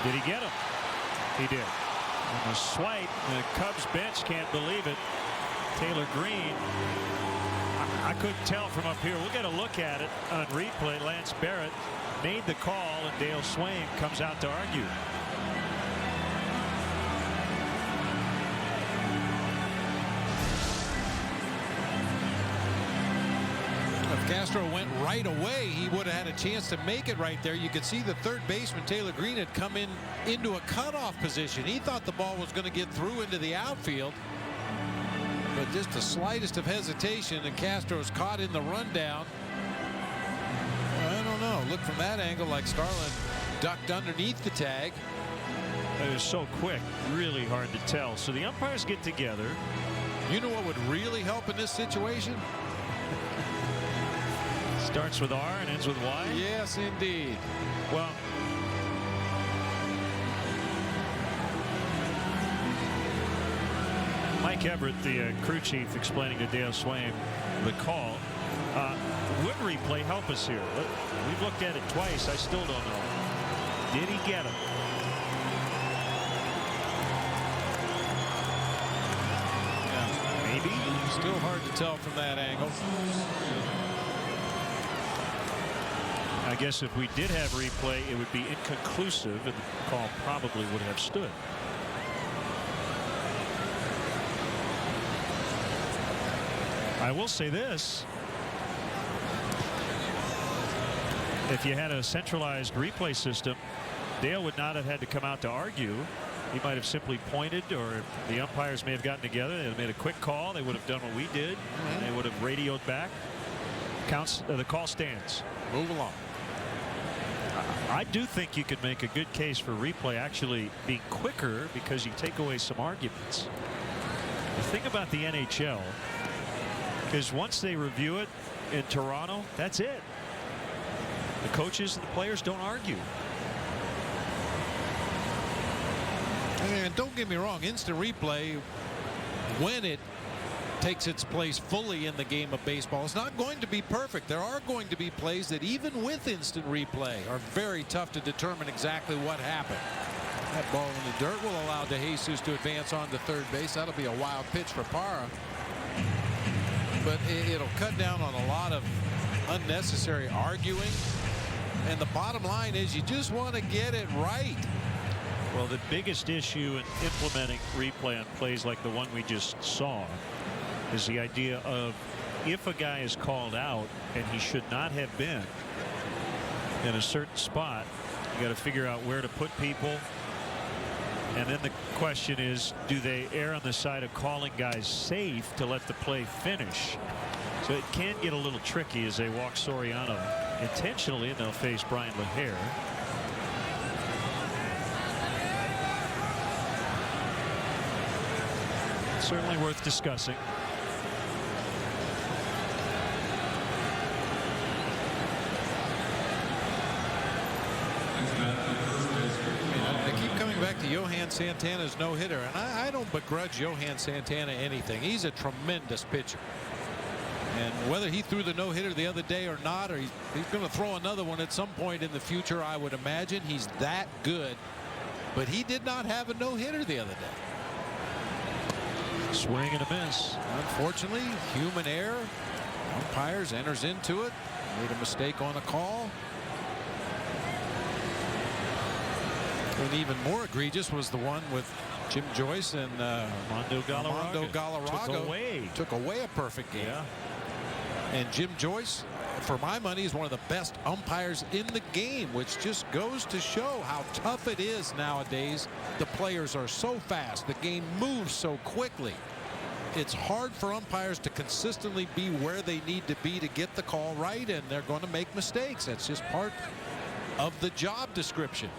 Did he get him? He did. And the swipe, the Cubs bench can't believe it. Taylor Green, I couldn't tell from up here. We'll get a look at it on replay. Lance Barrett made the call, and Dale Swain comes out to argue. Castro went right away, he would have had a chance to make it right there. You could see the third baseman Taylor Green had come into a cutoff position. He thought the ball was going to get through into the outfield, but just the slightest of hesitation, and Castro's caught in the rundown. I don't know. Look from that angle like Starlin ducked underneath the tag. It was so quick, really hard to tell. So the umpires get together. You know what would really help in this situation? Starts with R and ends with Y? Yes, indeed. Well, Mike Everett, the crew chief, explaining to Dale Swain the call. Would replay help us here? We've looked at it twice. I still don't know. Did he get him? Yeah, maybe. Still hard to tell from that angle. I guess if we did have replay, it would be inconclusive, and the call probably would have stood. I will say this. If you had a centralized replay system, Dale would not have had to come out to argue. He might have simply pointed, or the umpires may have gotten together. They would have made a quick call. They would have done what we did. And they would have radioed back. The call stands. Move along. I do think you could make a good case for replay actually being quicker because you take away some arguments. The thing about the NHL is once they review it in Toronto, that's it. The coaches and the players don't argue. And don't get me wrong, instant replay, when it takes its place fully in the game of baseball, it's not going to be perfect. There are going to be plays that even with instant replay are very tough to determine exactly what happened. That ball in the dirt will allow DeJesus to advance on to third base. That'll be a wild pitch for Parra. But it'll cut down on a lot of unnecessary arguing. And the bottom line is you just want to get it right. Well, the biggest issue in implementing replay on plays like the one we just saw is the idea of if a guy is called out and he should not have been in a certain spot, you got to figure out where to put people. And then the question is, do they err on the side of calling guys safe to let the play finish? So it can get a little tricky as they walk Soriano intentionally, and they'll face Brian LaHare. Certainly worth discussing. I keep coming back to Johan Santana's no-hitter, and I don't begrudge Johan Santana anything. He's a tremendous pitcher. And whether he threw the no-hitter the other day or not, or he's going to throw another one at some point in the future, I would imagine. He's that good. But he did not have a no-hitter the other day. Swing and a miss. Unfortunately, human error. Umpires enters into it. Made a mistake on a call. And even more egregious was the one with Jim Joyce and Armando Galarraga. Took away a perfect game. Yeah. And Jim Joyce for my money, is one of the best umpires in the game, which just goes to show how tough it is nowadays. The players are so fast. The game moves so quickly. It's hard for umpires to consistently be where they need to be to get the call right, and they're going to make mistakes. That's just part of the job description.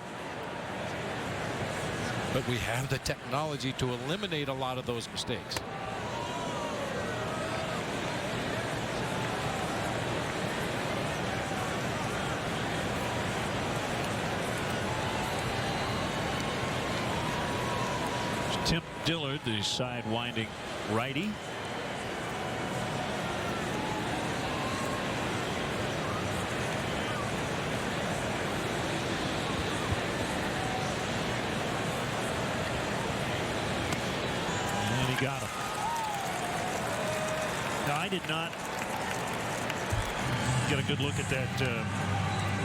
But we have the technology to eliminate a lot of those mistakes. Tim Dillard, the side-winding righty. And he got him. Now, I did not get a good look at that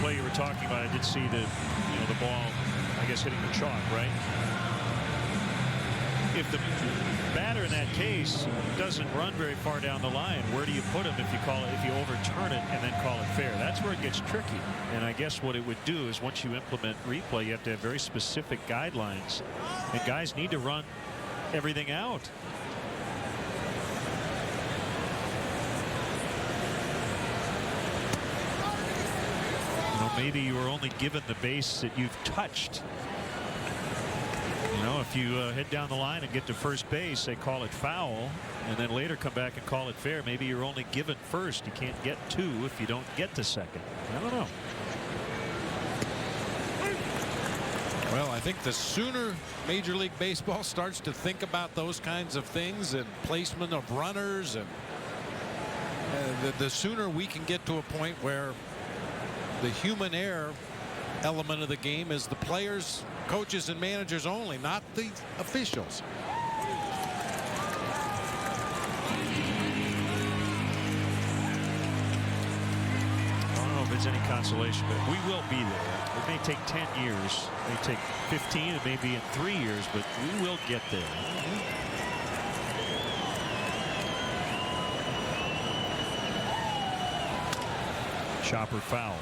play you were talking about. I did see the ball, I guess, hitting the chalk, right? If the batter in that case doesn't run very far down the line, where do you put him if you overturn it and then call it fair? That's where it gets tricky. And I guess what it would do is once you implement replay, you have to have very specific guidelines, and guys need to run everything out. Maybe you were only given the base that you've touched. If you head down the line and get to first base, they call it foul, and then later come back and call it fair. Maybe you're only given first. You can't get two if you don't get to second. I don't know. Well, I think the sooner Major League Baseball starts to think about those kinds of things and placement of runners, and the sooner we can get to a point where the human error element of the game is the players, coaches, and managers only, not the officials. I don't know if it's any consolation, but we will be there. It may take 10 years, it may take 15, it may be in 3 years, but we will get there. Chopper foul.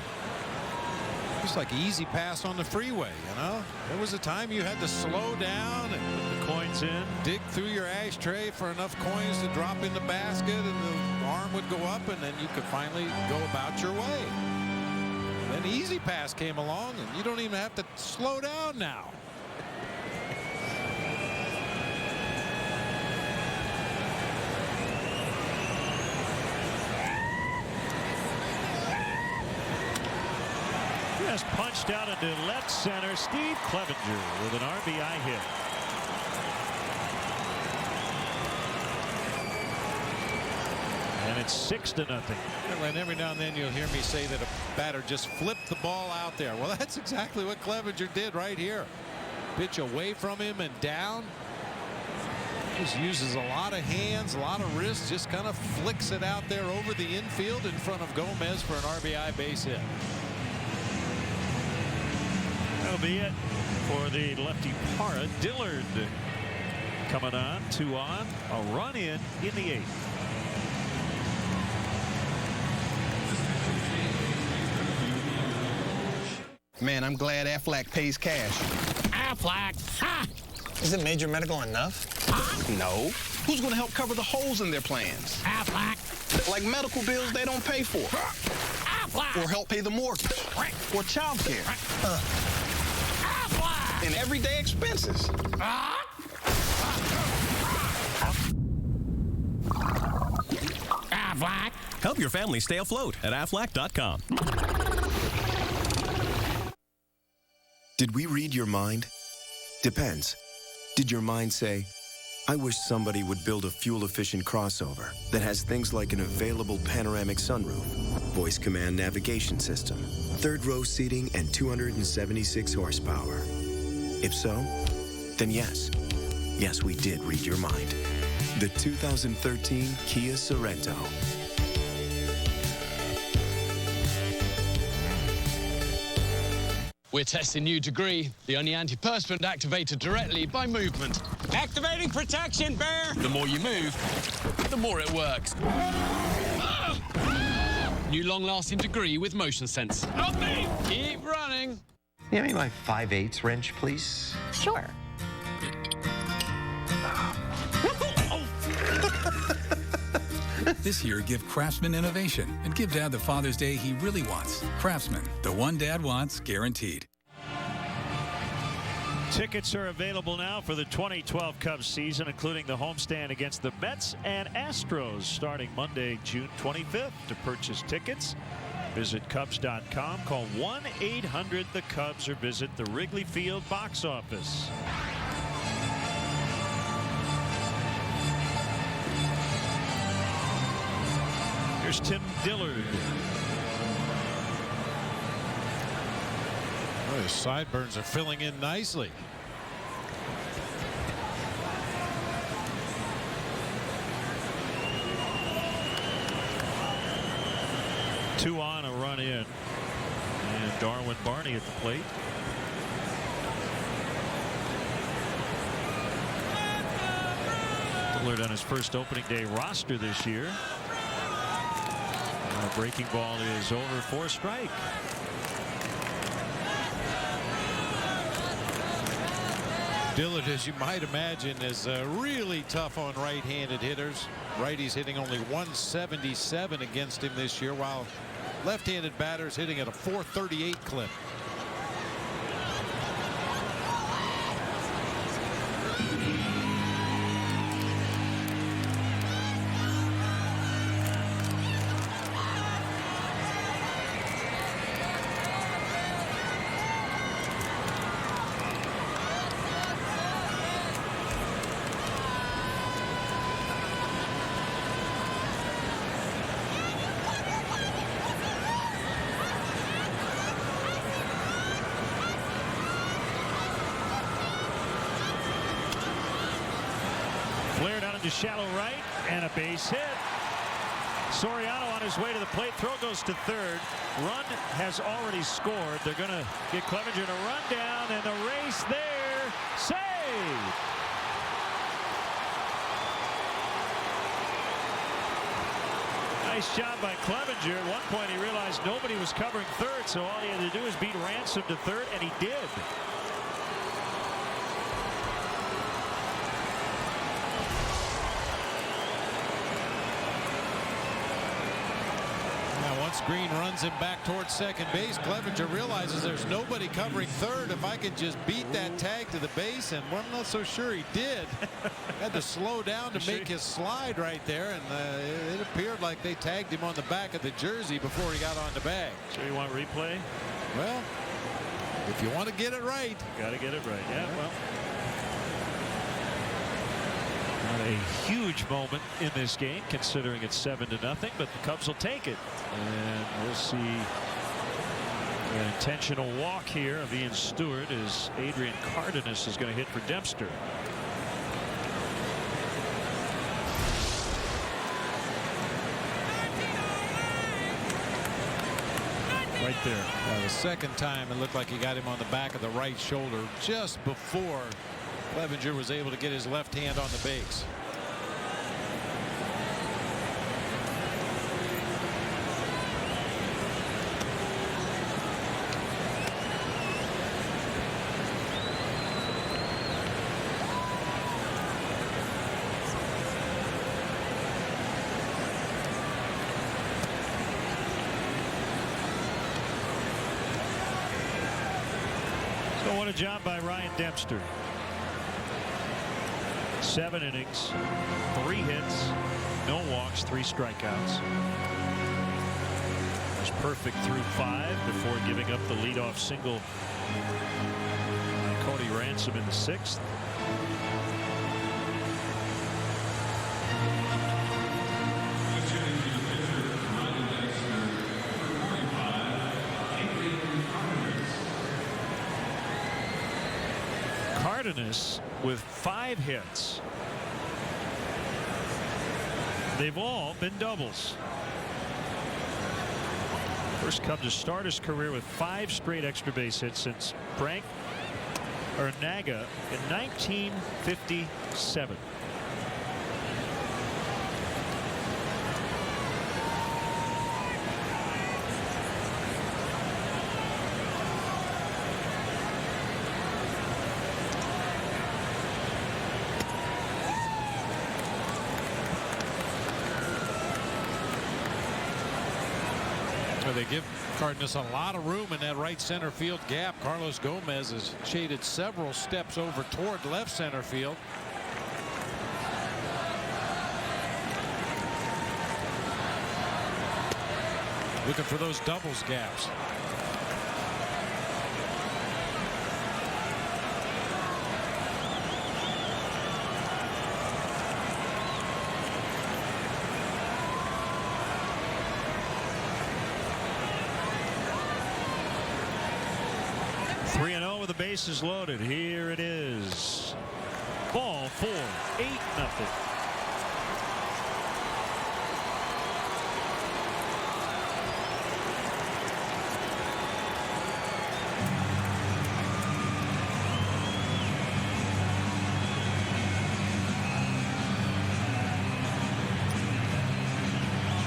Just like easy pass on the freeway, There was a time you had to slow down and put the coins in, dig through your ashtray for enough coins to drop in the basket, and the arm would go up, and then you could finally go about your way. Then easy pass came along, and you don't even have to slow down now. Just punched out into left center. Steve Clevenger with an RBI hit. And it's 6-0. And every now and then you'll hear me say that a batter just flipped the ball out there. Well, that's exactly what Clevenger did right here. Pitch away from him and down. Just uses a lot of hands, a lot of wrists, just kind of flicks it out there over the infield in front of Gomez for an RBI base hit. That'll be it for the lefty Parra. Dillard coming on, 2 on, a run in the 8th. Man, I'm glad Aflac pays cash. Aflac? Ha! Isn't Major Medical enough? No. Who's going to help cover the holes in their plans? Aflac. Like medical bills they don't pay for. Aflac. Or help pay the mortgage. Or child care. And everyday expenses. Aflac. Help your family stay afloat at Aflac.com. Did we read your mind? Depends. Did your mind say, I wish somebody would build a fuel-efficient crossover that has things like an available panoramic sunroof, voice command navigation system, third-row seating, and 276 horsepower? If so, then yes. Yes, we did read your mind. The 2013 Kia Sorento. We're testing new Degree, the only antiperspirant activated directly by movement. Activating protection, Bear! The more you move, the more it works. new long-lasting degree with motion sense. Not me! Keep running. Give me my 5/8 wrench, please. Sure. This year, give Craftsman innovation and give Dad the Father's Day he really wants. Craftsman, the one Dad wants, guaranteed. Tickets are available now for the 2012 Cubs season, including the homestand against the Mets and Astros starting Monday, June 25th. To purchase tickets, visit Cubs.com, call 1-800-THE-CUBS, or visit the Wrigley Field box office. Here's Tim Dillard. Oh, his sideburns are filling in nicely. Two on, a run in. And Darwin Barney at the plate. Dillard on his first opening day roster this year. Breaking ball is over for a strike. Dillard, as you might imagine, is really tough on right-handed hitters. Righties hitting only 177 against him this year, while left-handed batters hitting at a 438 clip. To shallow right, and a base hit. Soriano on his way to the plate. Throw goes to third. Run has already scored. They're going to get Clevenger to run down, and the race there. Save! Nice job by Clevenger. At one point he realized nobody was covering third, so all he had to do is beat Ransom to third, and he did. Green runs him back towards second base. Clevenger realizes there's nobody covering third. If I could just beat that tag to the base, and I'm not so sure he did. Had to slow down to make his slide right there, and it appeared like they tagged him on the back of the jersey before he got on the bag. So you want replay? Well, if you want to get it right. Got to get it right. Yeah, well. Not a huge moment in this game, considering it's 7-0, but the Cubs will take it. And we'll see an intentional walk here of Ian Stewart as Adrian Cardenas is going to hit for Dempster. Right there. The second time it looked like he got him on the back of the right shoulder just before Clevenger was able to get his left hand on the base. So what a job by Ryan Dempster. 7 innings, 3 hits, no walks, 3 strikeouts. Was perfect through 5 before giving up the leadoff single by Cody Ransom in the 6th. Cardenas with 5 hits. They've all been doubles. First Cub to start his career with 5 straight extra base hits since Frank Naga in 1957. They give Cardenas a lot of room in that right center field gap. Carlos Gomez has shaded several steps over toward left center field. Looking for those doubles gaps. The bases loaded. Here it is. Ball 4, 8-0.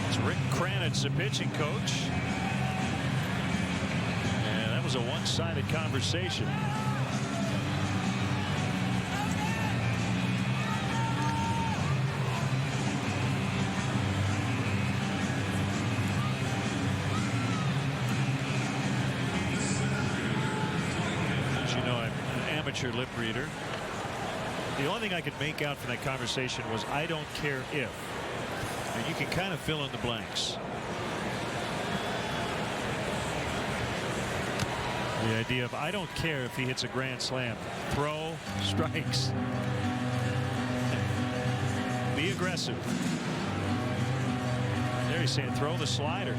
It's Rick Kranitz, the pitching coach. Was a one-sided conversation. As you know, I'm an amateur lip reader. The only thing I could make out from that conversation was "I don't care if." And you can kind of fill in the blanks. The idea of I don't care if he hits a grand slam. Throw, strikes. Be aggressive. There he's saying throw the slider.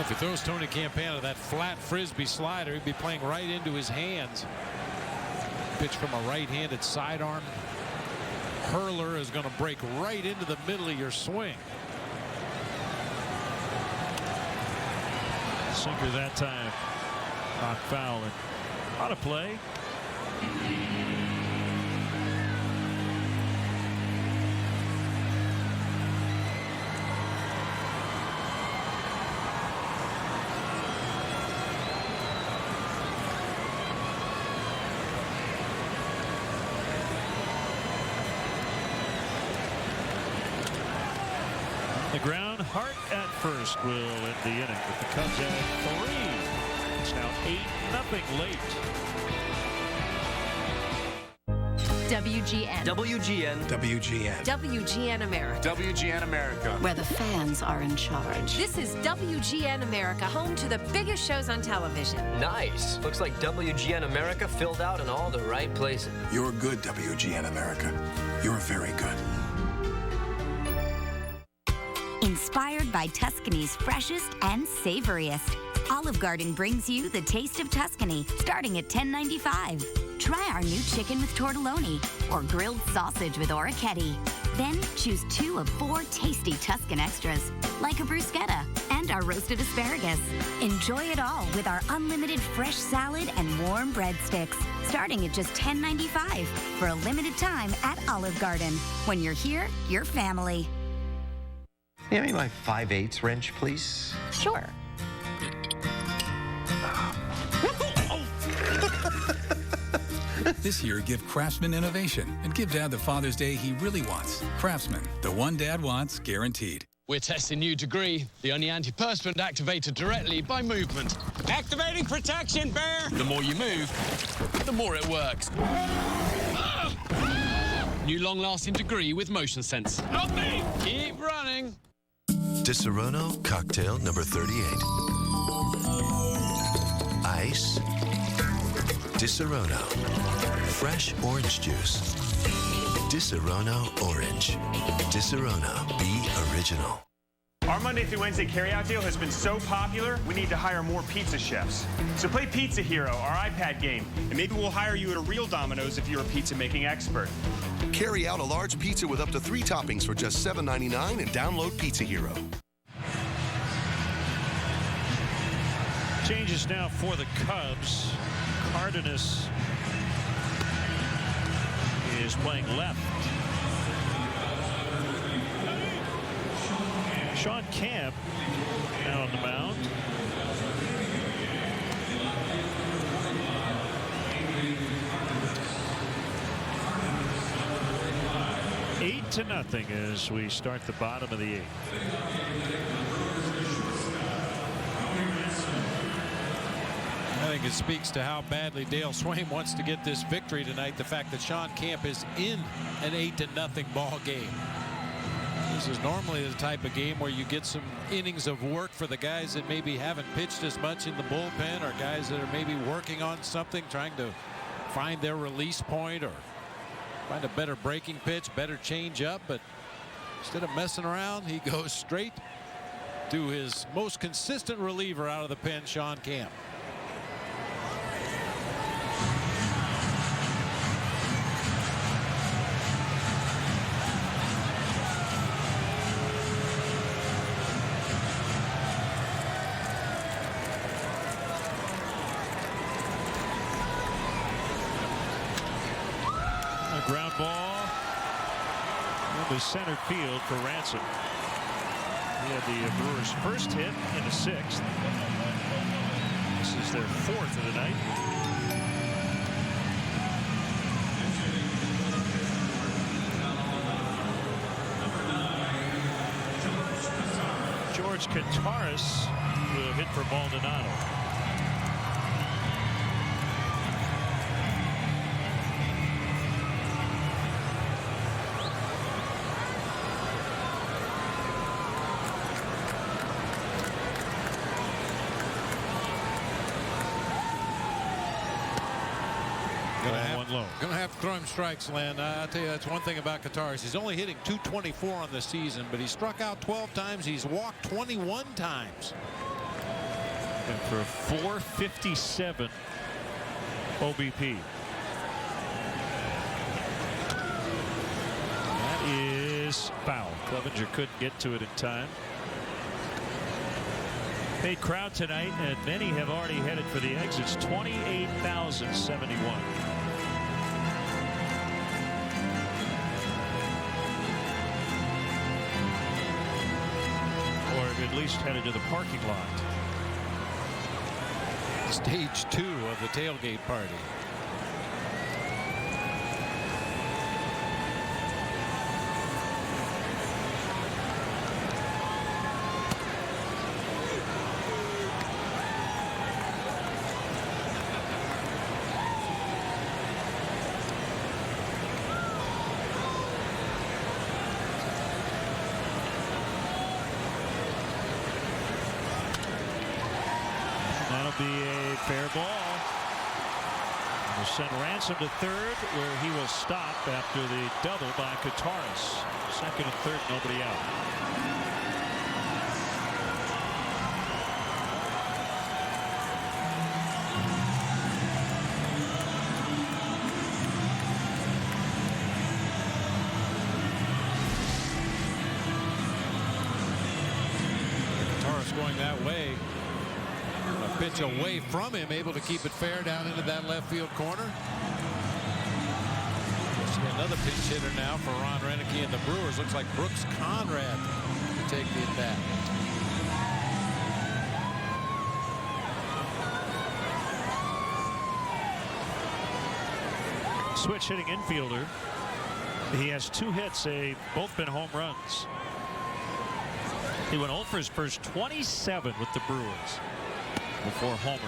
If he throws Tony Campana that flat frisbee slider, he'd be playing right into his hands. Pitch from a right-handed sidearm hurler is going to break right into the middle of your swing. Sinker that time. Not foul and out of play. The ground, Hart at first will end the inning with the Cubs at 3. It's now 8-0 late. WGN. WGN. WGN. WGN America. WGN America. Where the fans are in charge. This is WGN America, home to the biggest shows on television. Nice. Looks like WGN America filled out in all the right places. You're good, WGN America. You're very good. Inspired by Tuscany's freshest and savoriest, Olive Garden brings you the taste of Tuscany, starting at $10.95. Try our new chicken with tortelloni or grilled sausage with orecchiette. Then choose 2 of 4 tasty Tuscan extras, like a bruschetta and our roasted asparagus. Enjoy it all with our unlimited fresh salad and warm breadsticks, starting at just $10.95 for a limited time at Olive Garden. When you're here, you're family. Give me my 5/8 wrench, please. Sure. This year, give Craftsman innovation and give Dad the Father's Day he really wants. Craftsman, the one Dad wants, guaranteed. We're testing new Degree, the only antiperspirant activated directly by movement. Activating protection, Bear! The more you move, the more it works. New long-lasting Degree with motion sense. Not me! Keep running. Disaronno cocktail number 38. Ice. Disaronno. Fresh orange juice. Disaronno orange. Disaronno. Be original. Our Monday through Wednesday carryout deal has been so popular, we need to hire more pizza chefs. So play Pizza Hero, our iPad game, and maybe we'll hire you at a real Domino's if you're a pizza-making expert. Carry out a large pizza with up to 3 toppings for just $7.99 and download Pizza Hero. Changes now for the Cubs. Cardenas is playing left. Sean Camp now on the mound. Eight to nothing as we start the bottom of the 8th. I think it speaks to how badly Dale Swaim wants to get this victory tonight. The fact that Sean Camp is in an 8-0 ball game. This is normally the type of game where you get some innings of work for the guys that maybe haven't pitched as much in the bullpen, or guys that are maybe working on something, trying to find their release point or find a better breaking pitch, better change up. But instead of messing around, he goes straight to his most consistent reliever out of the pen, Sean Camp. Ground ball into center field for Ransom. He had the Brewers' first hit in the 6th. This is their 4th of the night. George Kataris will hit for Maldonado. Going to have to throw him strikes, Len. I'll tell you, that's one thing about Kataris. He's only hitting .224 on the season, but he struck out 12 times. He's walked 21 times. And for 457 OBP. That is foul. Clevenger couldn't get to it in time. Big crowd tonight, and many have already headed for the exits. 28,071. At least headed to the parking lot. Stage 2 of the tailgate party. Be a fair ball. We'll send Ransom to third, where he will stop after the double by Kataris. Second and third, nobody out. Kataris going that way. A pitch away from him, able to keep it fair down into that left field corner. See another pinch hitter now for Ron Renicky and the Brewers. Looks like Brooks Conrad to take the at bat. Switch hitting infielder. He has 2 hits. They've both been home runs. He went 0 for his first 27 with the Brewers before homer.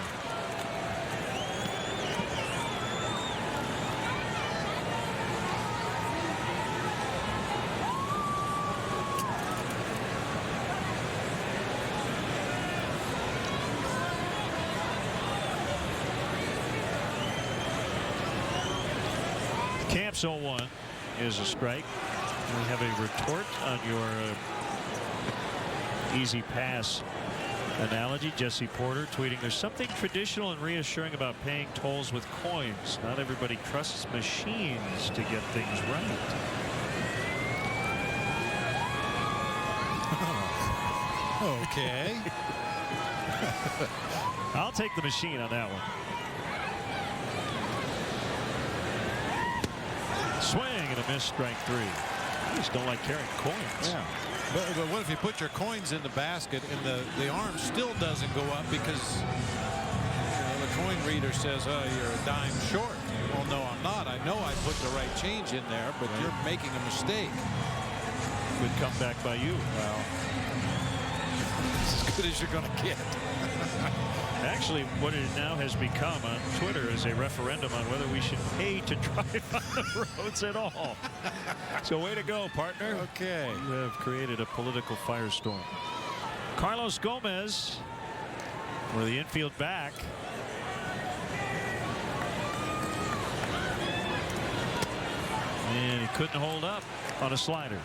Camp's 0-1 is a strike. We have a retort on your easy pass analogy. Jesse Porter tweeting, there's something traditional and reassuring about paying tolls with coins. Not everybody trusts machines to get things right. Okay. I'll take the machine on that one. Swing and a miss, strike 3. I just don't like carrying coins. Yeah. But what if you put your coins in the basket and the arm still doesn't go up because the coin reader says, oh, you're a dime short. Well, no, I'm not. I know I put the right change in there, but you're making a mistake. Good comeback by you. Well, it's as good as you're going to get. Actually, what it now has become on Twitter is a referendum on whether we should pay to drive on the roads at all. So way to go, partner. Okay. You have created a political firestorm. Carlos Gomez for the infield back. And he couldn't hold up on a slider.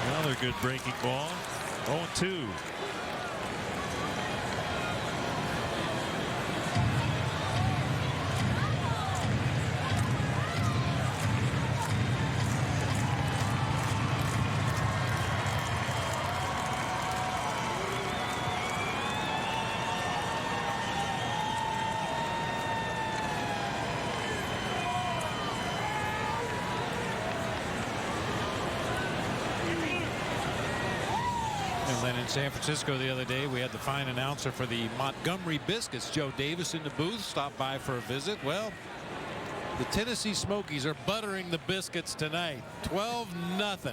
Another good breaking ball. 0-2. And then in San Francisco the other day, we had the fine announcer for the Montgomery Biscuits, Joe Davis, in the booth, stopped by for a visit. Well, the Tennessee Smokies are buttering the biscuits tonight. 12-0. Up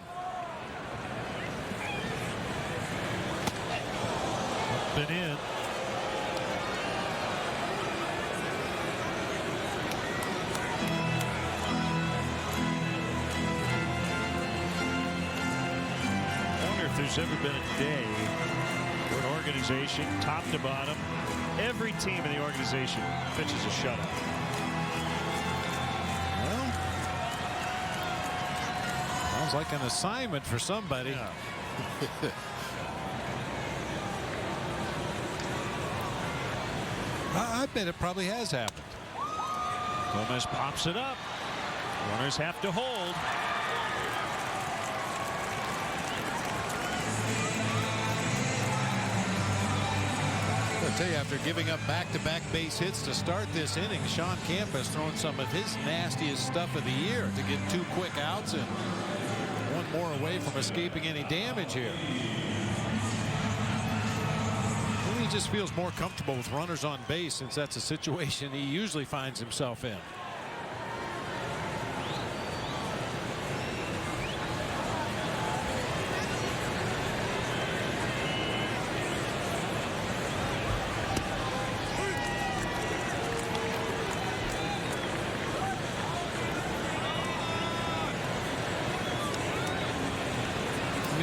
and in. If there's ever been a day where an organization, top to bottom, every team in the organization pitches a shutout. Well, sounds like an assignment for somebody. Yeah. I bet it probably has happened. Gomez pops it up. Runners have to hold. I'll tell you, after giving up back-to-back base hits to start this inning, Sean Kemp has thrown some of his nastiest stuff of the year to get 2 quick outs and 1 more away from escaping any damage here. Maybe he just feels more comfortable with runners on base, since that's a situation he usually finds himself in.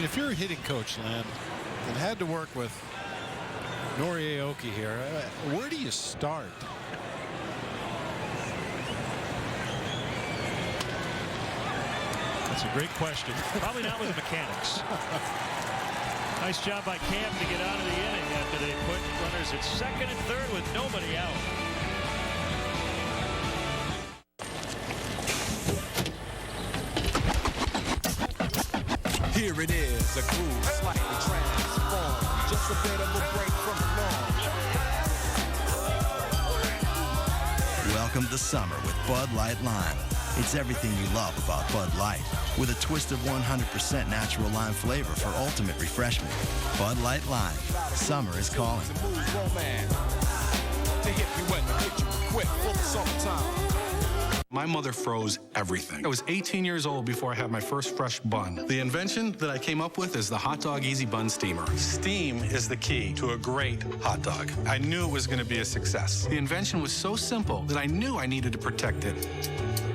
If you're a hitting coach, Len, and had to work with Nori Aoki here, where do you start? That's a great question. Probably not with the mechanics. Nice job by Cam to get out of the inning after they put runners at second and third with nobody out. Here it is, a groove slightly transformed. Just a bit of a break from the norm. Welcome to summer with Bud Light Lime. It's everything you love about Bud Light, with a twist of 100% natural lime flavor for ultimate refreshment. Bud Light Lime. Summer is calling. To hit you wet, to get you quick for the summertime. My mother froze everything. I was 18 years old before I had my first fresh bun. The invention that I came up with is the Hot Dog Easy Bun Steamer. Steam is the key to a great hot dog. I knew it was going to be a success. The invention was so simple that I knew I needed to protect it.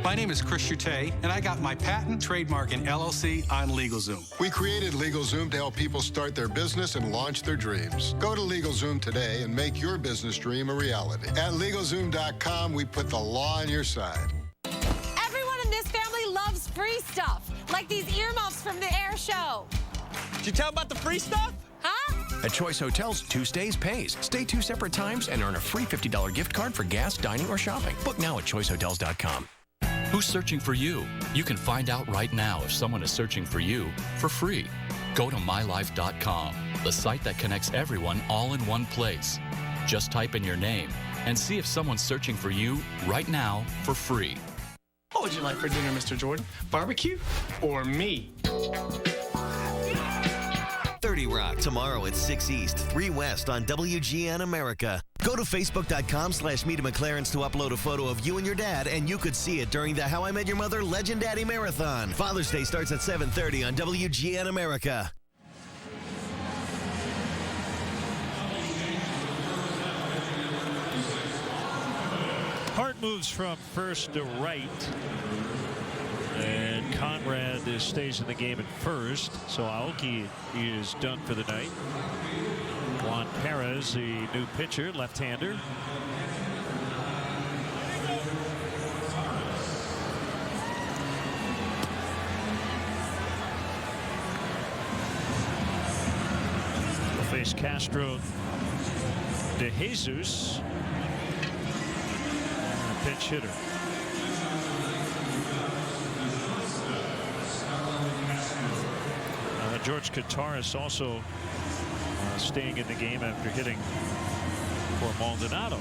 My name is Chris Chute, and I got my patent, trademark, and LLC on LegalZoom. We created LegalZoom to help people start their business and launch their dreams. Go to LegalZoom today and make your business dream a reality. At LegalZoom.com, we put the law on your side. Everyone in this family loves free stuff, like these earmuffs from the air show. Did you tell about the free stuff? Huh? At Choice Hotels, 2 stays pays. Stay 2 separate times and earn a free $50 gift card for gas, dining, or shopping. Book now at choicehotels.com. Who's searching for you? You can find out right now if someone is searching for you for free. Go to mylife.com, the site that connects everyone all in one place. Just type in your name and see if someone's searching for you right now for free. What would you like for dinner, Mr. Jordan? Barbecue or me? 30 Rock tomorrow at 6 East, 3 West on WGN America. Go to Facebook.com/Meet McLaren's to upload a photo of you and your dad, and you could see it during the How I Met Your Mother Legend Daddy Marathon. Father's Day starts at 7:30 on WGN America. Hart moves from first to right. And Conrad stays in the game at first. So Aoki is done for the night. Juan Perez, the new pitcher, left-hander. Will face Castro de Jesus, pinch hitter. George Kataris also staying in the game after hitting for Maldonado.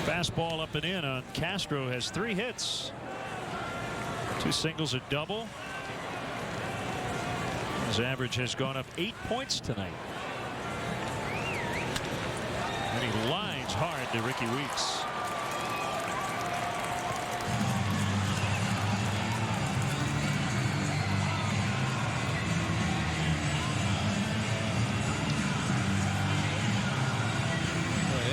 Fastball up and in on Castro. Has 3 hits, 2 singles, a double. His average has gone up 8 points tonight. And he lines hard to Ricky Weeks.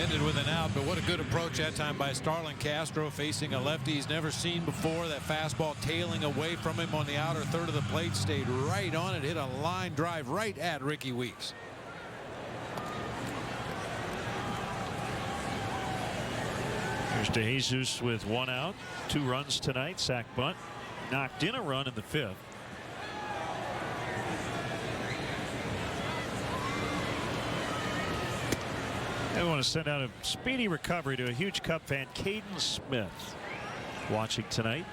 Ended with an out, but what a good approach that time by Starlin Castro, facing a lefty he's never seen before. That fastball tailing away from him on the outer third of the plate, stayed right on it, hit a line drive right at Ricky Weeks. Here's De Jesus with 1 out, 2 runs tonight. Sack bunt, knocked in a run in the 5th. I want to send out a speedy recovery to a huge Cub fan, Caden Smith, watching tonight.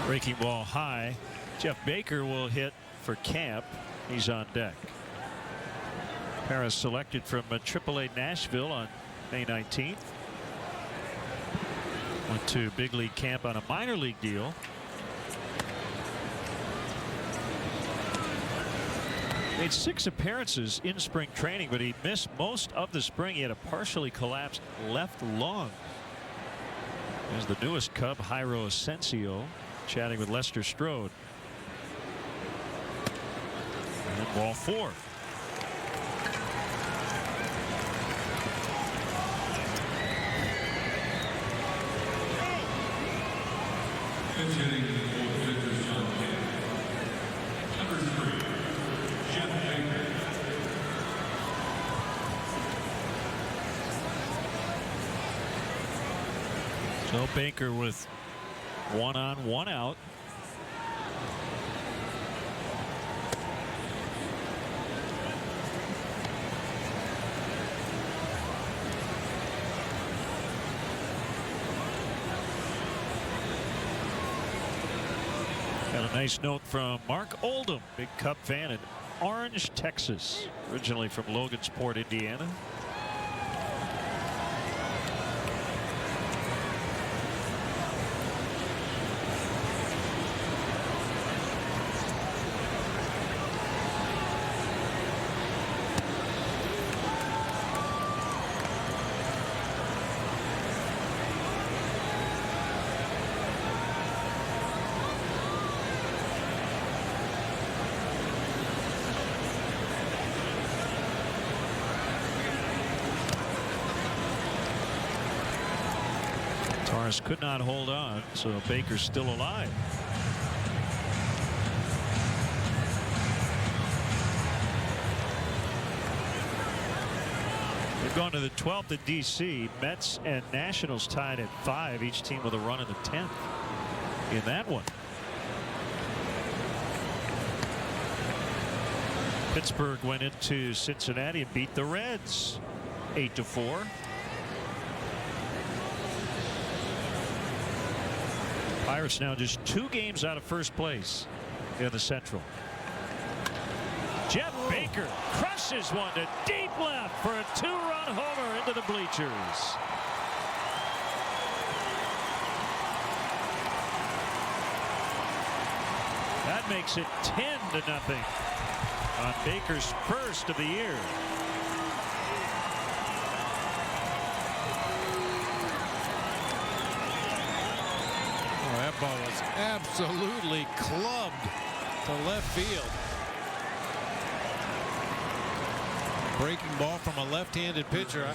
Breaking ball high. Jeff Baker will hit for Camp. He's on deck. Paris selected from AAA Nashville on May 19th. Went to big league camp on a minor league deal. Made 6 appearances in spring training, but he missed most of the spring. He had a partially collapsed left lung. There's the newest Cub, Jairo Asensio, chatting with Lester Strode. And ball 4. So Baker with 1 on, 1 out. Got a nice note from Mark Oldham, big Cub fan in Orange, Texas, originally from Logansport, Indiana. Torres could not hold on, so Baker's still alive. We've gone to the 12th at D.C. Mets and Nationals tied at 5, each team with a run in the 10th in that one. Pittsburgh went into Cincinnati and beat the Reds 8-4. Pirates now just 2 games out of first place in the Central. Jeff Baker crushes one to deep left for a 2-run homer into the bleachers. That makes it 10-0 on Baker's first of the year. Oh, that ball was absolutely clubbed to left field. Breaking ball from a left-handed pitcher.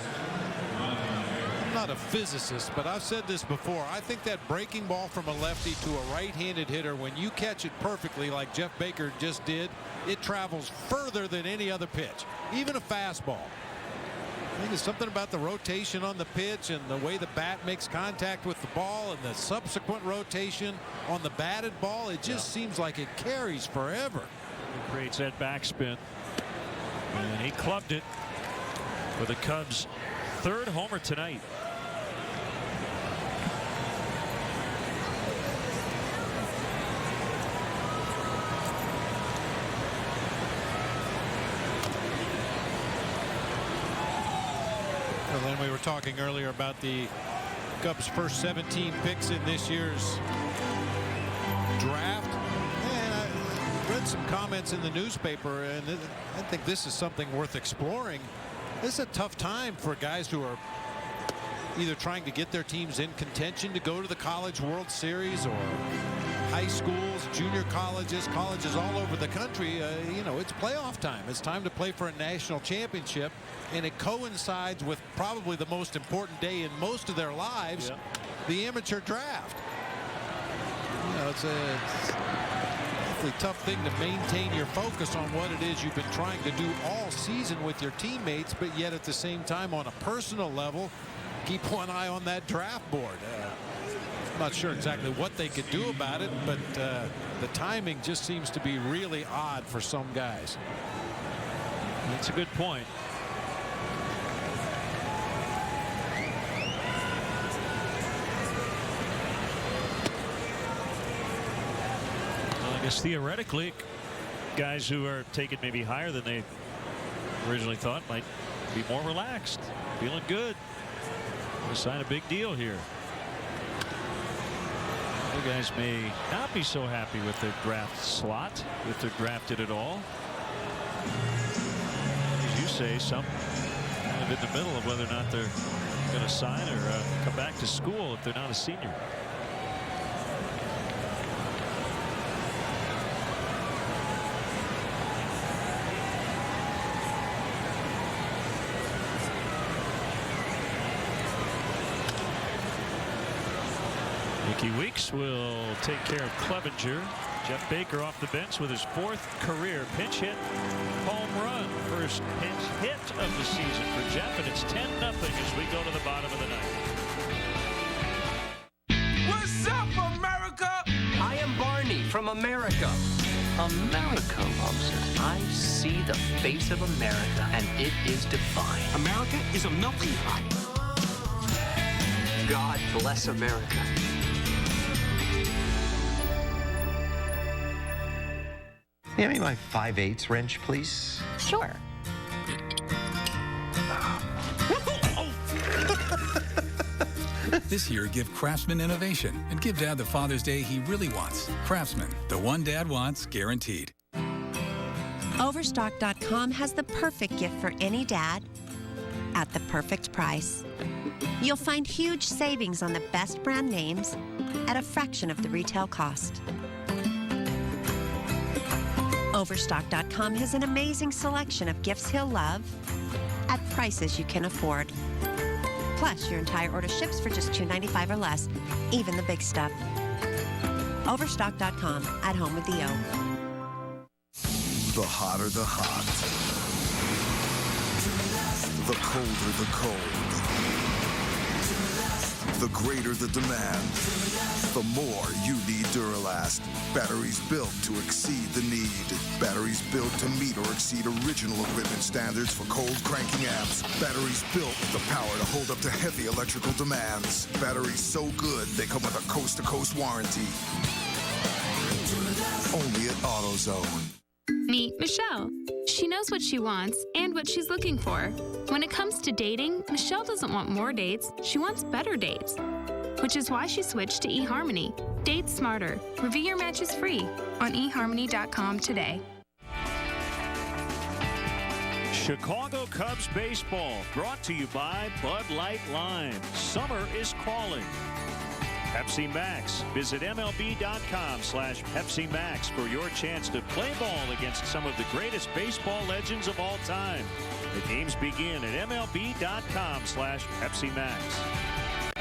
I'm not a physicist, but I've said this before. I think that breaking ball from a lefty to a right-handed hitter, when you catch it perfectly like Jeff Baker just did, it travels further than any other pitch, even a fastball. I think it's something about the rotation on the pitch and the way the bat makes contact with the ball and the subsequent rotation on the batted ball. It just seems like it carries forever. It creates that backspin. And he clubbed it for the Cubs' 3rd homer tonight. Well, then we were talking earlier about the Cubs' first 17 picks in this year's draft. Read some comments in the newspaper, and I think this is something worth exploring. This is a tough time for guys who are either trying to get their teams in contention to go to the College World Series, or high schools, junior colleges, colleges all over the country. You know, it's playoff time. It's time to play for a national championship, and it coincides with probably the most important day in most of their lives, the amateur draft. You know, it's tough thing to maintain your focus on what it is you've been trying to do all season with your teammates, but yet at the same time, on a personal level, keep one eye on that draft board. I'm not sure exactly what they could do about it, but the timing just seems to be really odd for some guys. That's a good point. Theoretically, guys who are taken maybe higher than they originally thought might be more relaxed, feeling good. We'll sign a big deal here. Other guys may not be so happy with their draft slot if they're drafted at all. As you say, some kind of in the middle of whether or not they're going to sign or come back to school if they're not a senior. Ricky Weeks will take care of Clevenger. Jeff Baker off the bench with his 4th career pinch hit home run. First pinch hit of the season for Jeff, and it's 10-0 as we go to the bottom of the ninth. What's up, America? I am Barney from America. America loves it. I see the face of America, and it is divine. America is a melting pot. God bless America. Give me my 5/8 wrench, please. Sure. This year, give Craftsman innovation and give Dad the Father's Day he really wants. Craftsman, the one Dad wants, guaranteed. Overstock.com has the perfect gift for any dad at the perfect price. You'll find huge savings on the best brand names at a fraction of the retail cost. Overstock.com has an amazing selection of gifts he'll love at prices you can afford. Plus, your entire order ships for just $2.95 or less, even the big stuff. Overstock.com, at home with the O. The hotter the hot. The colder the cold. The greater the demand. The more you need Duralast. Batteries built to exceed the need. Batteries built to meet or exceed original equipment standards for cold cranking amps. Batteries built with the power to hold up to heavy electrical demands. Batteries so good they come with a coast-to-coast warranty. Only at AutoZone. Meet Michelle. She knows what she wants and what she's looking for. When it comes to dating, Michelle doesn't want more dates, she wants better dates. Which is why she switched to eHarmony. Date smarter. Review your matches free on eHarmony.com today. Chicago Cubs baseball brought to you by Bud Light Lime. Summer is calling. Pepsi Max. Visit MLB.com/Pepsi Max for your chance to play ball against some of the greatest baseball legends of all time. The games begin at MLB.com/Pepsi Max.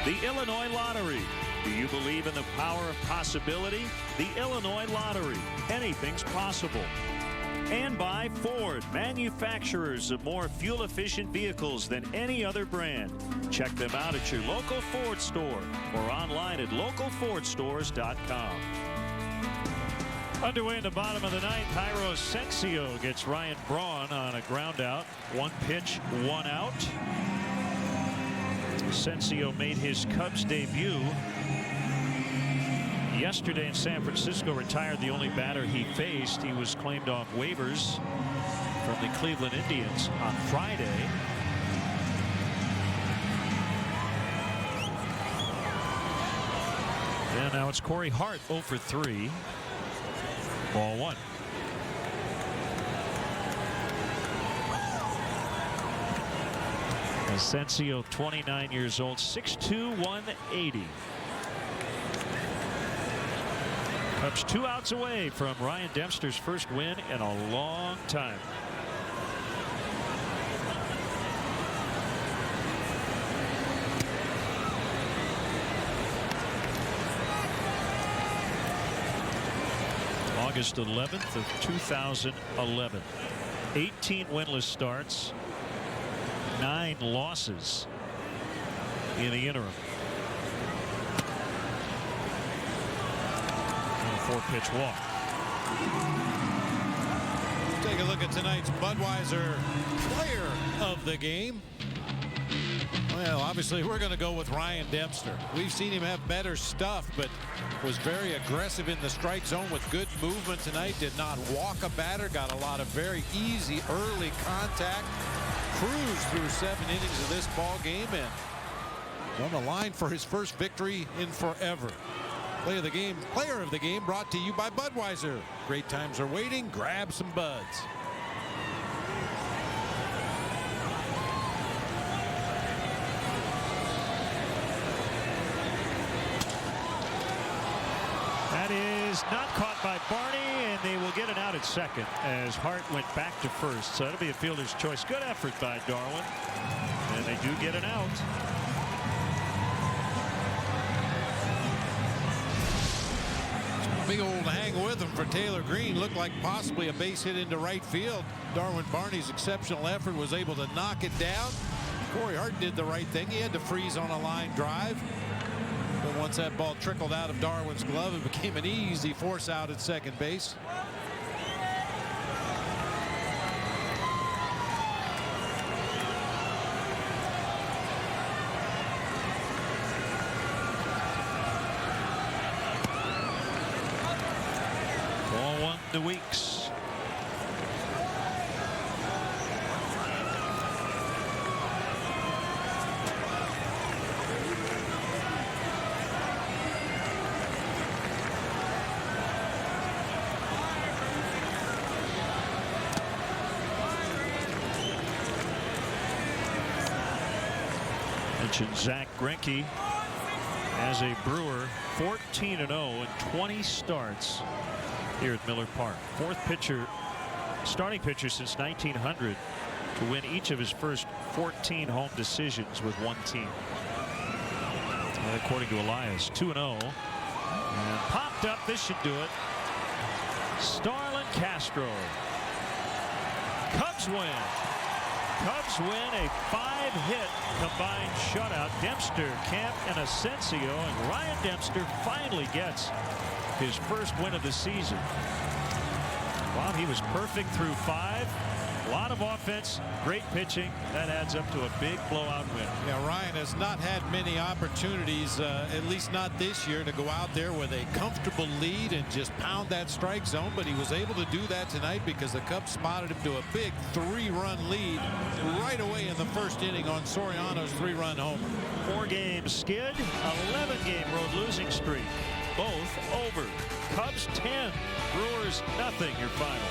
The Illinois Lottery. Do you believe in the power of possibility? The Illinois Lottery. Anything's possible. And by Ford, manufacturers of more fuel-efficient vehicles than any other brand. Check them out at your local Ford store or online at localfordstores.com. Underway in the bottom of the ninth, Jairo Asensio gets Ryan Braun on a ground out. 1 pitch, 1 out. Asensio made his Cubs debut yesterday in San Francisco, retired the only batter he faced. He was claimed off waivers from the Cleveland Indians on Friday. And now it's Corey Hart 0 for 3. Ball 1. Asensio, 29 years old, 6'2", 180. Cubs 2 outs away from Ryan Dempster's first win in a long time. August 11th of 2011. 18 winless starts, 9 losses in the interim. 4-pitch walk. Take a look at tonight's Budweiser player of the game. Well, obviously we're going to go with Ryan Dempster. We've seen him have better stuff, but was very aggressive in the strike zone with good movement tonight. Did not walk a batter. Got a lot of very easy early contact. Cruised through 7 innings of this ball game and on the line for his first victory in forever. Player of the game brought to you by Budweiser. Great times are waiting. Grab some buds. That is not caught by Barney, and they will get an out at second as Hart went back to first. So that'll be a fielder's choice. Good effort by Darwin, and they do get an out. Big old hang with him for Taylor Green. Looked like possibly a base hit into right field. Darwin Barney's exceptional effort was able to knock it down. Corey Hart did the right thing. He had to freeze on a line drive. But once that ball trickled out of Darwin's glove, it became an easy force out at second base. The Weeks. Mentioned Zach Greinke as a Brewer, 14-0 in 20 starts here at Miller Park. Fourth starting pitcher since 1900 to win each of his first 14 home decisions with one team. And according to Elias, 2-0. And popped up. This should do it. Starlin Castro. Cubs win. Cubs win a 5-hit combined shutout. Dempster, Camp, and Asensio. And Ryan Dempster finally gets his first win of the season. Wow, he was perfect through 5. A lot of offense, great pitching. That adds up to a big blowout win. Yeah, Ryan has not had many opportunities, at least not this year, to go out there with a comfortable lead and just pound that strike zone. But he was able to do that tonight because the Cubs spotted him to a big 3-run lead right away in the first inning on Soriano's 3-run homer. 4-game skid, 11-game road losing streak. Both over. Cubs 10, Brewers nothing. Your final.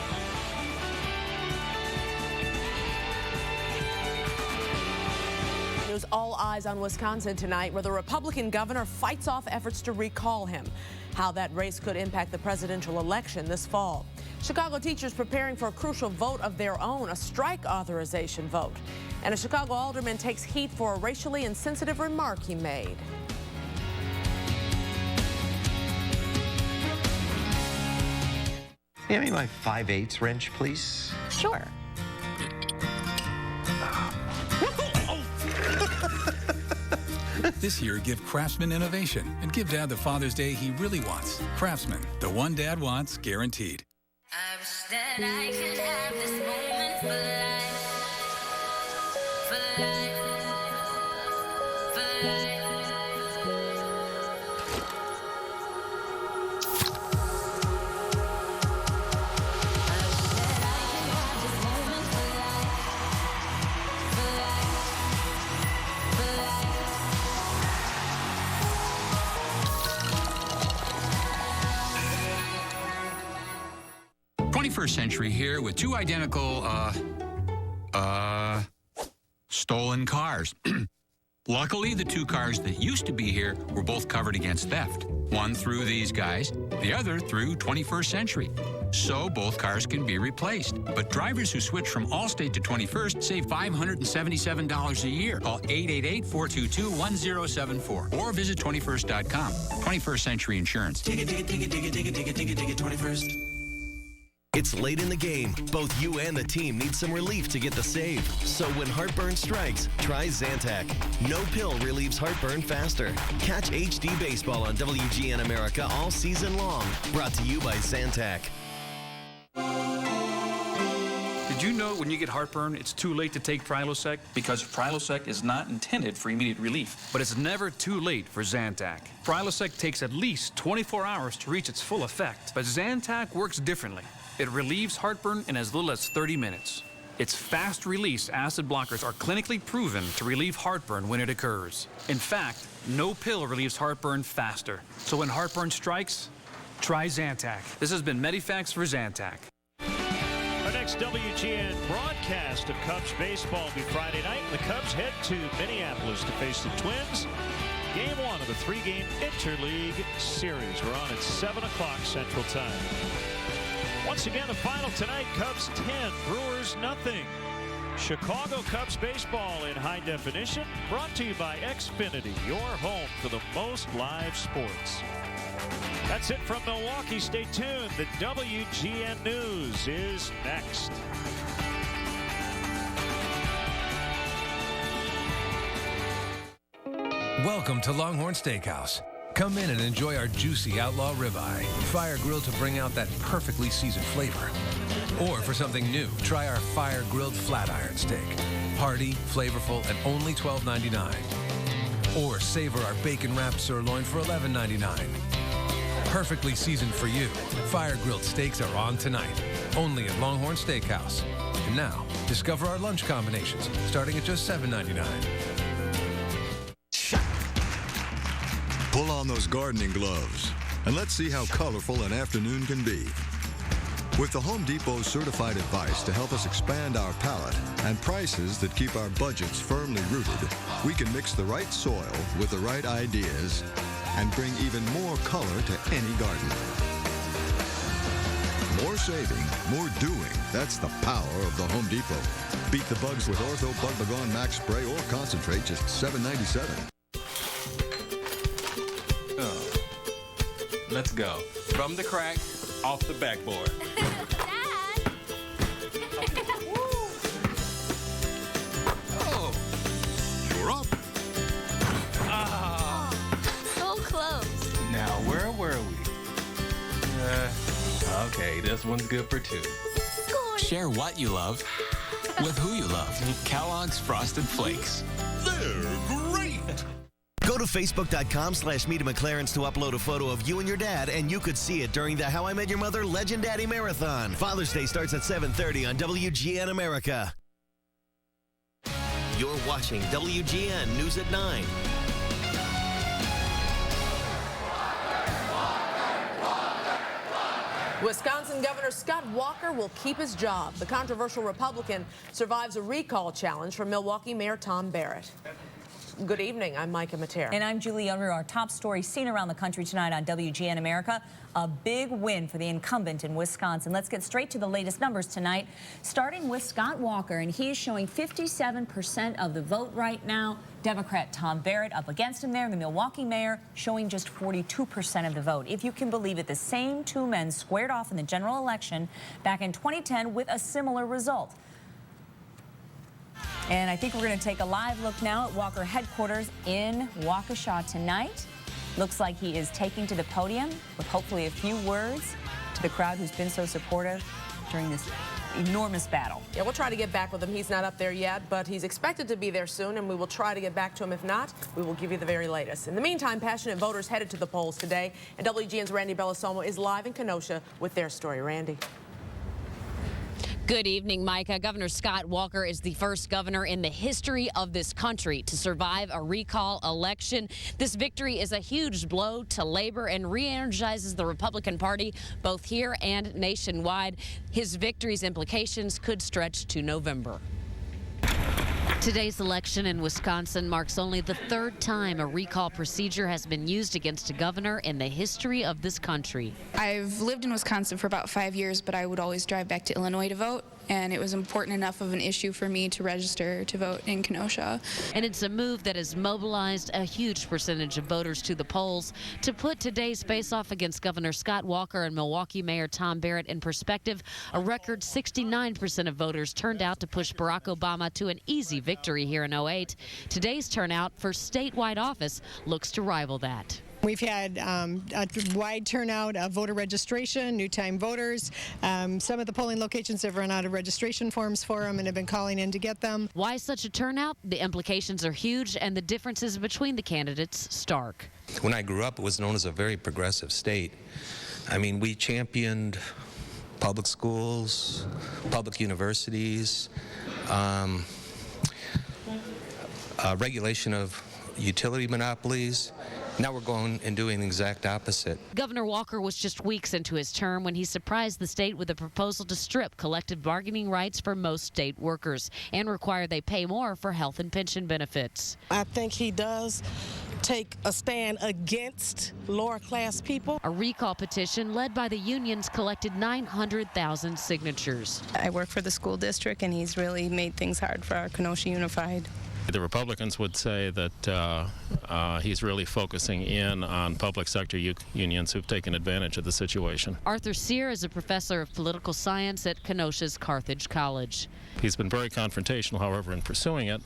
All eyes on Wisconsin tonight, where the Republican governor fights off efforts to recall him. How that race could impact the presidential election this fall. Chicago teachers preparing for a crucial vote of their own, a strike authorization vote. And a Chicago alderman takes heat for a racially insensitive remark he made. Give me my 5/8 wrench, please. Sure. This year, give Craftsman innovation and give Dad the Father's Day he really wants. Craftsman, the one Dad wants, guaranteed. I wish that I could have this moment for life. For life. For life. Century here with two identical, stolen cars. Luckily, the two cars that used to be here were both covered against theft. One through these guys, the other through 21st Century. So both cars can be replaced. But drivers who switch from Allstate to 21st save $577 a year. Call 888-422-1074 or visit 21st.com. 21st Century Insurance. Dig it, 21st. It's late in the game. Both you and the team need some relief to get the save. So when heartburn strikes, try Zantac. No pill relieves heartburn faster. Catch HD Baseball on WGN America all season long. Brought to you by Zantac. Did you know when you get heartburn, it's too late to take Prilosec? Because Prilosec is not intended for immediate relief. But it's never too late for Zantac. Prilosec takes at least 24 hours to reach its full effect. But Zantac works differently. It relieves heartburn in as little as 30 minutes. Its fast-release acid blockers are clinically proven to relieve heartburn when it occurs. In fact, no pill relieves heartburn faster. So when heartburn strikes, try Zantac. This has been Medifax for Zantac. Our next WGN broadcast of Cubs baseball will be Friday night. The Cubs head to Minneapolis to face the Twins. Game 1 of the 3-game interleague series. We're on at 7 o'clock Central Time. Once again, the final tonight, Cubs 10, Brewers nothing. Chicago Cubs baseball in high definition, brought to you by Xfinity, your home for the most live sports. That's it from Milwaukee. Stay tuned. The WGN News is next. Welcome to Longhorn Steakhouse. Come in and enjoy our juicy outlaw ribeye, fire grilled to bring out that perfectly seasoned flavor. Or for something new, try our fire grilled flat iron steak. Hearty, flavorful, and only $12.99. Or savor our bacon wrapped sirloin for $11.99. Perfectly seasoned for you. Fire grilled steaks are on tonight, only at Longhorn Steakhouse. And now, discover our lunch combinations, starting at just $7.99. Pull on those gardening gloves, and let's see how colorful an afternoon can be. With the Home Depot certified advice to help us expand our palette and prices that keep our budgets firmly rooted, we can mix the right soil with the right ideas and bring even more color to any garden. More saving, more doing. That's the power of the Home Depot. Beat the bugs with Ortho Bug Begone Max Spray or Concentrate, just $7.97. Let's go. From the crack, off the backboard. Oh, you're up. Ah. So close. Now, where were we? Okay, this one's good for two. Share what you love with who you love. Kellogg's Frosted Flakes. They're great! Go to Facebook.com/Meet at McLaren's to upload a photo of you and your dad, and you could see it during the How I Met Your Mother Legend Daddy Marathon. Father's Day starts at 7:30 on WGN America. You're watching WGN News at 9. Wisconsin Governor Scott Walker will keep his job. The controversial Republican survives a recall challenge from Milwaukee Mayor Tom Barrett. Good evening. I'm Micah Mater. And I'm Julie Unruh. Our top story seen around the country tonight on WGN America. A big win for the incumbent in Wisconsin. Let's get straight to the latest numbers tonight, starting with Scott Walker, and he is showing 57% of the vote right now. Democrat Tom Barrett up against him there, the Milwaukee mayor, showing just 42% of the vote. If you can believe it, the same two men squared off in the general election back in 2010 with a similar result. And I think we're going to take a live look now at Walker headquarters in Waukesha tonight. Looks like he is taking to the podium with hopefully a few words to the crowd who's been so supportive during this enormous battle. Yeah, we'll try to get back with him. He's not up there yet, but he's expected to be there soon, and we will try to get back to him. If not, we will give you the very latest. In the meantime, passionate voters headed to the polls today, and WGN's Randy Bellosomo is live in Kenosha with their story. Randy. Good evening, Micah. Governor Scott Walker is the first governor in the history of this country to survive a recall election. This victory is a huge blow to labor and re-energizes the Republican Party both here and nationwide. His victory's implications could stretch to November. Today's election in Wisconsin marks only the third time a recall procedure has been used against a governor in the history of this country. I've lived in Wisconsin for about 5 years, but I would always drive back to Illinois to vote, and it was important enough of an issue for me to register to vote in Kenosha. And it's a move that has mobilized a huge percentage of voters to the polls. To put today's face-off against Governor Scott Walker and Milwaukee Mayor Tom Barrett in perspective, a record 69% of voters turned out to push Barack Obama to an easy victory here in 2008. Today's turnout for statewide office looks to rival that. We've had a wide turnout of voter registration, new-time voters. Some of the polling locations have run out of registration forms for them and have been calling in to get them. Why such a turnout? The implications are huge and the differences between the candidates stark. When I grew up, it was known as a very progressive state. I mean, we championed public schools, public universities, regulation of utility monopolies. Now we're going and doing the exact opposite. Governor Walker was just weeks into his term when he surprised the state with a proposal to strip collective bargaining rights for most state workers and require they pay more for health and pension benefits. I think he does take a stand against lower class people. A recall petition led by the unions collected 900,000 signatures. I work for the school district, and he's really made things hard for our Kenosha Unified. The Republicans would say that he's really focusing in on public sector unions who've taken advantage of the situation. Arthur Sear is a professor of political science at Kenosha's Carthage College. He's been very confrontational, however, in pursuing it,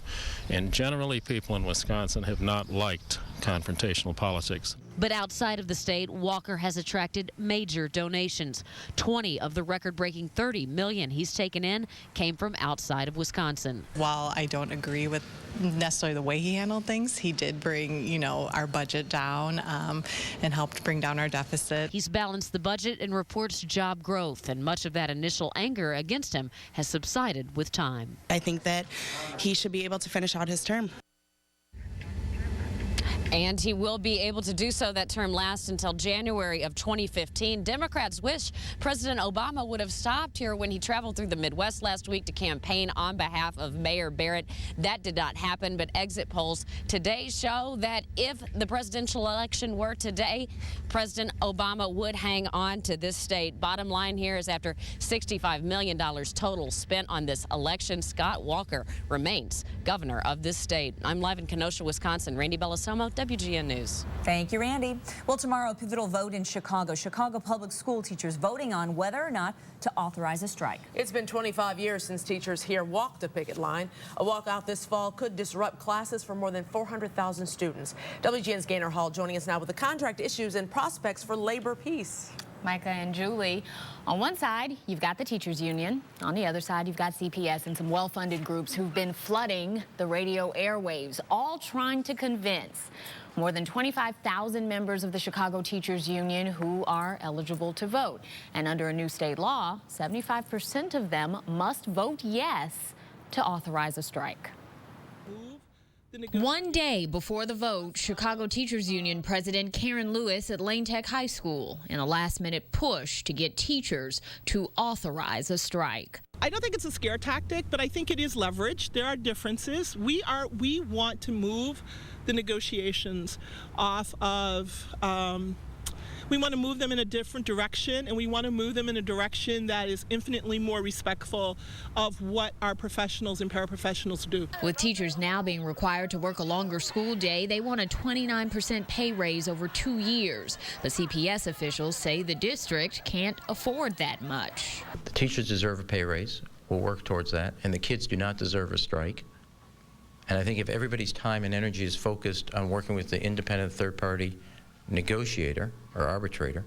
and generally people in Wisconsin have not liked confrontational politics. But outside of the state, Walker has attracted major donations. 20 of the record-breaking $30 million he's taken in came from outside of Wisconsin. While I don't agree with necessarily the way he handled things, he did bring, our budget down and helped bring down our deficit. He's balanced the budget and reports job growth, and much of that initial anger against him has subsided with time. I think that he should be able to finish out his term. And he will be able to do so. That term lasts until January of 2015. Democrats wish President Obama would have stopped here when he traveled through the Midwest last week to campaign on behalf of Mayor Barrett. That did not happen, but exit polls today show that if the presidential election were today, President Obama would hang on to this state. Bottom line here is after $65 million total spent on this election, Scott Walker remains governor of this state. I'm live in Kenosha, Wisconsin. Randy Bellosomo, WGN News. Thank you, Randy. Well, tomorrow, a pivotal vote in Chicago. Chicago public school teachers voting on whether or not to authorize a strike. It's been 25 years since teachers here walked a picket line. A walkout this fall could disrupt classes for more than 400,000 students. WGN's Gaynor Hall joining us now with the contract issues and prospects for labor peace. Micah and Julie, on one side, you've got the teachers union. On the other side, you've got CPS and some well-funded groups who've been flooding the radio airwaves, all trying to convince more than 25,000 members of the Chicago Teachers Union who are eligible to vote. And under a new state law, 75% of them must vote yes to authorize a strike. One day before the vote, Chicago Teachers Union President Karen Lewis at Lane Tech High School in a last-minute push to get teachers to authorize a strike. I don't think it's a scare tactic, but I think it is leverage. There are differences. We want to move the negotiations off of we want to move them in a different direction, and we want to move them in a direction that is infinitely more respectful of what our professionals and paraprofessionals do. With teachers now being required to work a longer school day, they want a 29% pay raise over 2 years. But CPS officials say the district can't afford that much. The teachers deserve a pay raise. We'll work towards that, and the kids do not deserve a strike. And I think if everybody's time and energy is focused on working with the independent third-party negotiator or arbitrator,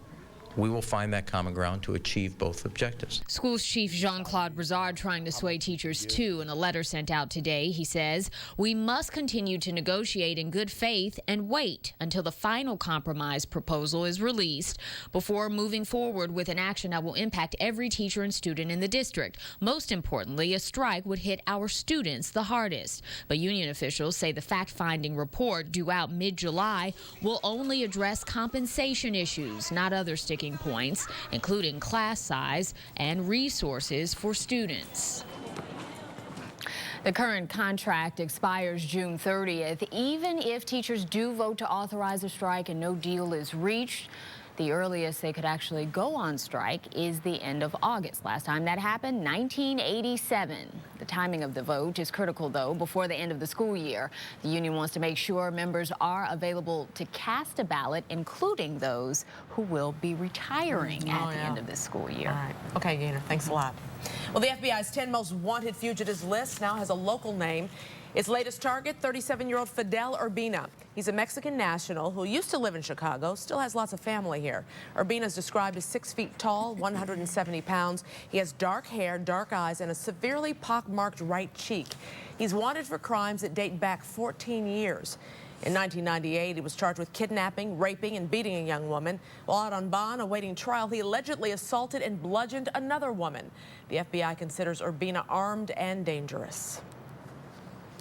we will find that common ground to achieve both objectives. Schools Chief Jean-Claude Brizard trying to sway teachers too. In a letter sent out today, he says, we must continue to negotiate in good faith and wait until the final compromise proposal is released before moving forward with an action that will impact every teacher and student in the district. Most importantly, a strike would hit our students the hardest. But union officials say the fact-finding report due out mid-July will only address compensation issues, not other sticking points, including class size and resources for students. The current contract expires June 30th. Even if teachers do vote to authorize a strike and no deal is reached, the earliest they could actually go on strike is the end of August. Last time that happened, 1987. The timing of the vote is critical, though, before the end of the school year. The union wants to make sure members are available to cast a ballot, including those who will be retiring at the end of this school year. All right. Okay, Gaynor, thanks a lot. Well, the FBI's 10 most wanted fugitives list now has a local name. Its latest target, 37-year-old Fidel Urbina. He's a Mexican national who used to live in Chicago, still has lots of family here. Urbina is described as 6 feet tall, 170 pounds. He has dark hair, dark eyes, and a severely pockmarked right cheek. He's wanted for crimes that date back 14 years. In 1998, he was charged with kidnapping, raping, and beating a young woman. While out on bond awaiting trial, he allegedly assaulted and bludgeoned another woman. The FBI considers Urbina armed and dangerous.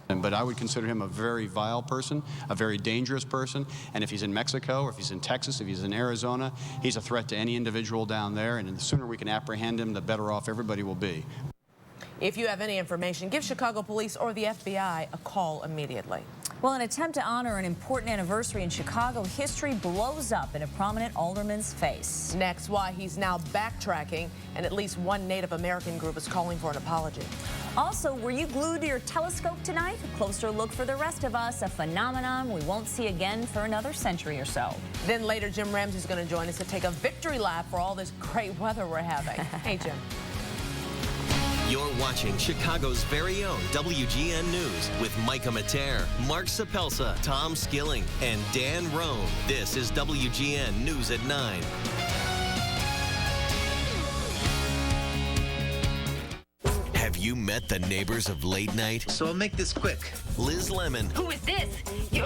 But I would consider him a very vile person, a very dangerous person, and if he's in Mexico or if he's in Texas, if he's in Arizona, he's a threat to any individual down there, and the sooner we can apprehend him, the better off everybody will be. If you have any information, give Chicago Police or the FBI a call immediately. Well, in an attempt to honor an important anniversary in Chicago, history blows up in a prominent alderman's face. Next, why he's now backtracking, and at least one Native American group is calling for an apology. Also, were you glued to your telescope tonight? A closer look for the rest of us, a phenomenon we won't see again for another century or so. Then later, Jim Ramsey's going to join us to take a victory lap for all this great weather we're having. Hey, Jim. You're watching Chicago's very own WGN News with Micah Mater, Mark Sapelsa, Tom Skilling, and Dan Roan. This is WGN News at 9. Have you met the neighbors of late night? So I'll make this quick. Liz Lemon. Who is this?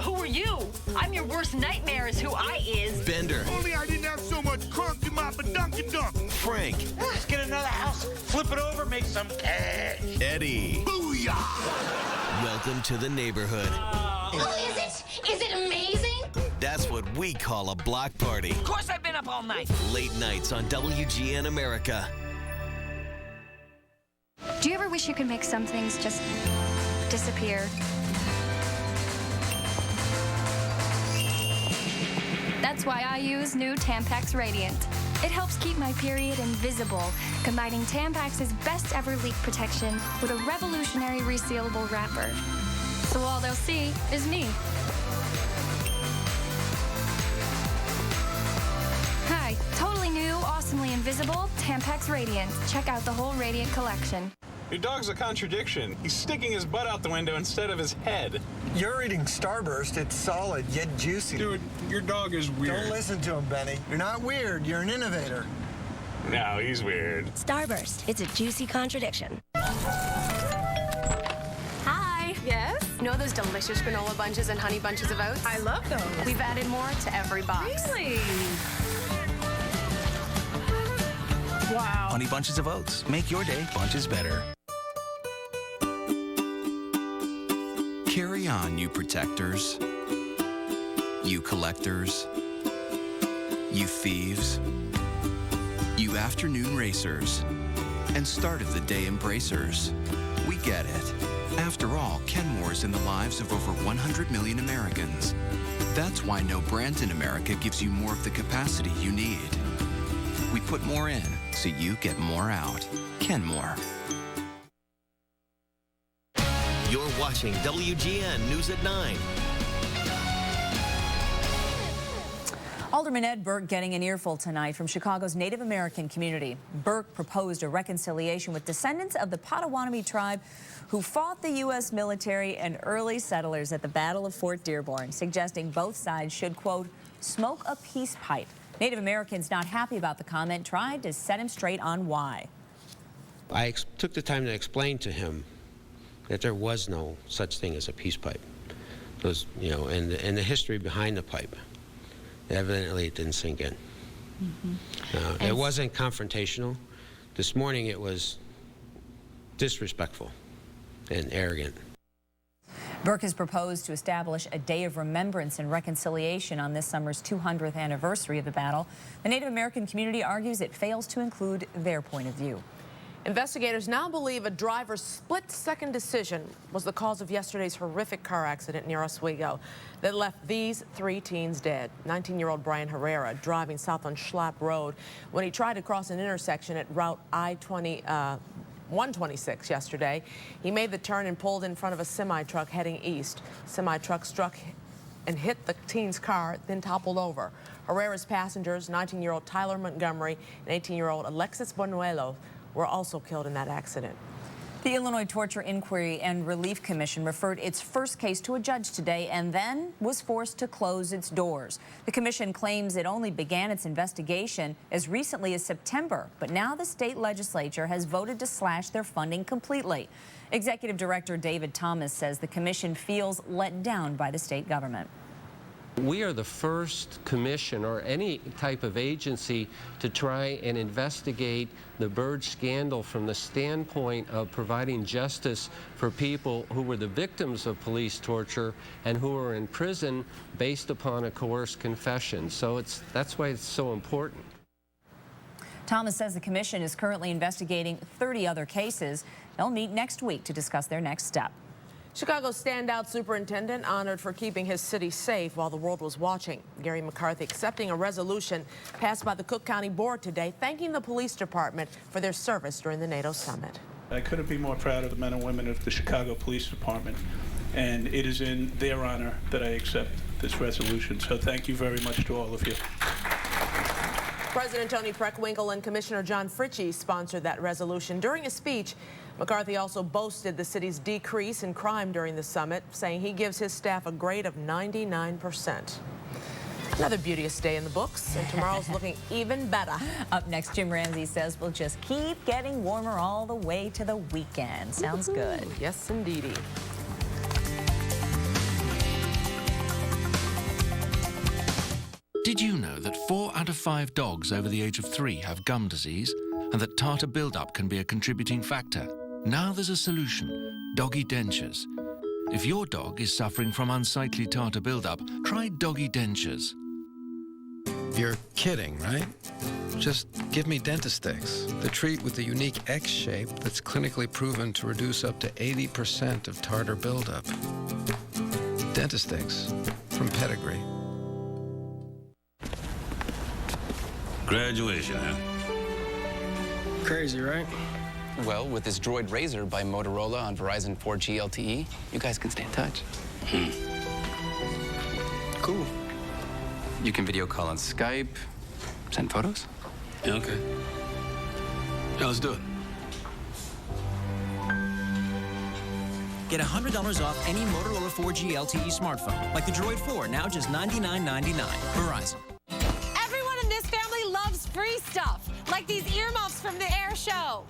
Who are you? I'm your worst nightmare is who I is. Bender. Only I didn't have so much crunk in my badunkin'. Frank. Let's get another house, flip it over, make some cash. Eddie. Booyah! Welcome to the neighborhood. Oh, is it? Is it amazing? That's what we call a block party. Of course I've been up all night. Late nights on WGN America. Do you ever wish you could make some things just disappear? That's why I use new Tampax Radiant. It helps keep my period invisible, combining Tampax's best ever leak protection with a revolutionary resealable wrapper. So all they'll see is me. Hi, totally new, awesomely invisible Tampax Radiant. Check out the whole Radiant collection. Your dog's a contradiction. He's sticking his butt out the window instead of his head. You're eating Starburst. It's solid, yet juicy. Dude, your dog is weird. Don't listen to him, Benny. You're not weird. You're an innovator. No, he's weird. Starburst. It's a juicy contradiction. Hi. Yes? Know those delicious granola bunches and honey bunches of oats? I love those. We've added more to every box. Really? Wow. Honey Bunches of Oats. Make your day bunches better. Carry on, you protectors, you collectors, you thieves, you afternoon racers, and start of the day embracers. We get it. After all, Kenmore's in the lives of over 100 million Americans. That's why no brand in America gives you more of the capacity you need. We put more in, so you get more out. Kenmore. You're watching WGN News at 9. Alderman Ed Burke getting an earful tonight from Chicago's Native American community. Burke proposed a reconciliation with descendants of the Potawatomi tribe who fought the U.S. military and early settlers at the Battle of Fort Dearborn, suggesting both sides should, quote, smoke a peace pipe. Native Americans not happy about the comment tried to set him straight on why. I took the time to explain to him that there was no such thing as a peace pipe. Those, you know, and the history behind the pipe. Evidently, it didn't sink in. It wasn't confrontational. This morning, it was disrespectful and arrogant. Burke has proposed to establish a day of remembrance and reconciliation on this summer's 200th anniversary of the battle. The Native American community argues it fails to include their point of view. Investigators now believe a driver's split-second decision was the cause of yesterday's horrific car accident near Oswego that left these 3 teens dead. 19-year-old Brian Herrera driving south on Schlapp Road when he tried to cross an intersection at Route I-126 yesterday. He made the turn and pulled in front of a semi-truck heading east. Semi-truck struck and hit the teen's car, then toppled over. Herrera's passengers, 19-year-old Tyler Montgomery and 18-year-old Alexis Bonuelo, were also killed in that accident. The Illinois Torture Inquiry and Relief Commission referred its first case to a judge today and then was forced to close its doors. The commission claims it only began its investigation as recently as September, but now the state legislature has voted to slash their funding completely. Executive Director David Thomas says the commission feels let down by the state government. We are the first commission or any type of agency to try and investigate the Burge scandal from the standpoint of providing justice for people who were the victims of police torture and who are in prison based upon a coerced confession. So that's why it's so important. Thomas says the commission is currently investigating 30 other cases. They'll meet next week to discuss their next step. Chicago's standout superintendent honored for keeping his city safe while the world was watching. Gary McCarthy accepting a resolution passed by the Cook County Board today, thanking the police department for their service during the NATO summit. I couldn't be more proud of the men and women of the Chicago Police Department, and it is in their honor that I accept this resolution. So thank you very much to all of you. President Tony Preckwinkle and Commissioner John Fritchie sponsored that resolution. During a speech, McCarthy also boasted the city's decrease in crime during the summit, saying he gives his staff a grade of 99%. Another beauteous day in the books, and tomorrow's looking even better. Up next, Jim Ramsey says we'll just keep getting warmer all the way to the weekend. Sounds good. Yes, indeedy. Did you know that 4 out of 5 dogs over the age of 3 have gum disease, and that tartar buildup can be a contributing factor? Now there's a solution: doggy dentures. If your dog is suffering from unsightly tartar buildup, try Doggy Dentures. You're kidding, right? Just give me Dentistix, the treat with the unique X shape that's clinically proven to reduce up to 80% of tartar buildup. Dentistix from Pedigree. Graduation, huh? Crazy, right? Well, with this Droid Razor by Motorola on Verizon 4G LTE, you guys can stay in touch. Cool. You can video call on Skype, send photos. Yeah, okay. Yeah, let's do it. Get $100 off any Motorola 4G LTE smartphone, like the Droid 4, now just $99.99. Verizon. Everyone in this family loves free stuff, like these earmuffs from the air show.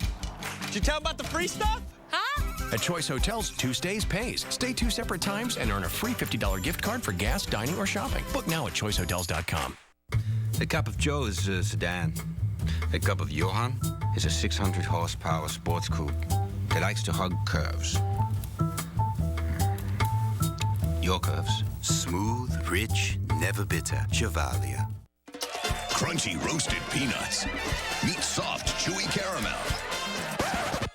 Did you tell about the free stuff? Huh? At Choice Hotels, 2 stays pays. Stay 2 separate times and earn a free $50 gift card for gas, dining, or shopping. Book now at choicehotels.com. A cup of Joe is a sedan. A cup of Johan is a 600 horsepower sports coupe that likes to hug curves. Your curves. Smooth, rich, never bitter. Chevalier. Crunchy roasted peanuts. Meet soft, chewy caramel.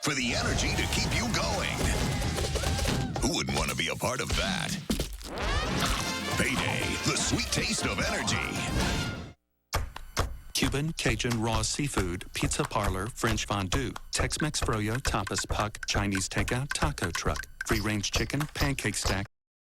For the energy to keep you going. Who wouldn't want to be a part of that? Payday, the sweet taste of energy. Cuban, Cajun, raw seafood, pizza parlor, French fondue, Tex-Mex froyo, tapas puck, Chinese takeout, taco truck, free-range chicken, pancake stack,